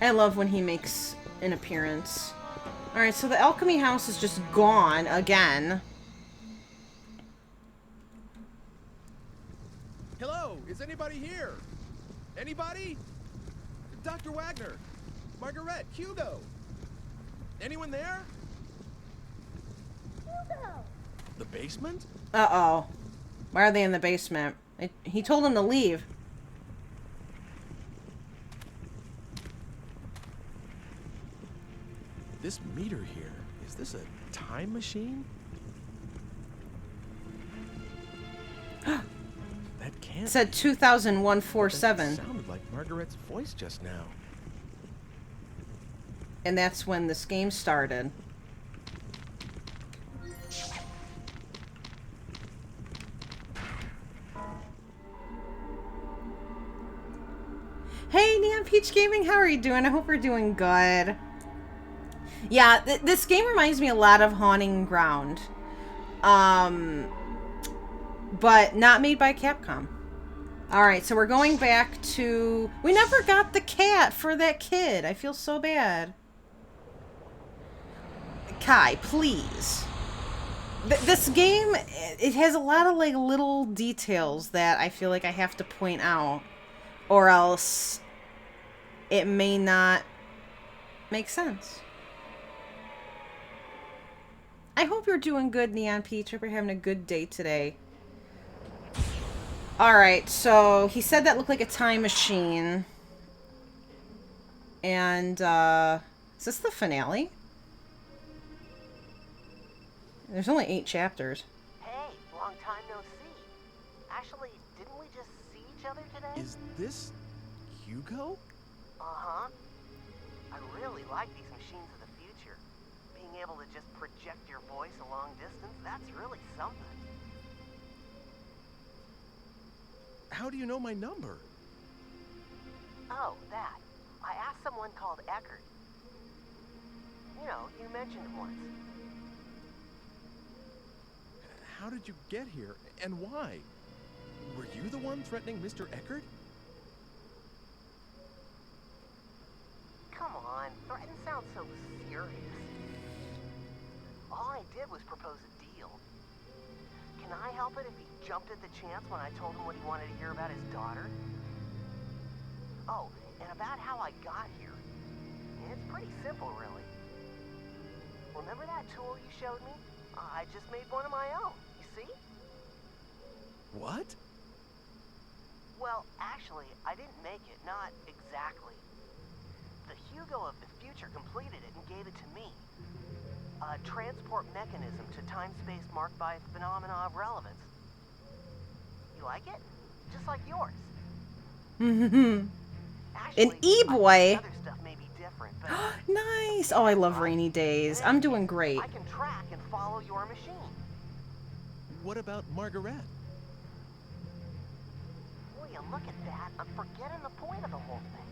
A: I love when he makes an appearance. Alright, so the alchemy house is just gone again.
B: Hello, is anybody here? Anybody? Dr. Wagner, Margaret, Hugo. Anyone there?
H: Hugo!
B: The basement?
A: Uh-oh. Why are they in the basement? He told them to leave.
B: This meter here, is this a time machine? That can't can't
A: It said
B: be.
A: 2001-47.
B: Sounded like Margaret's voice just now.
A: And that's when this game started. Hey, Neon Peach Gaming, how are you doing? I hope you're doing good. Yeah, this game reminds me a lot of Haunting Ground. But not made by Capcom. Alright, so we're going back to... We never got the cat for that kid. I feel so bad. Kai, please. This game, it has a lot of like little details that I feel like I have to point out. Or else it may not make sense. I hope you're doing good, Neon Peach. Hope you're having a good day today. Alright, so he said that looked like a time machine. And, is this the finale? There's only 8 chapters.
N: Hey, long time no see. Actually, didn't we just see each other today?
B: Is this Hugo?
N: Uh-huh. I really like these machines of the future. Being able to just project your voice a long distance, that's really something.
B: How do you know my number?
N: Oh, that. I asked someone called Eckert. You know, you mentioned him once.
B: How did you get here, and why? Were you the one threatening Mr. Eckert?
N: Come on, threaten sounds so serious. All I did was propose a deal. Can I help it if he jumped at the chance when I told him what he wanted to hear about his daughter? Oh, and about how I got here. It's pretty simple, really. Remember that tool you showed me? I just made one of my own, you see?
B: What?
N: Well, actually, I didn't make it, not exactly. The Hugo of the future completed it and gave it to me. A transport mechanism to time-space marked by phenomena of relevance. You like it? Just like yours.
A: An E-boy.
N: Other stuff may be different, but
A: Nice. Oh, I love rainy days. I'm doing great.
N: I can track and follow your machine.
B: What about Margaret?
N: Will you look at that? I'm forgetting the point of the whole thing.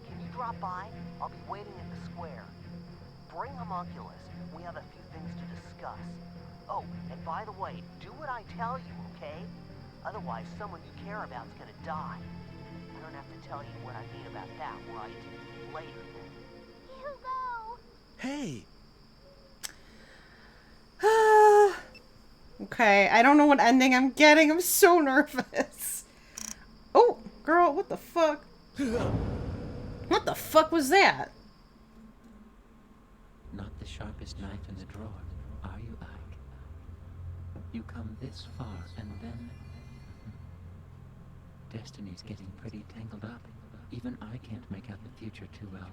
N: Can you drop by? I'll be waiting at the square. Bring Homunculus. We have a few things to discuss. Oh, and by the way, do what I tell you, okay? Otherwise, someone you care about is gonna die. I don't have to tell you what I mean about that, right? Later.
H: Hugo!
B: Hey!
A: Okay, I don't know what ending I'm getting. I'm so nervous. Oh, girl, what the fuck? What the fuck was that?
F: Not the sharpest knife in the drawer, are you, Ike? You come this far, and then... Destiny's getting pretty tangled up. Even I can't make out the future too well.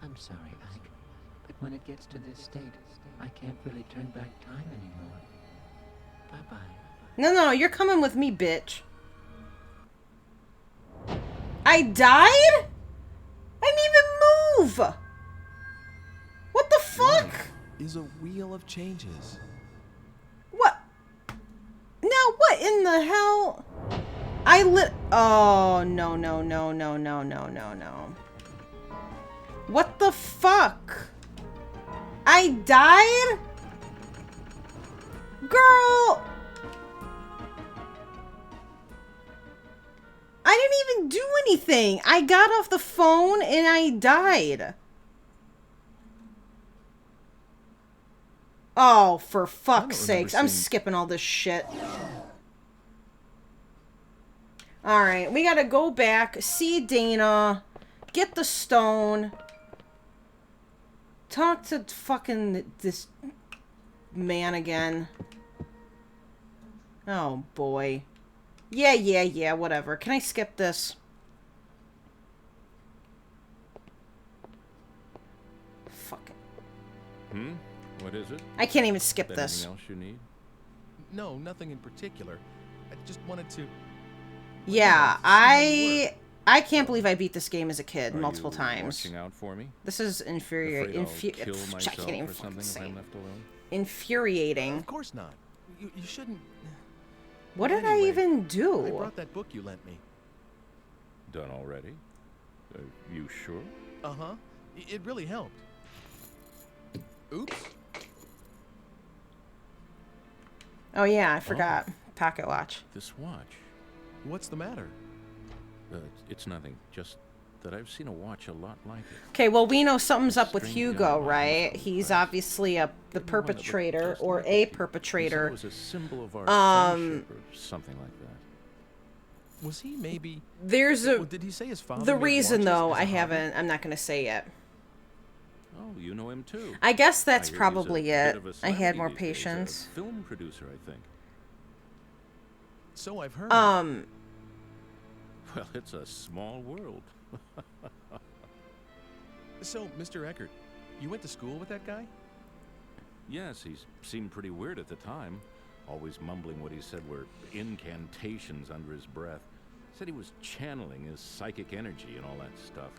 F: I'm sorry, Ike, but when it gets to this state, I can't really turn back time anymore. Bye-bye.
A: No, you're coming with me, bitch. I died? I didn't even move! What the fuck?
B: Life is a wheel of changes.
A: What? Now, what in the hell? Oh, no. What the fuck? I died? Girl! I didn't even do anything. I got off the phone and I died. Oh, for fuck's sakes. I'm skipping all this shit. Alright, we gotta go back, see Dana, get the stone, talk to fucking this man again. Oh, boy. Yeah, whatever. Can I skip this? Fuck it.
O: What is it?
A: I can't even skip
O: Is
A: this.
O: anything else you need?
B: No, nothing in particular. I just wanted to...
A: Yeah, I can't believe I beat this game as a kid
E: Are
A: multiple
E: you
A: times.
E: watching out for me?
A: This is infuriating.
E: Afraid I'll kill
A: I
E: myself
A: can't even
E: or
A: fucking
E: something
A: say
E: if I'm
A: it.
E: left alone?
A: Infuriating.
B: Of course not. You shouldn't.
A: What did
B: Anyway,
A: I even
B: I
A: do?
B: brought that book you lent me.
E: Done already? You sure?
B: Uh-huh. It really helped. Oops.
A: Oh yeah, I forgot. Pocket watch.
E: This watch.
B: What's the matter?
E: It's nothing. Just that I've seen a watch a lot like it.
A: Okay, well we know something's up with
E: Strange
A: Hugo,
E: guy.
A: right? He's obviously the perpetrator or a perpetrator.
E: It was a symbol of our friendship or something like that.
B: Was he maybe?
A: There's a.
B: Did he say his father?
A: The
B: made
A: reason
B: watches
A: though,
B: as a
A: I
B: hobby?
A: haven't. I'm not gonna say it.
E: Oh, you know him too.
A: I guess that's
E: I hear he's a
A: probably
E: bit
A: it.
E: of a
A: I had
E: celebrity
A: more
E: these days, a
A: patience.
E: film producer, I think.
B: So I've heard.
E: Well, it's a small world.
B: So, Mr. Eckert, you went to school with that guy?
E: Yes, he seemed pretty weird at the time. Always mumbling what he said were incantations under his breath. Said he was channeling his psychic energy and all that stuff.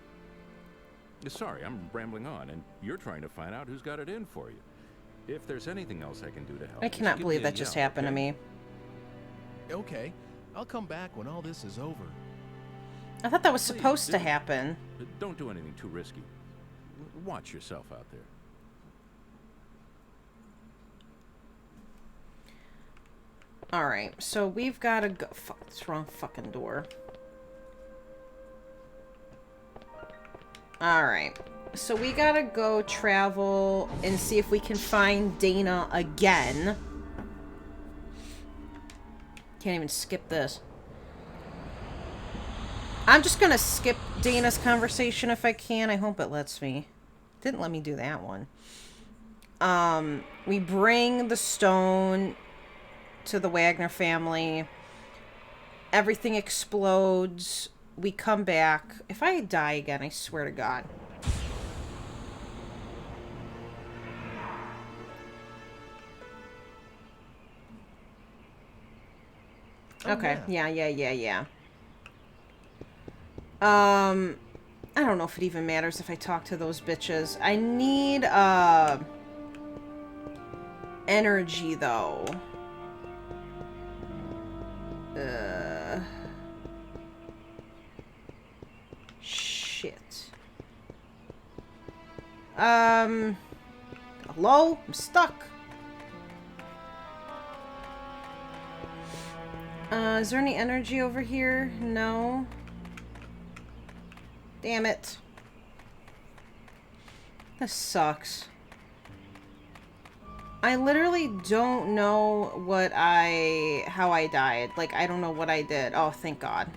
E: Sorry, I'm rambling on, and you're trying to find out who's got it in for you. If there's anything else I can do to help,
A: I
E: just
A: cannot
E: give
A: believe
E: me a
A: that just
E: yell,
A: happened to
E: okay?
A: me.
B: Okay. I'll come back when all this is over.
A: I thought that was
E: Please,
A: supposed to
E: do.
A: happen.
E: Don't do anything too risky. Watch yourself out there.
A: Alright, so we've got to go. Fuck, this wrong fucking door. Alright, so we gotta go travel and see if we can find Dana again. Can't even skip this. I'm just gonna skip Dana's conversation if I can. I hope it lets me. Didn't let me do that one. We bring the stone to the Wagner family. Everything explodes. We come back. If I die again, I swear to God. Okay. Yeah. I don't know if it even matters if I talk to those bitches. I need, energy, though. Shit. Hello? I'm stuck. Is there any energy over here? No. Damn it. This sucks. I literally don't know how I died. Like, I don't know what I did. Oh, thank God.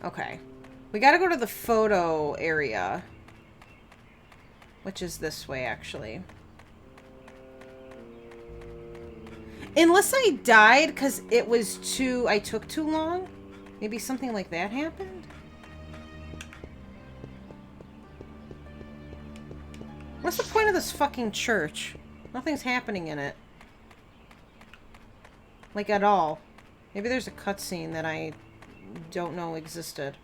A: Okay. We gotta go to the photo area. Which is this way, actually. Unless I died because it was I took too long? Maybe something like that happened? What's the point of this fucking church? Nothing's happening in it. Like, at all. Maybe there's a cutscene that I don't know existed.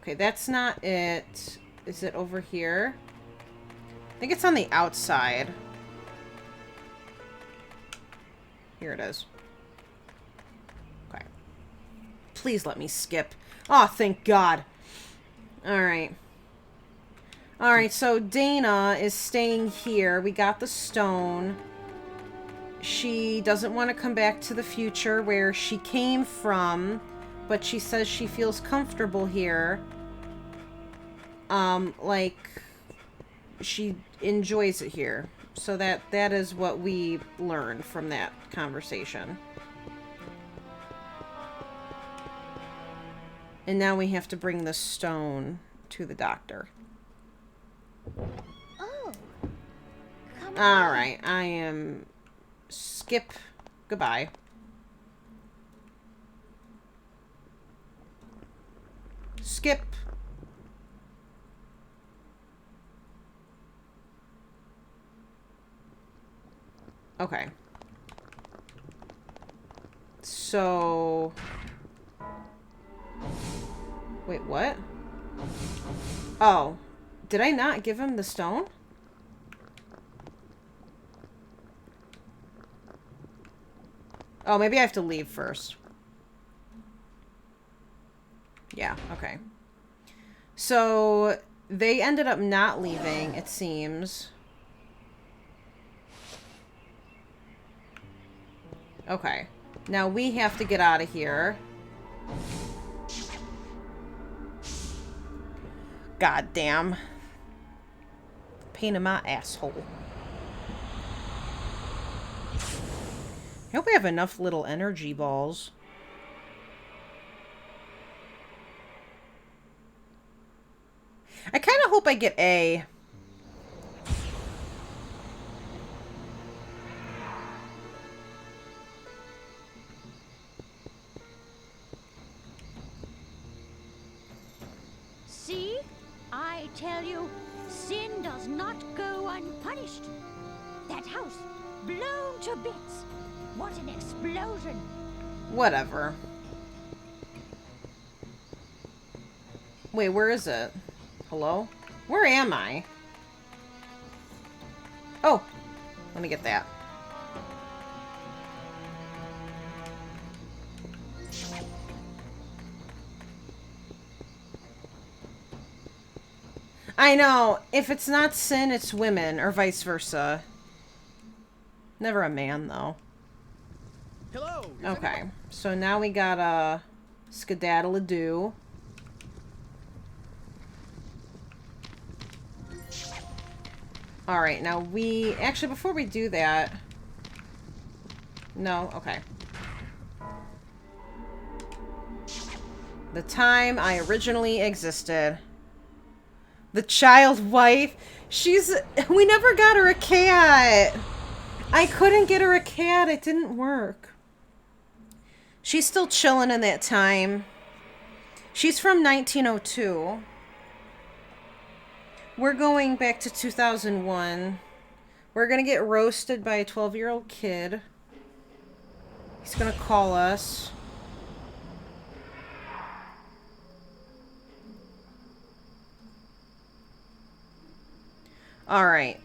A: Okay, that's not it. Is it over here? I think it's on the outside. Here it is. Okay. Please let me skip. Oh, thank God. Alright. Alright, so Dana is staying here. We got the stone. She doesn't want to come back to the future where she came from, but she says she feels comfortable here. Like, she enjoys it here. So that is what we learned from that conversation. And now we have to bring the stone to the doctor.
H: Oh.
A: Alright, I am... Skip. Goodbye. Skip. Okay. So... Wait, what? Oh. Did I not give him the stone? Oh, maybe I have to leave first. Yeah, okay. So, they ended up not leaving, it seems. Okay. Now we have to get out of here. God damn. Pain in my asshole. I hope I have enough little energy balls. I kind of hope I get A.
P: See? I tell you, sin does not go unpunished. That house, blown to bits. What an explosion.
A: Whatever. Wait, where is it? Hello? Where am I? Oh! Let me get that. I know. If it's not sin, it's women, or vice versa. Never a man, though.
J: Hello.
A: Okay, so now we got a skedaddle-a-doo. Alright, now we... Actually, before we do that... No? Okay. The time I originally existed. The child wife. She's... We never got her a cat. I couldn't get her a cat. It didn't work. She's still chilling in that time. She's from 1902. We're going back to 2001. We're gonna get roasted by a 12-year-old kid. He's gonna call us. Alright.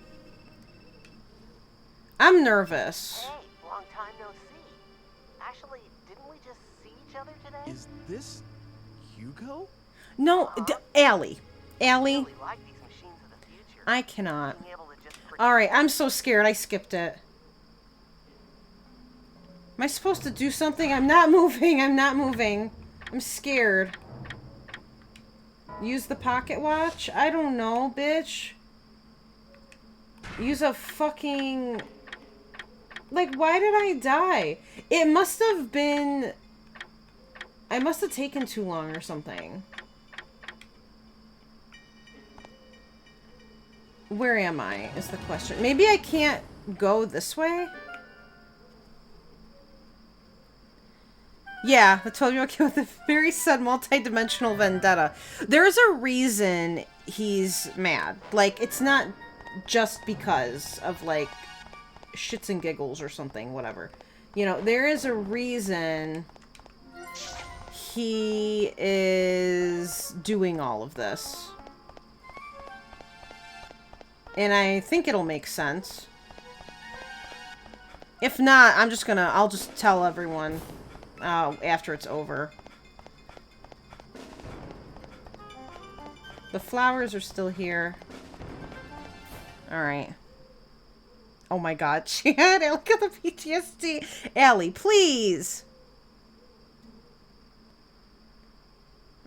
A: I'm nervous.
N: Hey, long time no see. Actually, didn't we just see each other today?
B: Is this Hugo?
A: No, Allie. Allie. I cannot. Alright, I'm so scared. I skipped it. Am I supposed to do something? I'm not moving. I'm not moving. I'm scared. Use the pocket watch? I don't know, bitch. Use a fucking... Like, why did I die? It must have been... I must have taken too long or something. Where am I, is the question. Maybe I can't go this way? Yeah, the 12-year-old kid with a very sudden multi-dimensional vendetta. There's a reason he's mad. Like, it's not just because of, like, shits and giggles or something, whatever. You know, there is a reason he is doing all of this. And I think it'll make sense. If not, I'll just tell everyone after it's over. The flowers are still here. Alright. Oh my god, Chad, look at the PTSD. Allie, please!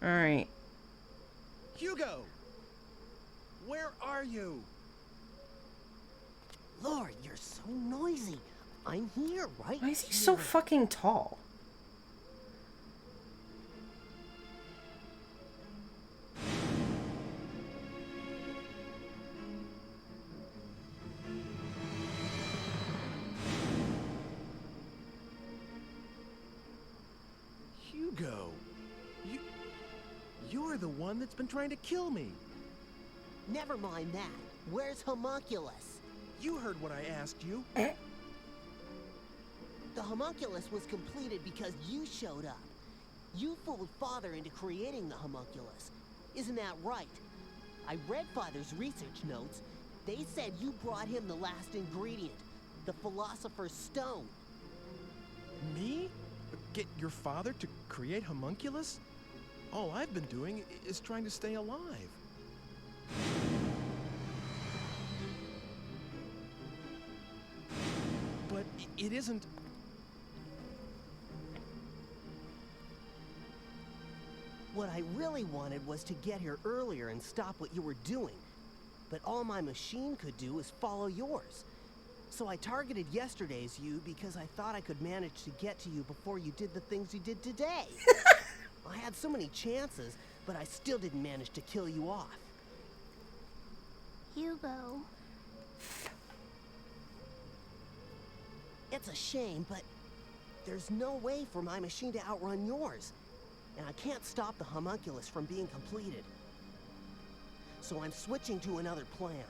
A: Alright.
J: Hugo! Where are you?
N: Lord, you're so noisy. I'm here, right?
A: Why is he so fucking tall?
B: Hugo, you're the one that's been trying to kill me.
N: Never mind that. Where's Homunculus?
B: You heard what I asked you.
N: homunculus was completed because you showed up. You fooled Father into creating the homunculus. Isn't that right? I read Father's research notes. They said you brought him the last ingredient, the Philosopher's Stone.
B: Me? Get your father to create homunculus? All I've been doing is trying to stay alive. But it isn't...
N: What I really wanted was to get here earlier and stop what you were doing. But all my machine could do was follow yours. So I targeted yesterday's you because I thought I could manage to get to you before you did the things you did today. I had so many chances, but I still didn't manage to kill you off.
H: Hugo.
N: It's a shame, but there's no way for my machine to outrun yours. And I can't stop the homunculus from being completed. So I'm switching to another plan.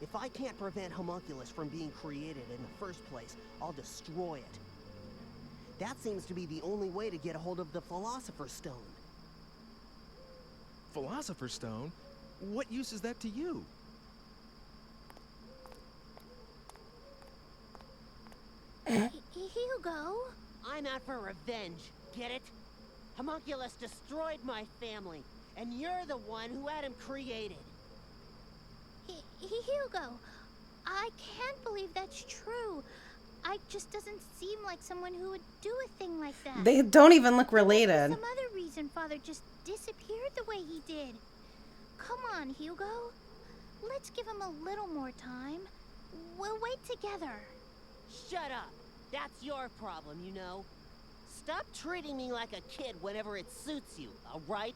N: If I can't prevent homunculus from being created in the first place, I'll destroy it. That seems to be the only way to get a hold of the Philosopher's Stone.
B: Philosopher's Stone? What use is that to you?
H: Hugo?
N: I'm out for revenge, get it? Homunculus destroyed my family, and you're the one who had him created.
H: Hugo, I can't believe that's true. Ike just doesn't seem like someone who would do a thing like that.
A: They don't even look related.
H: Some other reason Father just disappeared the way he did. Come on, Hugo. Let's give him a little more time. We'll wait together.
N: Shut up. That's your problem, you know. Stop treating me like a kid whenever it suits you, all right?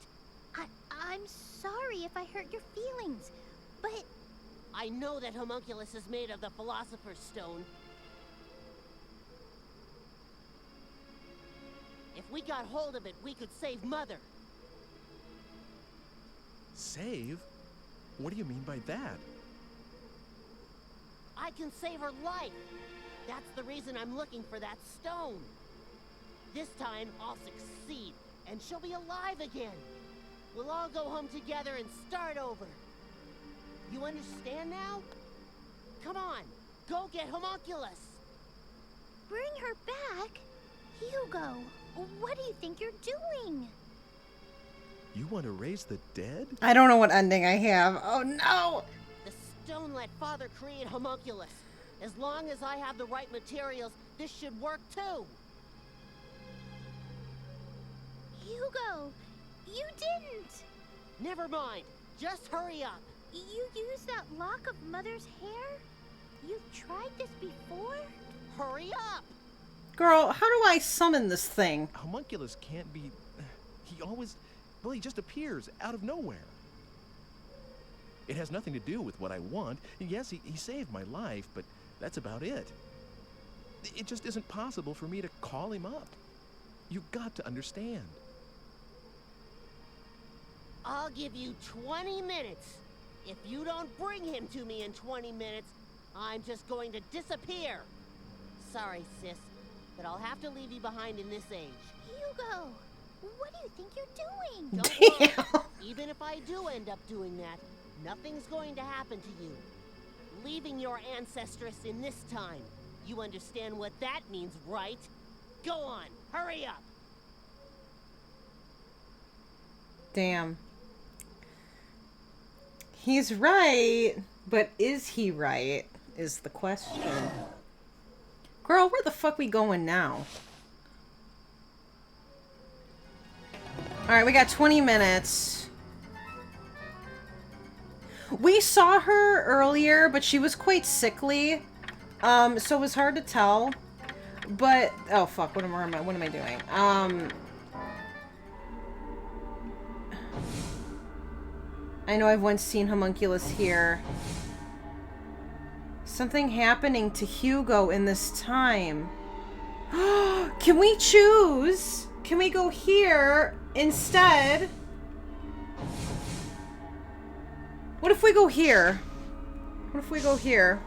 H: I'm sorry if I hurt your feelings, but...
N: I know that homunculus is made of the Philosopher's Stone. If we got hold of it, we could save Mother.
B: Save? What do you mean by that?
N: I can save her life. That's the reason I'm looking for that stone. This time, I'll succeed, and she'll be alive again. We'll all go home together and start over. You understand now? Come on, go get homunculus.
H: Bring her back? Hugo, what do you think you're doing?
B: You want to raise the dead?
A: I don't know what ending I have. Oh no!
N: The stone let Father create homunculus. As long as I have the right materials, this should work too.
H: Hugo, you didn't.
N: Never mind. Just hurry up.
H: You used that lock of Mother's hair? You've tried this before?
N: Hurry up!
A: Girl, how do I summon this thing?
B: Homunculus can't be... He always... Well, he just appears out of nowhere. It has nothing to do with what I want. Yes, he saved my life, but that's about it. It just isn't possible for me to call him up. You've got to understand.
N: I'll give you 20 minutes. If you don't bring him to me in 20 minutes, I'm just going to disappear. Sorry, sis, but I'll have to leave you behind in this age.
H: Hugo, what do you think you're doing?
N: Don't worry. Even if I do end up doing that, nothing's going to happen to you. Leaving your ancestress in this time. You understand what that means, right? Go on, hurry up.
A: Damn. He's right, but is he right, is the question. Girl, where the fuck we going now? Alright, we got 20 minutes. We saw her earlier, but she was quite sickly. So it was hard to tell. But, oh fuck, what am I doing? I know I've once seen homunculus here. Something happening to Hugo in this time. Can we choose? Can we go here instead? What if we go here? What if we go here?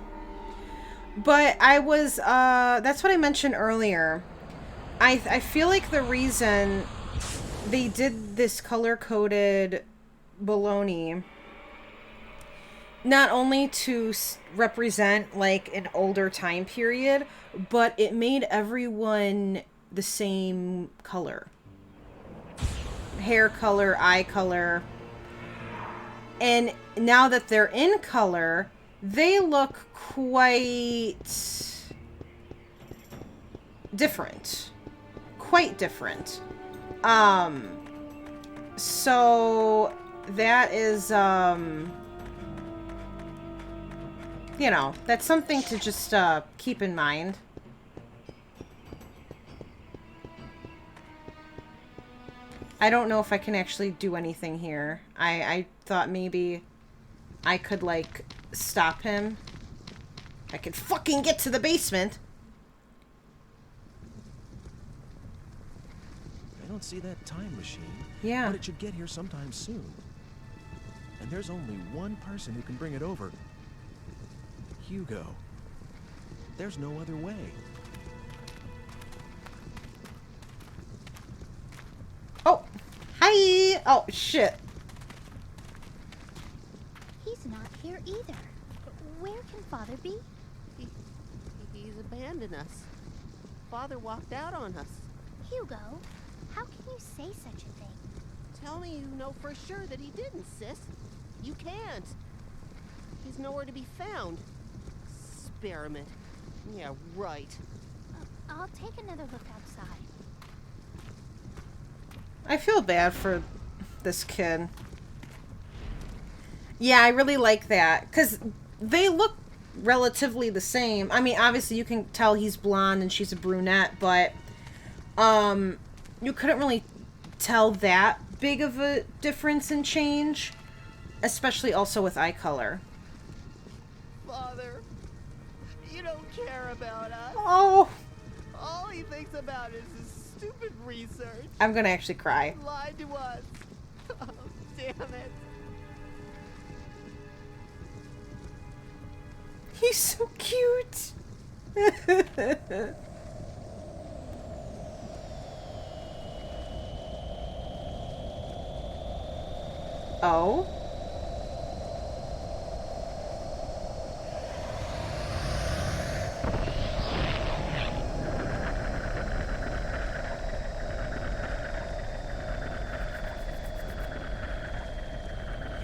A: But I was, that's what I mentioned earlier. I feel like the reason they did this color-coded baloney, not only to represent, like, an older time period, but it made everyone the same color. Hair color, eye color. And now that they're in color, they look quite different. Quite different. So that is, you know, that's something to just, keep in mind. I don't know if I can actually do anything here. I thought maybe I could, like, stop him. I could fucking get to the basement.
B: I don't see that time machine.
A: Yeah.
B: But it should get here sometime soon. And there's only one person who can bring it over. Hugo. There's no other way.
A: Oh, hi. Oh, shit.
H: He's not here either. Where can Father be?
N: He's abandoned us. Father walked out on us.
H: Hugo, how can you say such a thing?
N: Tell me you know for sure that he didn't, sis. You can't. He's nowhere to be found. Experiment. Yeah, right.
H: I'll take another look outside.
A: I feel bad for this kid. Yeah, I really like that. Because they look relatively the same. I mean, obviously you can tell he's blonde and she's a brunette, but you couldn't really tell that big of a difference in change. Especially also with eye color.
N: Father, you don't care about us.
A: Oh.
N: All he thinks about is his stupid research.
A: I'm gonna actually cry.
N: He lied to us. Oh, damn it.
A: He's so cute. Oh?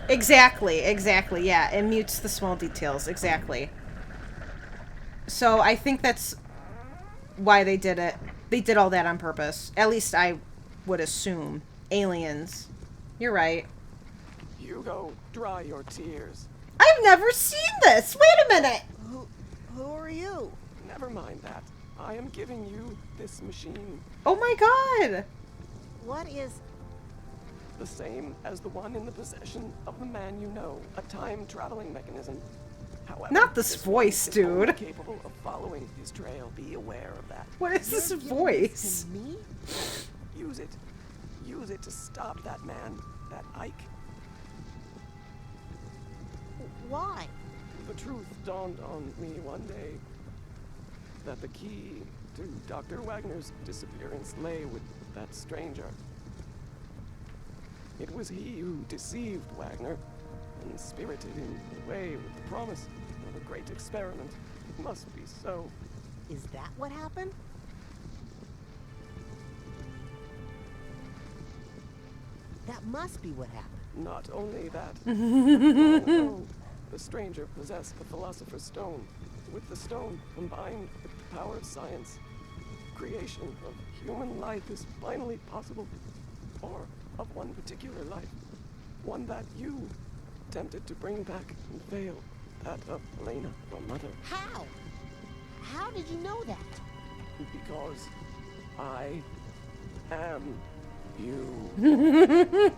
A: Exactly, yeah. It mutes the small details, exactly. So I think that's why they did it. They did all that on purpose. At least I would assume. Aliens. You're right.
R: Hugo, dry your tears.
A: I've never seen this! Wait a minute!
N: Who are you?
R: Never mind that. I am giving you this machine.
A: Oh my god!
N: What is...
R: The same as the one in the possession of the man you know. A time-traveling mechanism. However,
A: not this voice, dude.
R: Capable of following his trail. Be aware of that.
A: What is this voice?
N: To me?
R: Use it. Use it to stop that man, that Ike.
N: Why?
R: The truth dawned on me one day that the key to Dr. Wagner's disappearance lay with that stranger. It was he who deceived Wagner and spirited him away with the promise of a great experiment. It must be so.
N: Is that what happened? That must be what happened.
R: Not only that. Long ago, the stranger possessed the Philosopher's Stone. With the stone combined with the power of science, creation of human life is finally possible. Or of one particular life. One that you attempted to bring back and failed. That of Elena, your mother.
N: How? How did you know that?
R: Because I am you.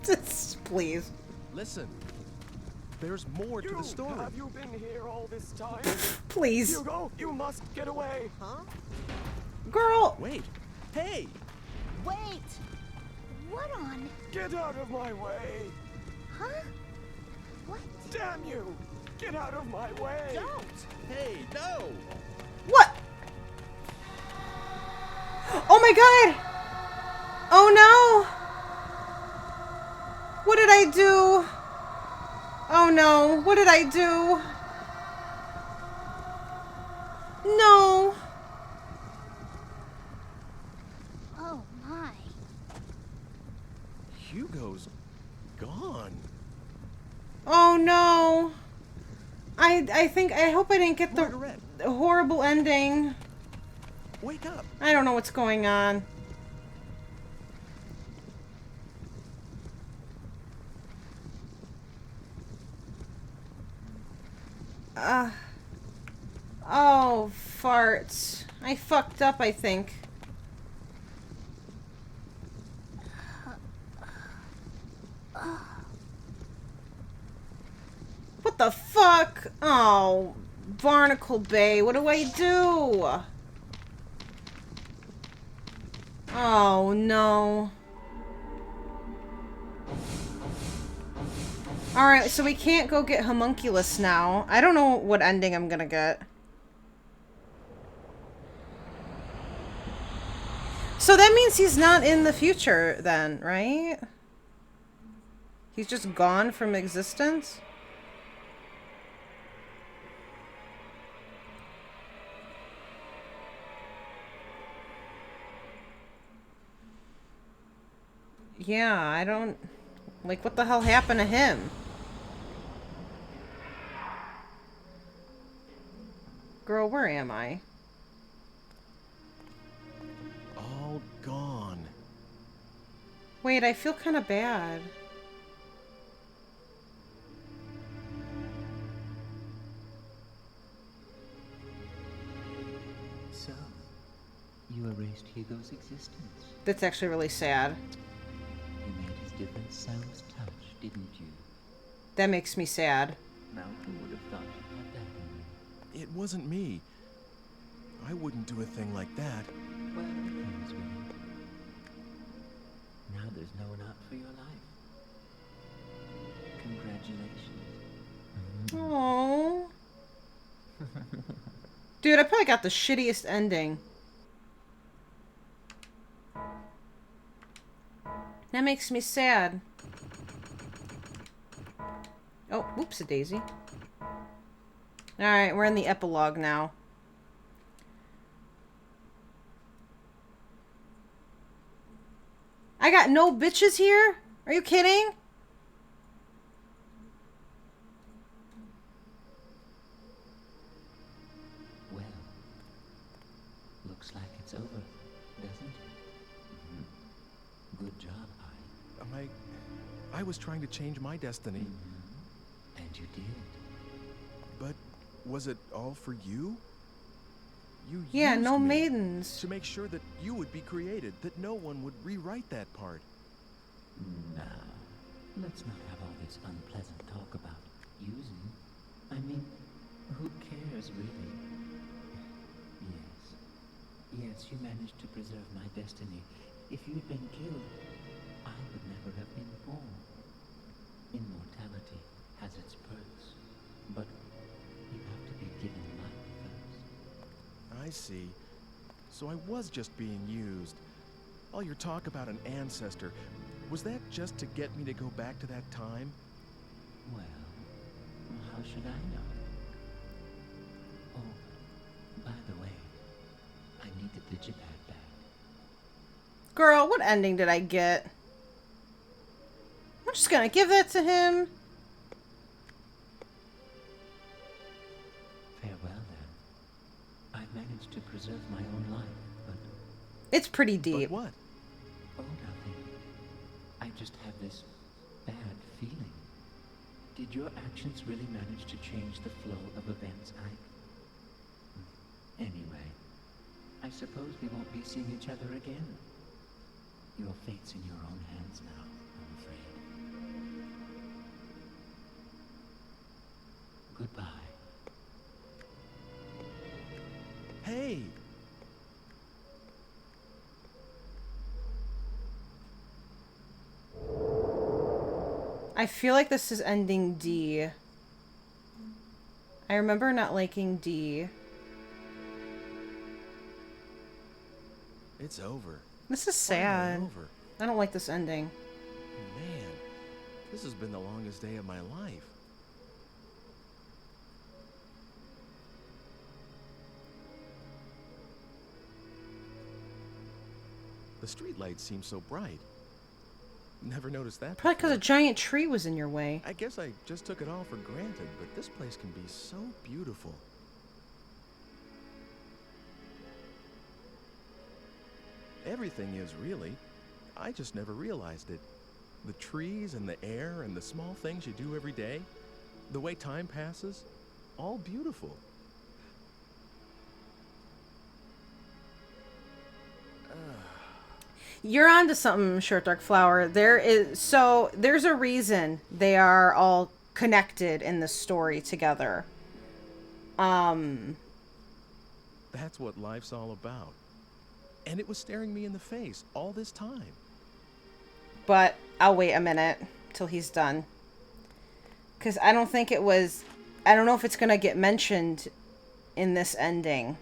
A: Just please.
B: Listen. There's more to the story.
R: Have you been here all this time?
A: Please.
R: Hugo, you must get away.
N: Huh?
A: Girl.
B: Wait. Hey.
N: Wait.
H: What on?
R: Get out of my way.
H: Huh? What?
R: Damn you. Get out of my way!
B: Don't! Hey, no!
A: What? Oh my god! Oh no! What did I do? Oh no, what did I do? No!
H: Oh my.
B: Hugo's gone.
A: Oh no! I hope I didn't get the horrible ending.
B: Wake up!
A: I don't know what's going on. Oh, farts. I fucked up, I think. What the fuck? Oh, Barnacle Bay, what do I do? Oh, no. Alright, so we can't go get Homunculus now. I don't know what ending I'm gonna get. So that means he's not in the future then, right? He's just gone from existence? Yeah, I don't... Like, what the hell happened to him? Girl, where am I?
B: All gone.
A: Wait, I feel kind of bad.
F: So, you erased Hugo's existence.
A: That's actually really sad.
F: You made his different selves touch, didn't you?
A: That makes me sad.
F: Malcolm would have thought you had that in you.
B: It wasn't me. I wouldn't do a thing like that.
F: Well, Kingsway. Now there's no one out for your life. Congratulations.
A: Aww. Dude, I probably got the shittiest ending. That makes me sad. Oh, whoops-a-daisy. Alright, we're in the epilogue now. I got no bitches here? Are you kidding?
F: Well, looks like it's over, doesn't it? Good job,
B: I was trying to change my destiny.
F: And you did.
B: But was it all for you? You
A: Yeah,
B: used
A: no
B: me
A: maidens.
B: to make sure that you would be created, that no one would rewrite that part.
F: Now, let's not have all this unpleasant talk about using. I mean, who cares, really? Yes, you managed to preserve my destiny. If you'd been killed, I would never have been born. Immortality has its perks, but you have to be given life first.
B: I see. So I was just being used. All your talk about an ancestor, was that just to get me to go back to that time?
F: Well, how should I know? Oh, by the way, I need the digipad back.
A: Girl, what ending did I get? I'm just gonna give that to him.
F: Farewell, then. I've managed to preserve my own life, but...
A: It's pretty deep.
B: But what?
F: Oh, nothing. I just have this bad feeling. Did your actions really manage to change the flow of events, Ike? Anyway, I suppose we won't be seeing each other again. Your fate's in your own hands now, I'm afraid. Goodbye.
B: Hey!
A: I feel like this is ending D. I remember not liking D.
B: It's over.
A: This is
B: Finally
A: sad.
B: over.
A: I don't like this ending.
B: Man, this has been the longest day of my life. The streetlights seem so bright. Never noticed that.
A: Probably because a giant tree was in your way.
B: I guess I just took it all for granted, but this place can be so beautiful. Everything is, really. I just never realized it. The trees and the air and the small things you do every day, the way time passes, all beautiful.
A: You're onto something, Short Dark Flower. There's a reason they are all connected in the story together.
B: That's what life's all about. And it was staring me in the face all this time.
A: But I'll wait a minute till he's done. Because I don't think it was... I don't know if it's going to get mentioned in this ending.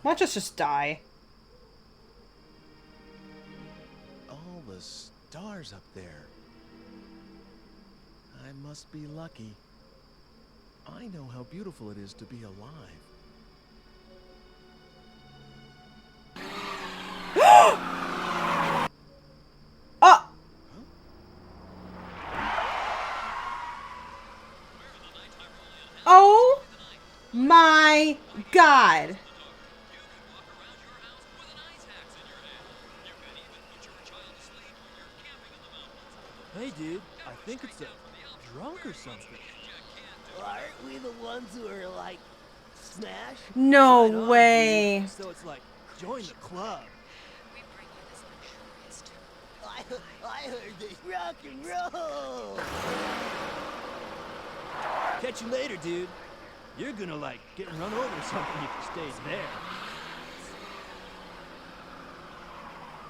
A: Watch us just die.
B: All the stars up there. I must be lucky. I know how beautiful it is to be alive.
A: Oh! Oh my God!
J: Hey, dude, I think it's a drunk or something.
N: Aren't we the ones who are like smash?
A: No
J: Right on,
A: way.
J: dude. So it's like, join the club.
N: I heard this rock and roll.
J: Catch you later, dude. You're gonna like get run over or something if you stay there.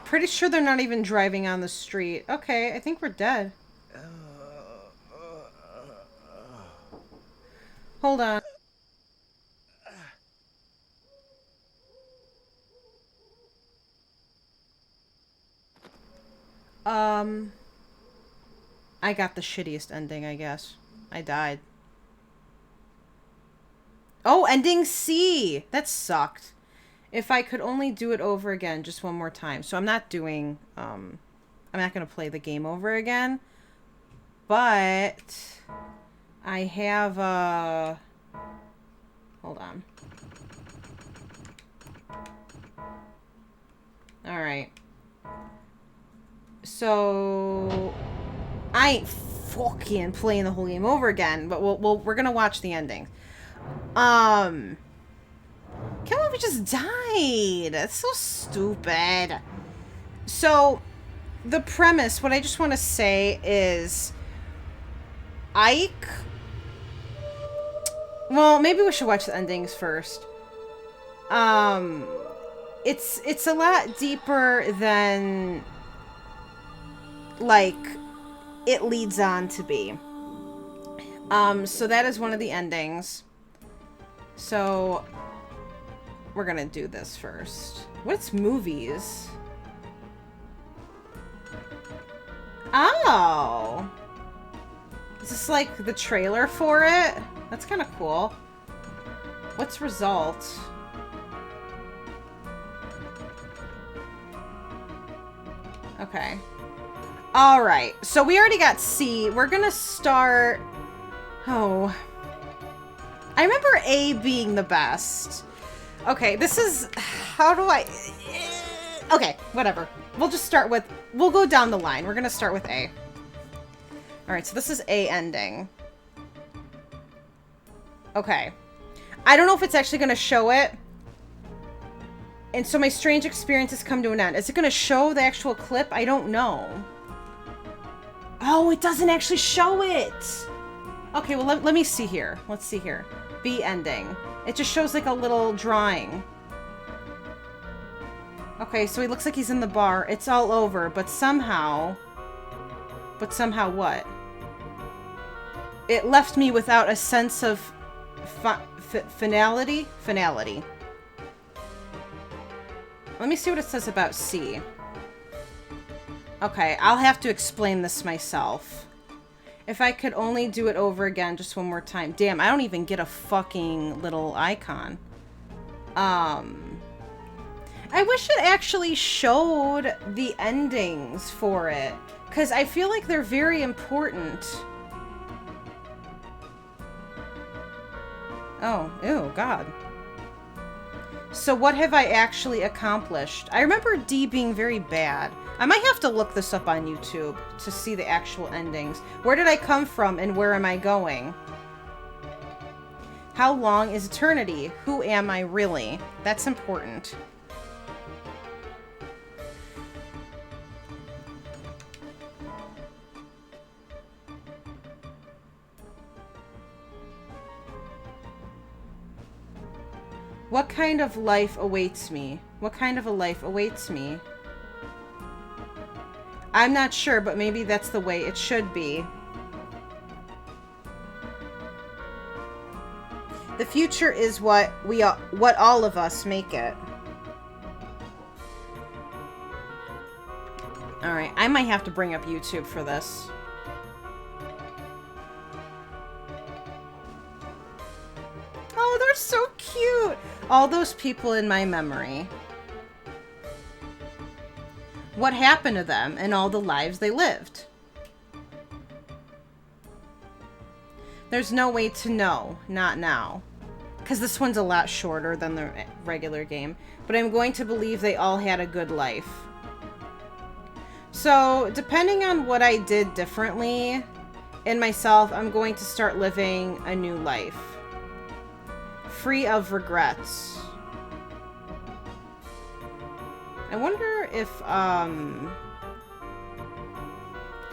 A: Pretty sure they're not even driving on the street. Okay, I think we're dead. Hold on. I got the shittiest ending, I guess. I died. Oh, ending C! That sucked. If I could only do it over again just one more time. So I'm not doing, I'm not going to play the game over again. But I have, hold on. Alright. So I ain't fucking playing the whole game over again, but we're going to watch the ending. Can't believe we just died. That's so stupid. So, the premise, what I just want to say is... Ike... Well, maybe we should watch the endings first. It's a lot deeper than... like, it leads on to be. So that is one of the endings. So... we're gonna do this first. What's movies? Oh! Is this like the trailer for it? That's kind of cool. What's result? Okay. Alright, so we already got C. We're gonna start... Oh. I remember A being the best. Okay, this is... How do I... Okay, whatever. We'll just start with... We'll go down the line. We're gonna start with A. Alright, so this is A ending. Okay. I don't know if it's actually gonna show it. And so my strange experience has come to an end. Is it gonna show the actual clip? I don't know. Oh, it doesn't actually show it! Okay, well, let me see here. Let's see here. B ending. It just shows like a little drawing. Okay, so he looks like he's in the bar. It's all over, but somehow... But somehow what? It left me without a sense of finality? Finality. Let me see what it says about C. Okay, I'll have to explain this myself. If I could only do it over again just one more time. Damn, I don't even get a fucking little icon. I wish it actually showed the endings for it. Because I feel like they're very important. Oh, ew, God. So what have I actually accomplished? I remember D being very bad. I might have to look this up on YouTube to see the actual endings. Where did I come from and where am I going? How long is eternity? Who am I really? That's important. What kind of life awaits me? What kind of a life awaits me? I'm not sure, but maybe that's the way it should be. The future is what all of us make it. All right, I might have to bring up YouTube for this. Oh, they're so cute. All those people in my memory. What happened to them and all the lives they lived? There's no way to know. Not now. Because this one's a lot shorter than the regular game. But I'm going to believe they all had a good life. So, depending on what I did differently in myself, I'm going to start living a new life. Free of regrets. I wonder if,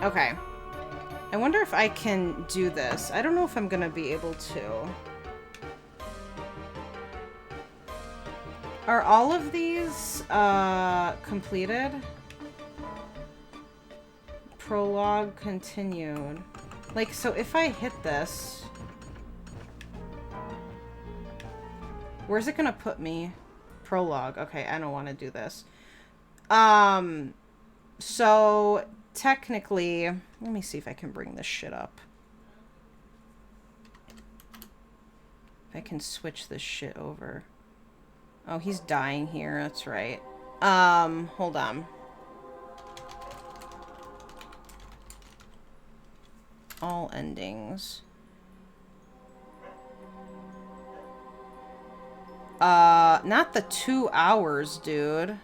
A: okay. I wonder if I can do this. I don't know if I'm gonna be able to. Are all of these, completed? Prologue continued. Like, so if I hit this... Where's it gonna put me? Prologue. Okay, I don't want to do this. So technically, let me see if I can bring this shit up. If I can switch this shit over. Oh, he's dying here. That's right. Hold on. All endings. Not the 2 hours, dude.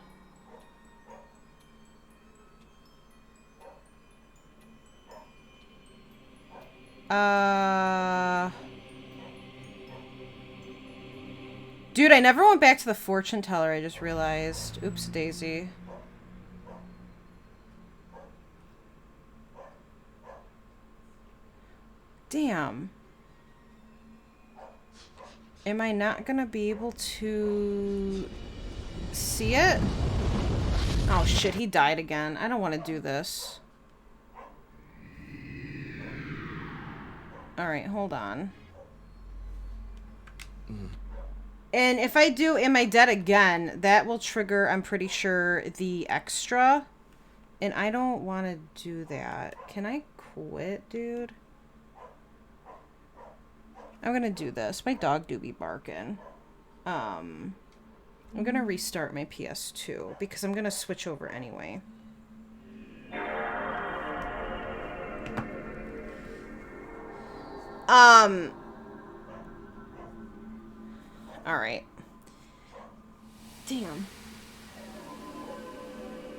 A: Dude, I never went back to the fortune teller, I just realized. Oops, daisy. Damn. Am I not gonna be able to see it? Oh shit, he died again. I don't want to do this. Alright, hold on. And if I do Am I Dead Again, that will trigger, I'm pretty sure, the extra. And I don't want to do that. Can I quit, dude? I'm gonna do this. My dog do be barking. I'm gonna restart my PS2 because I'm gonna switch over anyway. Alright. Damn.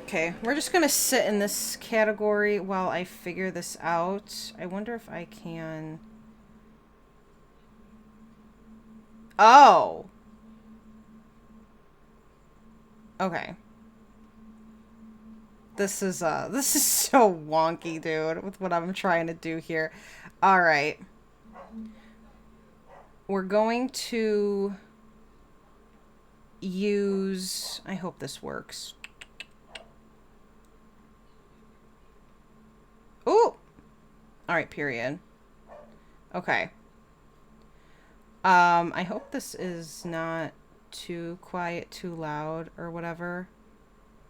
A: Okay, we're just gonna sit in this category while I figure this out. I wonder if I can... Oh! Okay. This is so wonky, dude, with what I'm trying to do here. Alright. We're going to... use... I hope this works. Ooh! Alright, period. Okay. I hope this is not too quiet, too loud, or whatever.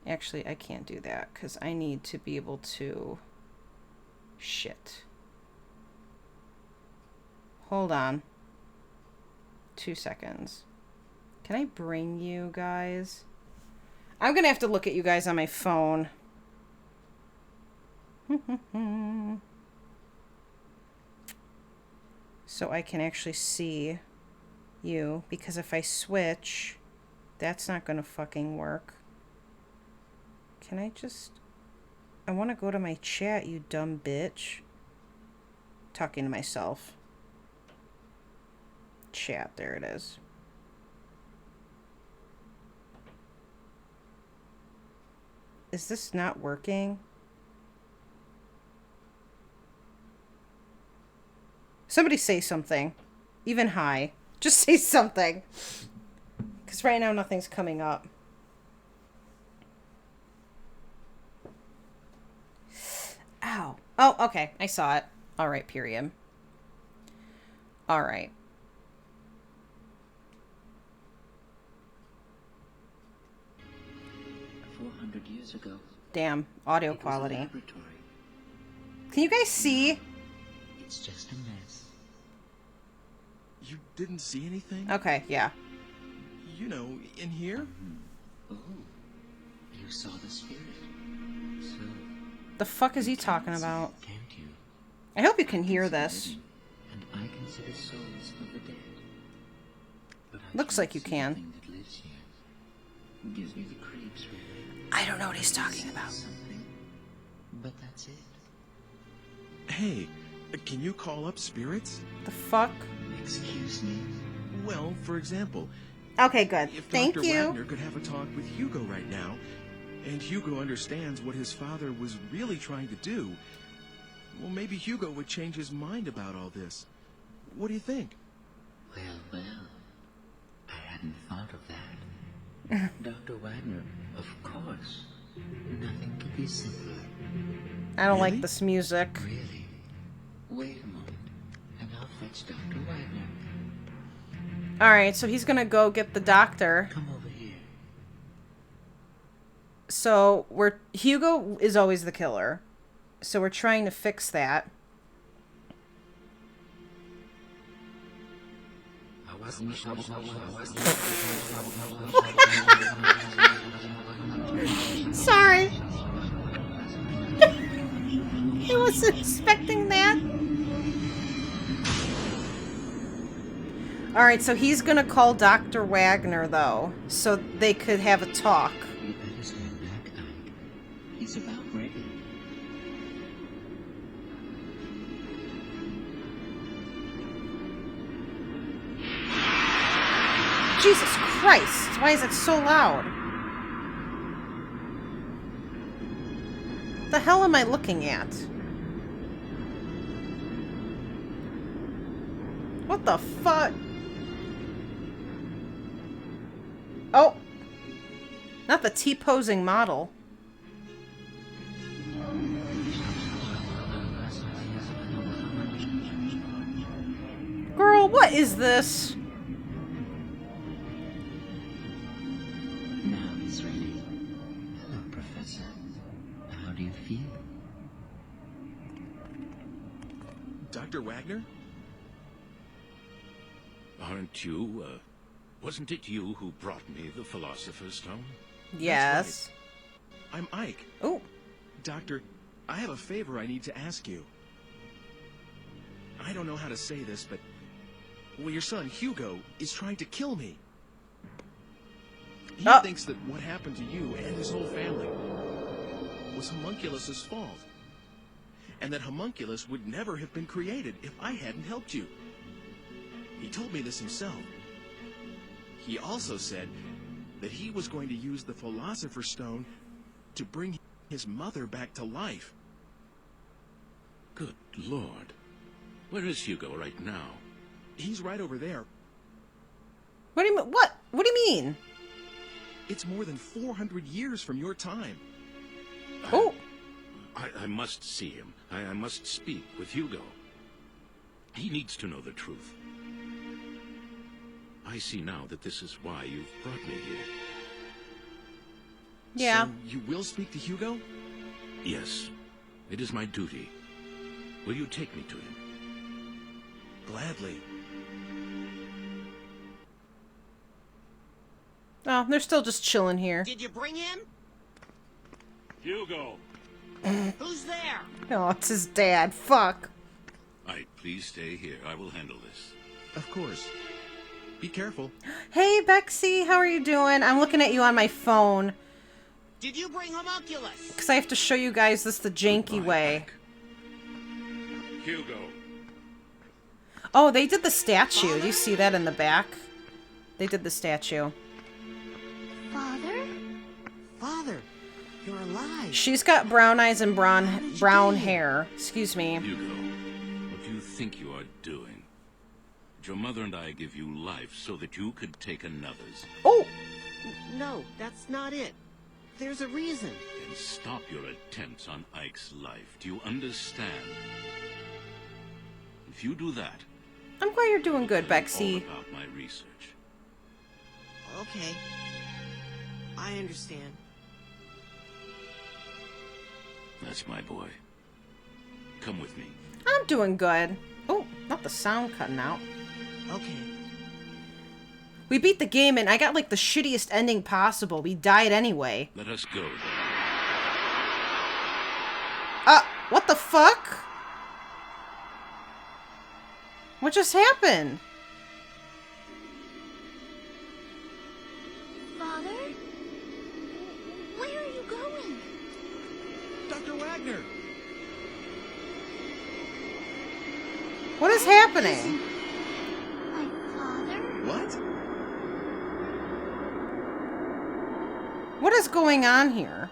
A: Actually, I can't do that, because I need to be able to... Shit. Hold on. 2 seconds. Can I bring you guys? I'm gonna have to look at you guys on my phone. So I can actually see you, because if I switch, that's not gonna fucking work. Can I just... I want to go to my chat, you dumb bitch. Talking to myself. Chat, there it is. Is this not working? Somebody say something. Even hi. Just say something. Because right now nothing's coming up. Ow. Oh, okay. I saw it. Alright, period. Alright.
F: Years ago.
A: Damn, audio quality. Can you guys see?
F: It's just a mess.
B: You didn't see anything?
A: Okay, yeah.
B: You know, in here?
F: Oh, you saw the spirit. So,
A: the fuck is he talking about?
F: Can't you?
A: I hope you can hear this.
F: And I consider souls of the dead. But
A: looks like you can.
F: That lives here. Gives me the creeps, really.
A: I don't know what he's talking about.
F: But that's it.
B: Hey, can you call up spirits?
A: The fuck?
F: Excuse me?
B: Well, for example...
A: Okay, good.
B: If
A: Thank
B: Dr.
A: you.
B: Wagner could have a talk with Hugo right now, and Hugo understands what his father was really trying to do, well, maybe Hugo would change his mind about all this. What do you think?
F: Well, I hadn't thought of that. Dr. Wagner, of course. Nothing could be simpler.
A: I don't like this music.
F: Really? Wait a moment, and I'll fetch Dr. Wagner.
A: Alright, so he's gonna go get the doctor.
F: Come over here.
A: So, Hugo is always the killer. So we're trying to fix that. Sorry. I wasn't expecting that. Alright, so he's gonna call Dr. Wagner, though, so they could have a talk.
F: You better stand back, Ike. He's about ready.
A: Jesus Christ! Why is it so loud? The hell am I looking at? What the fuck? Oh! Not the T-posing model. Girl, what is this?
F: Now he's ready. Hello, Professor. How do you feel?
B: Dr. Wagner?
E: Aren't you, wasn't it you who brought me the Philosopher's Stone?
A: Yes.
B: Right. I'm Ike.
A: Oh.
B: Doctor, I have a favor I need to ask you. I don't know how to say this, but... well, your son, Hugo, is trying to kill me. He thinks that what happened to you and his whole family was Homunculus's fault. And that Homunculus would never have been created if I hadn't helped you. He told me this himself. He also said that he was going to use the Philosopher's Stone to bring his mother back to life.
E: Good Lord. Where is Hugo right now?
B: He's right over there.
A: What do you mean? What? What do you mean?
B: It's more than 400 years from your time.
A: Oh!
E: I must see him. I must speak with Hugo. He needs to know the truth. I see now that this is why you've brought me here.
A: Yeah.
B: So you will speak to Hugo?
E: Yes. It is my duty. Will you take me to him?
B: Gladly.
A: Oh, they're still just chilling here.
N: Did you bring him?
E: Hugo!
N: Who's there?
A: Oh, it's his dad. Fuck.
E: Please stay here. I will handle this.
B: Of course. Be careful.
A: Hey, Bexy, how are you doing? I'm looking at you on my phone.
N: Did you bring homunculus?
A: Because I have to show you guys this the janky way.
E: Hugo.
A: Oh, they did the statue. Do you see that in the back? They did the statue.
H: Father?
N: Father, you're alive.
A: She's got brown eyes and brown hair. Excuse me.
E: Hugo, what do you think you are doing? Did your mother and I give you life so that you could take another's?
A: Oh!
N: No, that's not it. There's a reason.
E: Then stop your attempts on Ike's life. Do you understand? If you do that,
A: I'm glad you're doing good,
E: all
A: Bexy.
E: about my research.
N: Okay. I understand.
E: That's my boy. Come with me.
A: I'm doing good. Oh, not the sound cutting out.
N: Okay.
A: We beat the game and I got like the shittiest ending possible. We died anyway.
E: Let us go.
A: What the fuck? What just happened?
H: Father? Where are you going?
B: Dr. Wagner!
A: What is happening?
H: My father?
B: What?
A: What is going on here?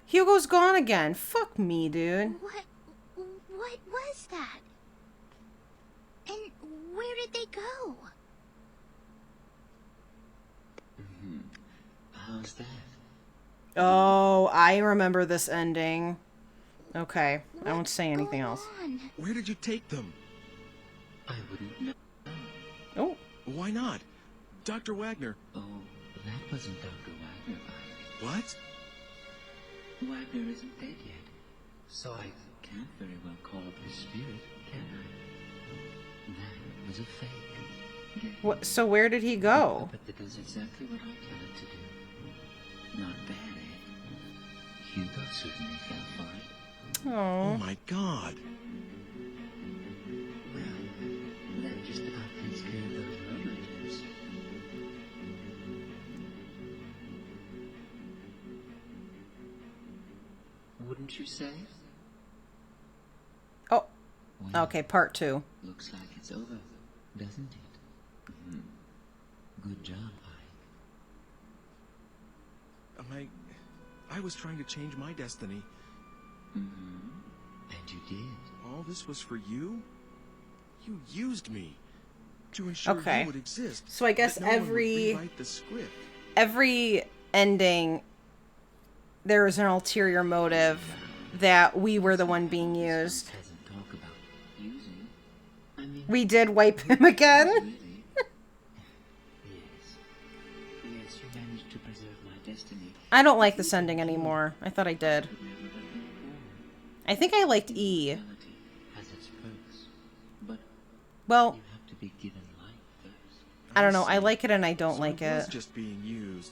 A: Hugo's gone again. Fuck me, dude.
H: What was that? And where did they go?
F: How's that?
A: Oh, I remember this ending. Okay, I won't say anything else.
B: Where did you take them?
F: I wouldn't know.
A: Oh.
B: Why not? Dr. Wagner.
F: Oh, that wasn't Dr. Wagner, Ike.
B: What?
F: Wagner isn't dead yet, so I can't very well call up his spirit, can I? That was a fake.
A: What? So where did he go?
F: But that does exactly what I tell it to do. Not bad, eh? Hugo certainly fell for it.
A: Oh
B: my God.
F: Well, that just about takes care of those murder attempts. Wouldn't you say?
A: Oh. Okay, part 2.
F: Looks like it's over, doesn't it? Good job, Ike.
B: I was trying to change my destiny.
F: And you did.
B: All this was for you? You used me to ensure
A: Okay.
B: you would exist.
A: So I guess
B: that no one would
A: every
B: rewrite the script.
A: every ending there is an ulterior motive that we were the one being used.
F: Doesn't talk about using. I mean,
A: We did wipe him again.
F: yes, you managed to preserve my destiny.
A: I don't like this ending anymore. I thought I did. I think I liked E.
F: Has its perks, but
A: Well,
F: you have to be given life first.
A: I don't know. I like it and I don't
B: So
A: like
B: I was
A: it.
B: just being used.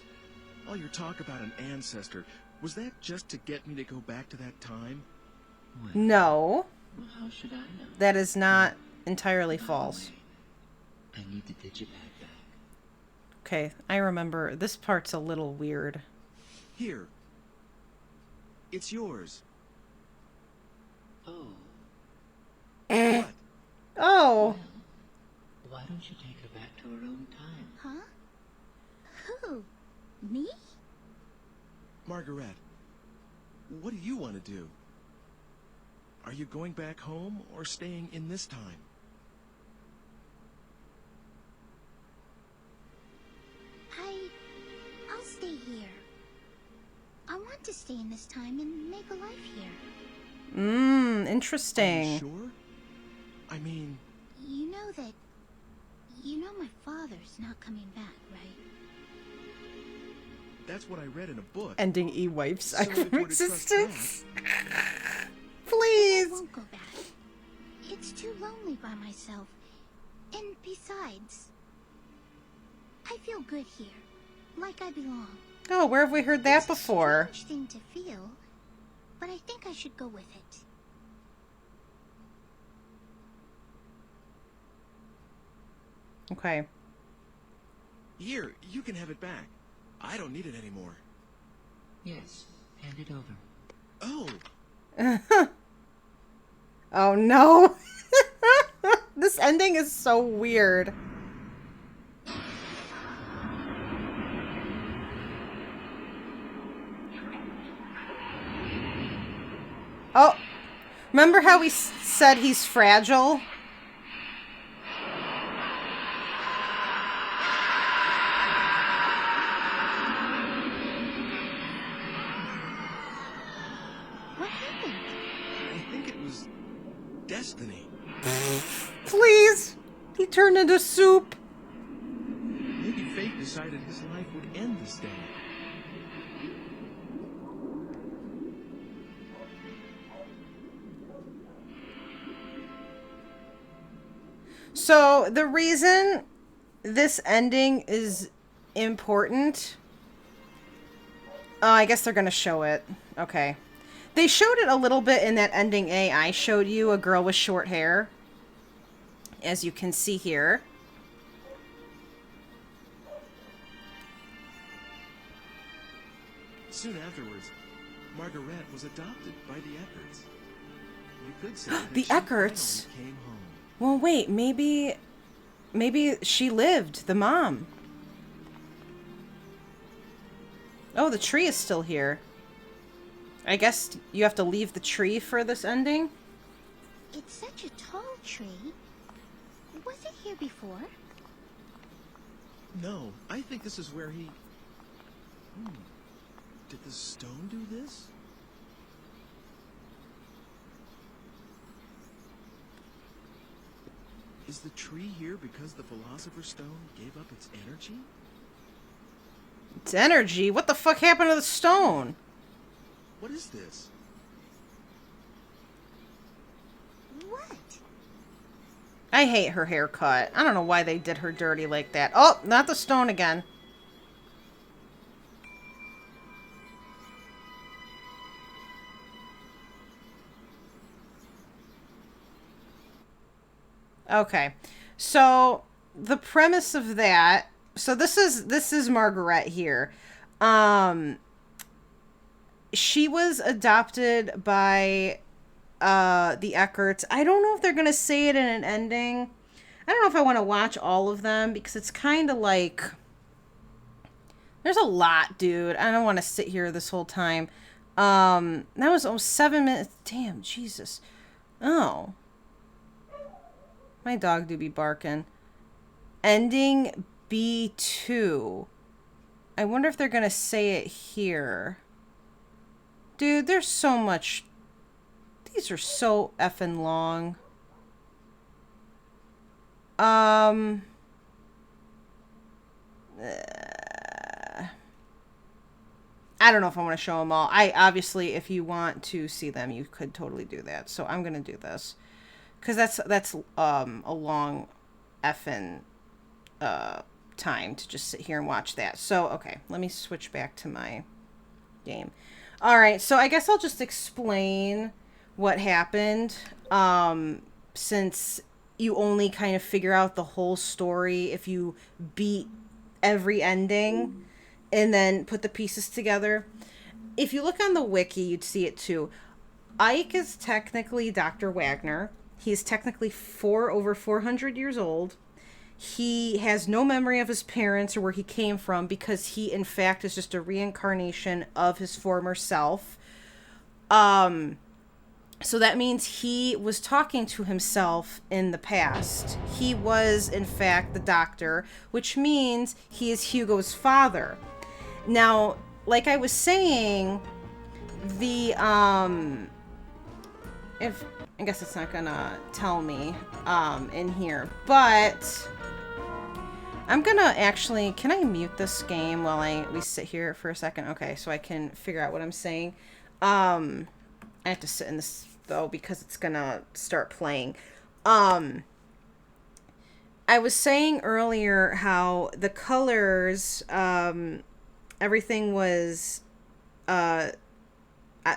B: All your talk about an ancestor, was that just to get me to go back to that time?
A: No.
F: Well, how should I know?
A: That is not entirely false.
F: I need the digipad back.
A: Okay, I remember. This part's a little weird.
B: Here. It's yours.
F: Oh.
B: What?
A: Oh.
F: Why don't you take her back to her own time?
H: Huh? Who? Me?
B: Margaret, what do you want to do? Are you going back home or staying in this time?
H: this time and make a life here.
A: Interesting.
B: Are you sure? I mean...
H: You know my father's not coming back, right?
B: That's what I read in a book.
A: Ending E-Wife's
B: So if we're to trust
A: existence.
H: I
A: Please.
H: won't go back. It's too lonely by myself. And besides, I feel good here. Like I belong.
A: Oh, where have we heard that before?
H: It's a strange thing to feel, but I think I should go with it.
A: Okay.
B: Here, you can have it back. I don't need it anymore.
F: Yes, hand it over.
B: Oh!
A: Oh no. This ending is so weird. Oh, remember how we said he's fragile?
H: What happened?
B: I think it was destiny.
A: Please! He turned into soup.
B: Maybe fate decided his life would end this day.
A: So, the reason this ending is important... Oh, I guess they're gonna show it. Okay. They showed it a little bit in that ending A I showed you, a girl with short hair. As you can see here.
B: Soon afterwards, Margaret was adopted by the Eckerts. You could say that
A: The
B: she
A: Eckerts?
B: finally came home.
A: Well, wait, maybe she lived, the mom. Oh, the tree is still here. I guess you have to leave the tree for this ending?
H: It's such a tall tree. Was it here before?
B: No, I think this is where he... Did the stone do this? Is the tree here because the Philosopher's Stone gave up its energy?
A: It's energy? What the fuck happened to the stone?
B: What is this?
H: What?
A: I hate her haircut. I don't know why they did her dirty like that. Oh, not the stone again. Okay. So, the premise of that... So, this is Margaret here. She was adopted by... the Eckerts. I don't know if they're gonna say it in an ending. I don't know if I want to watch all of them because it's kind of like there's a lot, dude. I don't want to sit here this whole time. That was almost 7 minutes. Damn, Jesus. Oh, my dog do be barking. Ending B2. I wonder if they're gonna say it here. Dude, there's so much. These are so effing long. I don't know if I want to show them all. Obviously, if you want to see them, you could totally do that. So I'm gonna do this because that's a long effing time to just sit here and watch that. So okay, let me switch back to my game. All right, so I guess I'll just explain what happened, since you only kind of figure out the whole story if you beat every ending and then put the pieces together. If you look on the wiki, you'd see it too. Ike is technically Dr. Wagner. He's technically over 400 years old. He has no memory of his parents or where he came from because he, in fact, is just a reincarnation of his former self. So that means he was talking to himself in the past. He was, in fact, the doctor, which means he is Hugo's father. Now, like I was saying, the if I guess it's not gonna tell me in here, but I'm gonna actually, can I mute this game while we sit here for a second? Okay, so I can figure out what I'm saying. I have to sit in this though because it's gonna start playing. I was saying earlier how the colors, everything was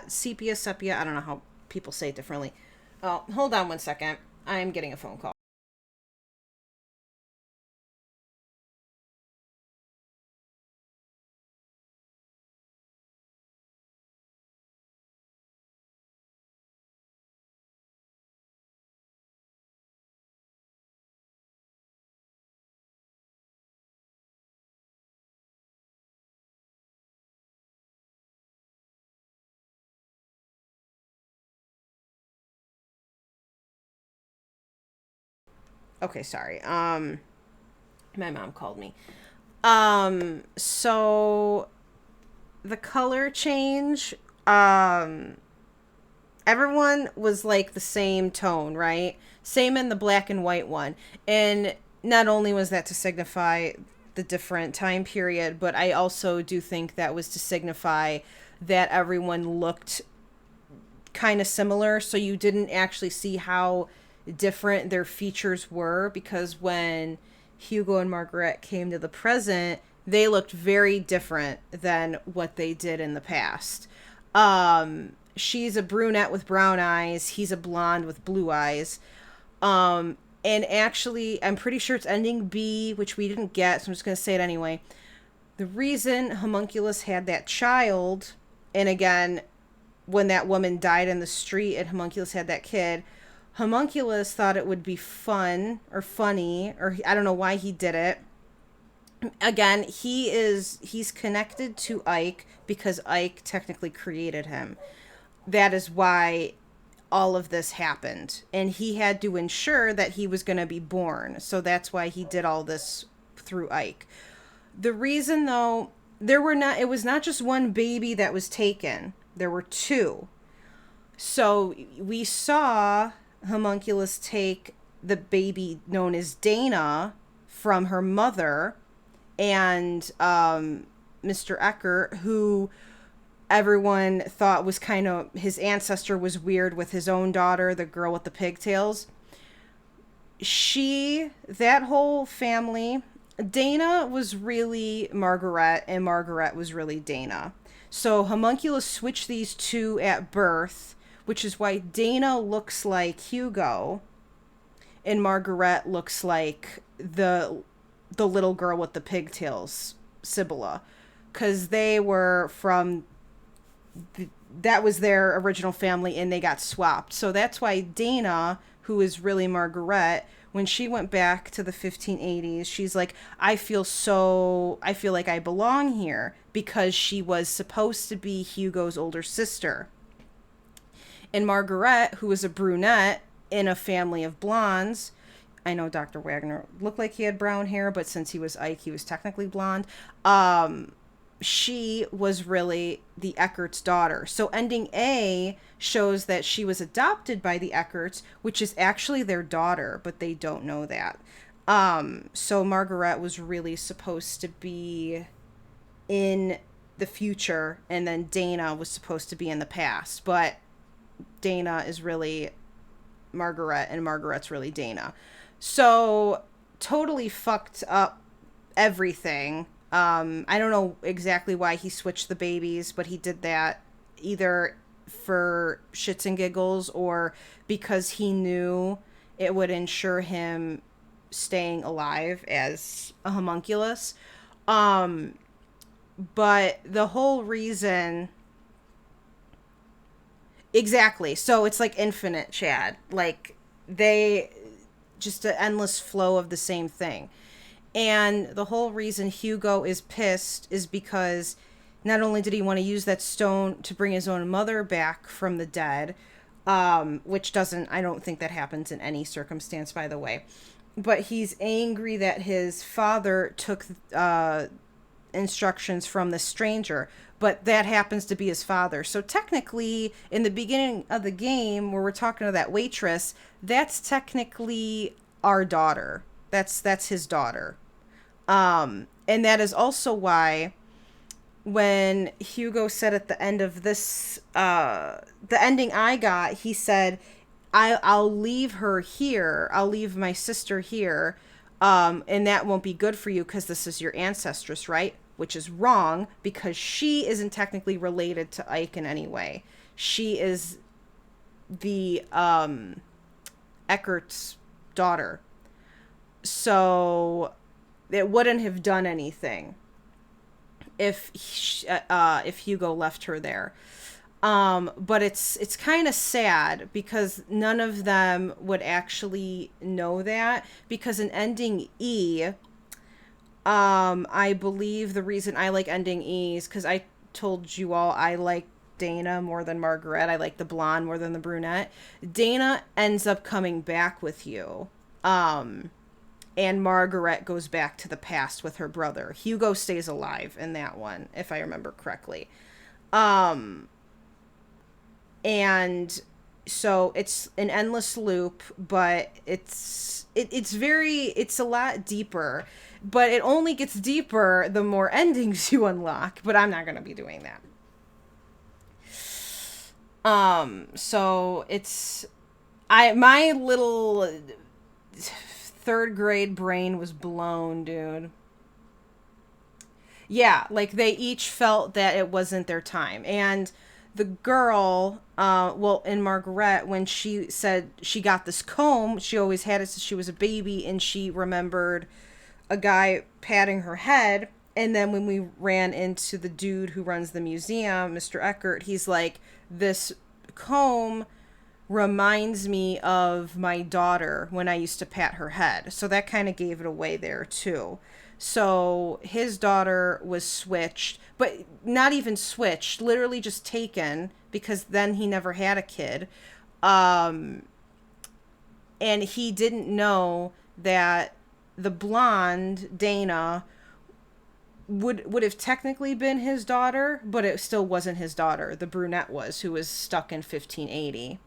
A: sepia, I don't know how people say it differently. Oh, hold on one second. I'm getting a phone call. Okay, sorry. My mom called me. So the color change, everyone was like the same tone, right? Same in the black and white one. And not only was that to signify the different time period, but I also do think that was to signify that everyone looked kind of similar, so you didn't actually see how different their features were, because when Hugo and Margaret came to the present, they looked very different than what they did in the past. She's a brunette with brown eyes, he's a blonde with blue eyes. And actually, I'm pretty sure it's ending B, which we didn't get, so I'm just going to say it anyway. The reason Homunculus had that child, and again, when that woman died in the street and Homunculus had that kid, Homunculus thought it would be fun or funny, or I don't know why he did it. Again, he's connected to Ike because Ike technically created him. That is why all of this happened. And he had to ensure that he was going to be born. So that's why he did all this through Ike. The reason, though, it was not just one baby that was taken. There were two. So we saw Homunculus take the baby known as Dana from her mother, and Mr. Eckert, who everyone thought was kind of, his ancestor was weird with his own daughter, the girl with the pigtails. That whole family, Dana was really Margaret, and Margaret was really Dana. So Homunculus switched these two at birth, which is why Dana looks like Hugo and Margaret looks like the little girl with the pigtails, Sibylla, because they were from, that was their original family and they got swapped. So that's why Dana, who is really Margaret, when she went back to the 1580s, she's like, I feel like I belong here, because she was supposed to be Hugo's older sister. And Margaret, who was a brunette in a family of blondes, I know Dr. Wagner looked like he had brown hair, but since he was Ike, he was technically blonde. She was really the Eckert's daughter. So ending A shows that she was adopted by the Eckerts, which is actually their daughter, but they don't know that. So Margaret was really supposed to be in the future, and then Dana was supposed to be in the past. But Dana is really Margaret, and Margaret's really Dana. So totally fucked up everything. I don't know exactly why he switched the babies, but he did that either for shits and giggles or because he knew it would ensure him staying alive as a homunculus. But the whole reason... Exactly. So it's like infinite, Chad. Like, just an endless flow of the same thing. And the whole reason Hugo is pissed is because not only did he want to use that stone to bring his own mother back from the dead, which I don't think that happens in any circumstance, by the way, but he's angry that his father took instructions from the stranger, but that happens to be his father. So technically, in the beginning of the game where we're talking to that waitress, that's technically our daughter. That's his daughter. And that is also why when Hugo said at the end of this, the ending I got, he said, I'll leave her here. I'll leave my sister here. And that won't be good for you because this is your ancestress, right? Which is wrong because she isn't technically related to Ike in any way. She is the Eckert's daughter. So it wouldn't have done anything if Hugo left her there. But it's kind of sad because none of them would actually know that, because in ending E, I believe the reason I like ending E is because I told you all I like Dana more than Margaret. I like the blonde more than the brunette. Dana ends up coming back with you. And Margaret goes back to the past with her brother. Hugo stays alive in that one, if I remember correctly. And so it's an endless loop, but it's a lot deeper, but it only gets deeper the more endings you unlock, but I'm not going to be doing that. So it's, my little 3rd grade brain was blown, dude. Yeah, like they each felt that it wasn't their time. And the girl, in Margaret, when she said she got this comb, she always had it since she was a baby, and she remembered a guy patting her head. And then when we ran into the dude who runs the museum, Mr. Eckert, he's like, this comb reminds me of my daughter when I used to pat her head. So that kind of gave it away there too. So his daughter was switched, but not even switched, literally just taken, because then he never had a kid. And he didn't know that the blonde, Dana, would have technically been his daughter, but it still wasn't his daughter. The brunette was, who was stuck in 1580.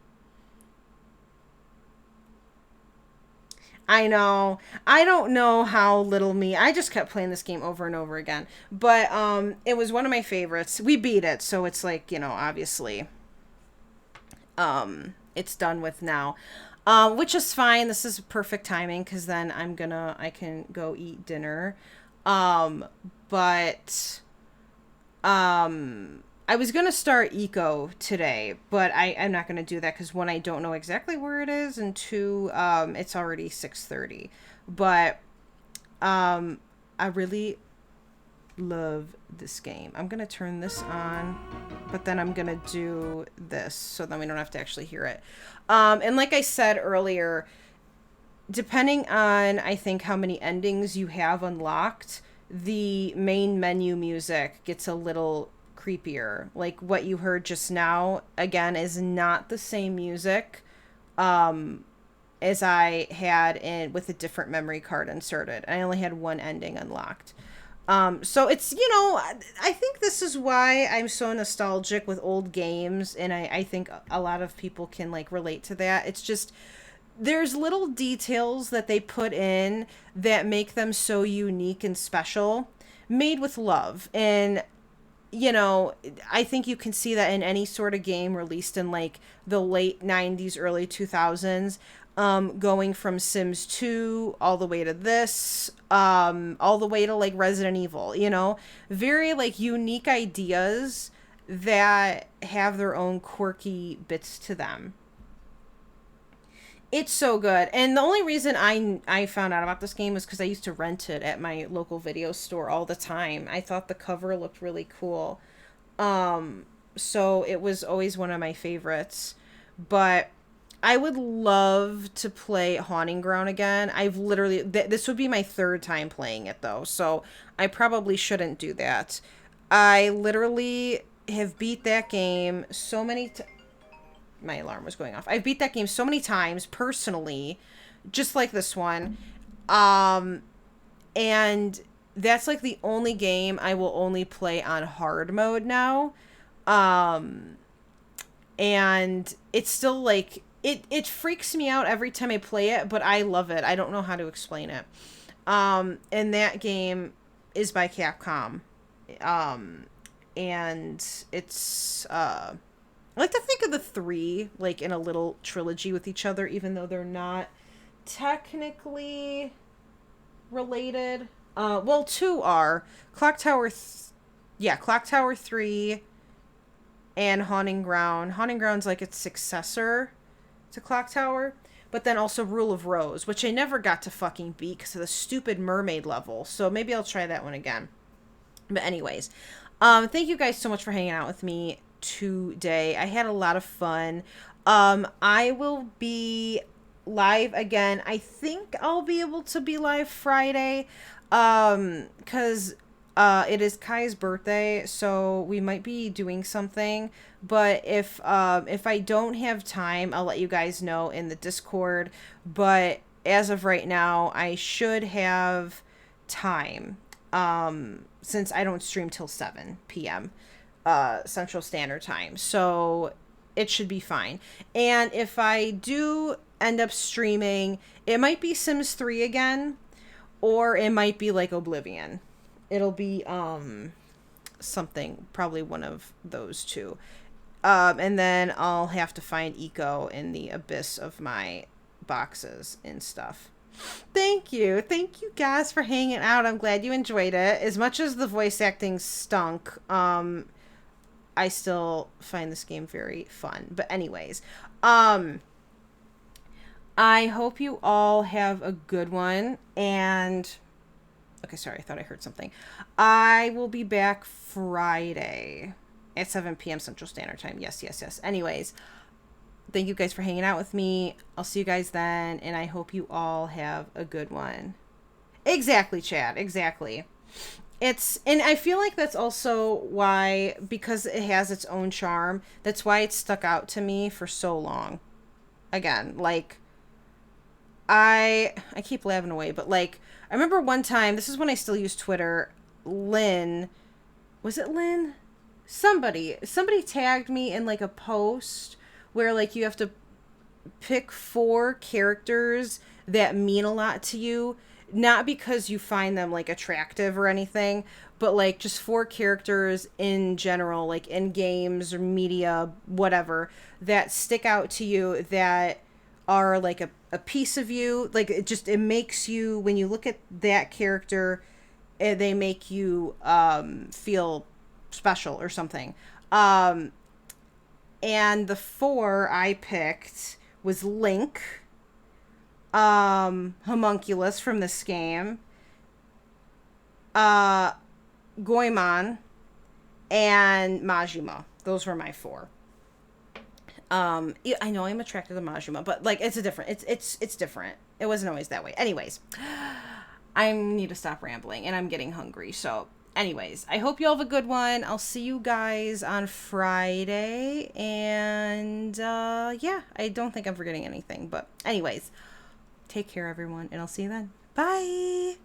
A: I know. I don't know how little me. I just kept playing this game over and over again. But it was one of my favorites. We beat it, so it's like, obviously it's done with now. Which is fine. This is perfect timing because then I can go eat dinner. But I was going to start Eco today, but I'm not going to do that because 1, I don't know exactly where it is, and 2, it's already 6:30. But I really love this game. I'm going to turn this on, but then I'm going to do this so then we don't have to actually hear it. And like I said earlier, depending on, I think, how many endings you have unlocked, the main menu music gets a little creepier. Like what you heard just now, again, is not the same music as I had with a different memory card inserted. I only had 1 ending unlocked. So it's, I think this is why I'm so nostalgic with old games, and I think a lot of people can relate to that. It's just, there's little details that they put in that make them so unique and special, made with love. And I think you can see that in any sort of game released in the late 90s, early 2000s, going from Sims 2 all the way to this, all the way to Resident Evil, very unique ideas that have their own quirky bits to them. It's so good. And the only reason I found out about this game was because I used to rent it at my local video store all the time. I thought the cover looked really cool. So it was always one of my favorites. But I would love to play Haunting Ground again. I've literally... this would be my 3rd time playing it, though. So I probably shouldn't do that. I literally have beat that game so many times. My alarm was going off. I've beat that game so many times personally, just like this one. And that's like the only game I will only play on hard mode now. And it's still like, it freaks me out every time I play it, but I love it. I don't know how to explain it. And that game is by Capcom. And it's, I like to think of the three like in a little trilogy with each other, even though they're not technically related. Well, two are Clock Tower 3 and Haunting Ground. Haunting Ground's like its successor to Clock Tower, but then also Rule of Rose, which I never got to fucking beat because of the stupid mermaid level. So maybe I'll try that one again. But anyways, thank you guys so much for hanging out with me today. I had a lot of fun. I will be live again. I think I'll be able to be live Friday, because it is Kai's birthday, so we might be doing something. But if I don't have time, I'll let you guys know in the Discord. But as of right now, I should have time, since I don't stream till 7 p.m. Central Standard Time, so it should be fine. And if I do end up streaming, it might be Sims 3 again, or it might be like Oblivion. It'll be something, probably one of those two. And then I'll have to find Eco in the abyss of my boxes and stuff. Thank you guys for hanging out. I'm glad you enjoyed it. As much as the voice acting stunk, I still find this game very fun. But anyways, I hope you all have a good one. And okay, sorry, I thought I heard something. I will be back Friday at 7 p.m. Central Standard Time. Yes. Anyways, thank you guys for hanging out with me. I'll see you guys then, and I hope you all have a good one. Exactly, Chad. Exactly. And I feel like that's also why, because it has its own charm, that's why it stuck out to me for so long. Again, like, I keep laughing away, but like, I remember one time, this is when I still use Twitter, Lynn, was it Lynn? Somebody tagged me in like a post where like you have to pick 4 characters that mean a lot to you, not because you find them like attractive or anything, but like just 4 characters in general, like in games or media, whatever, that stick out to you, that are like a piece of you. Like it makes you, when you look at that character, they make you feel special or something. And the 4 I picked was Link, Homunculus from this game, Goemon, and Majima. Those were my 4. I know I'm attracted to Majima, but like it's different. It wasn't always that way. Anyways, I need to stop rambling, and I'm getting hungry. So anyways, I hope you all have a good one. I'll see you guys on Friday. And yeah, I don't think I'm forgetting anything. But anyways, take care, everyone, and I'll see you then. Bye!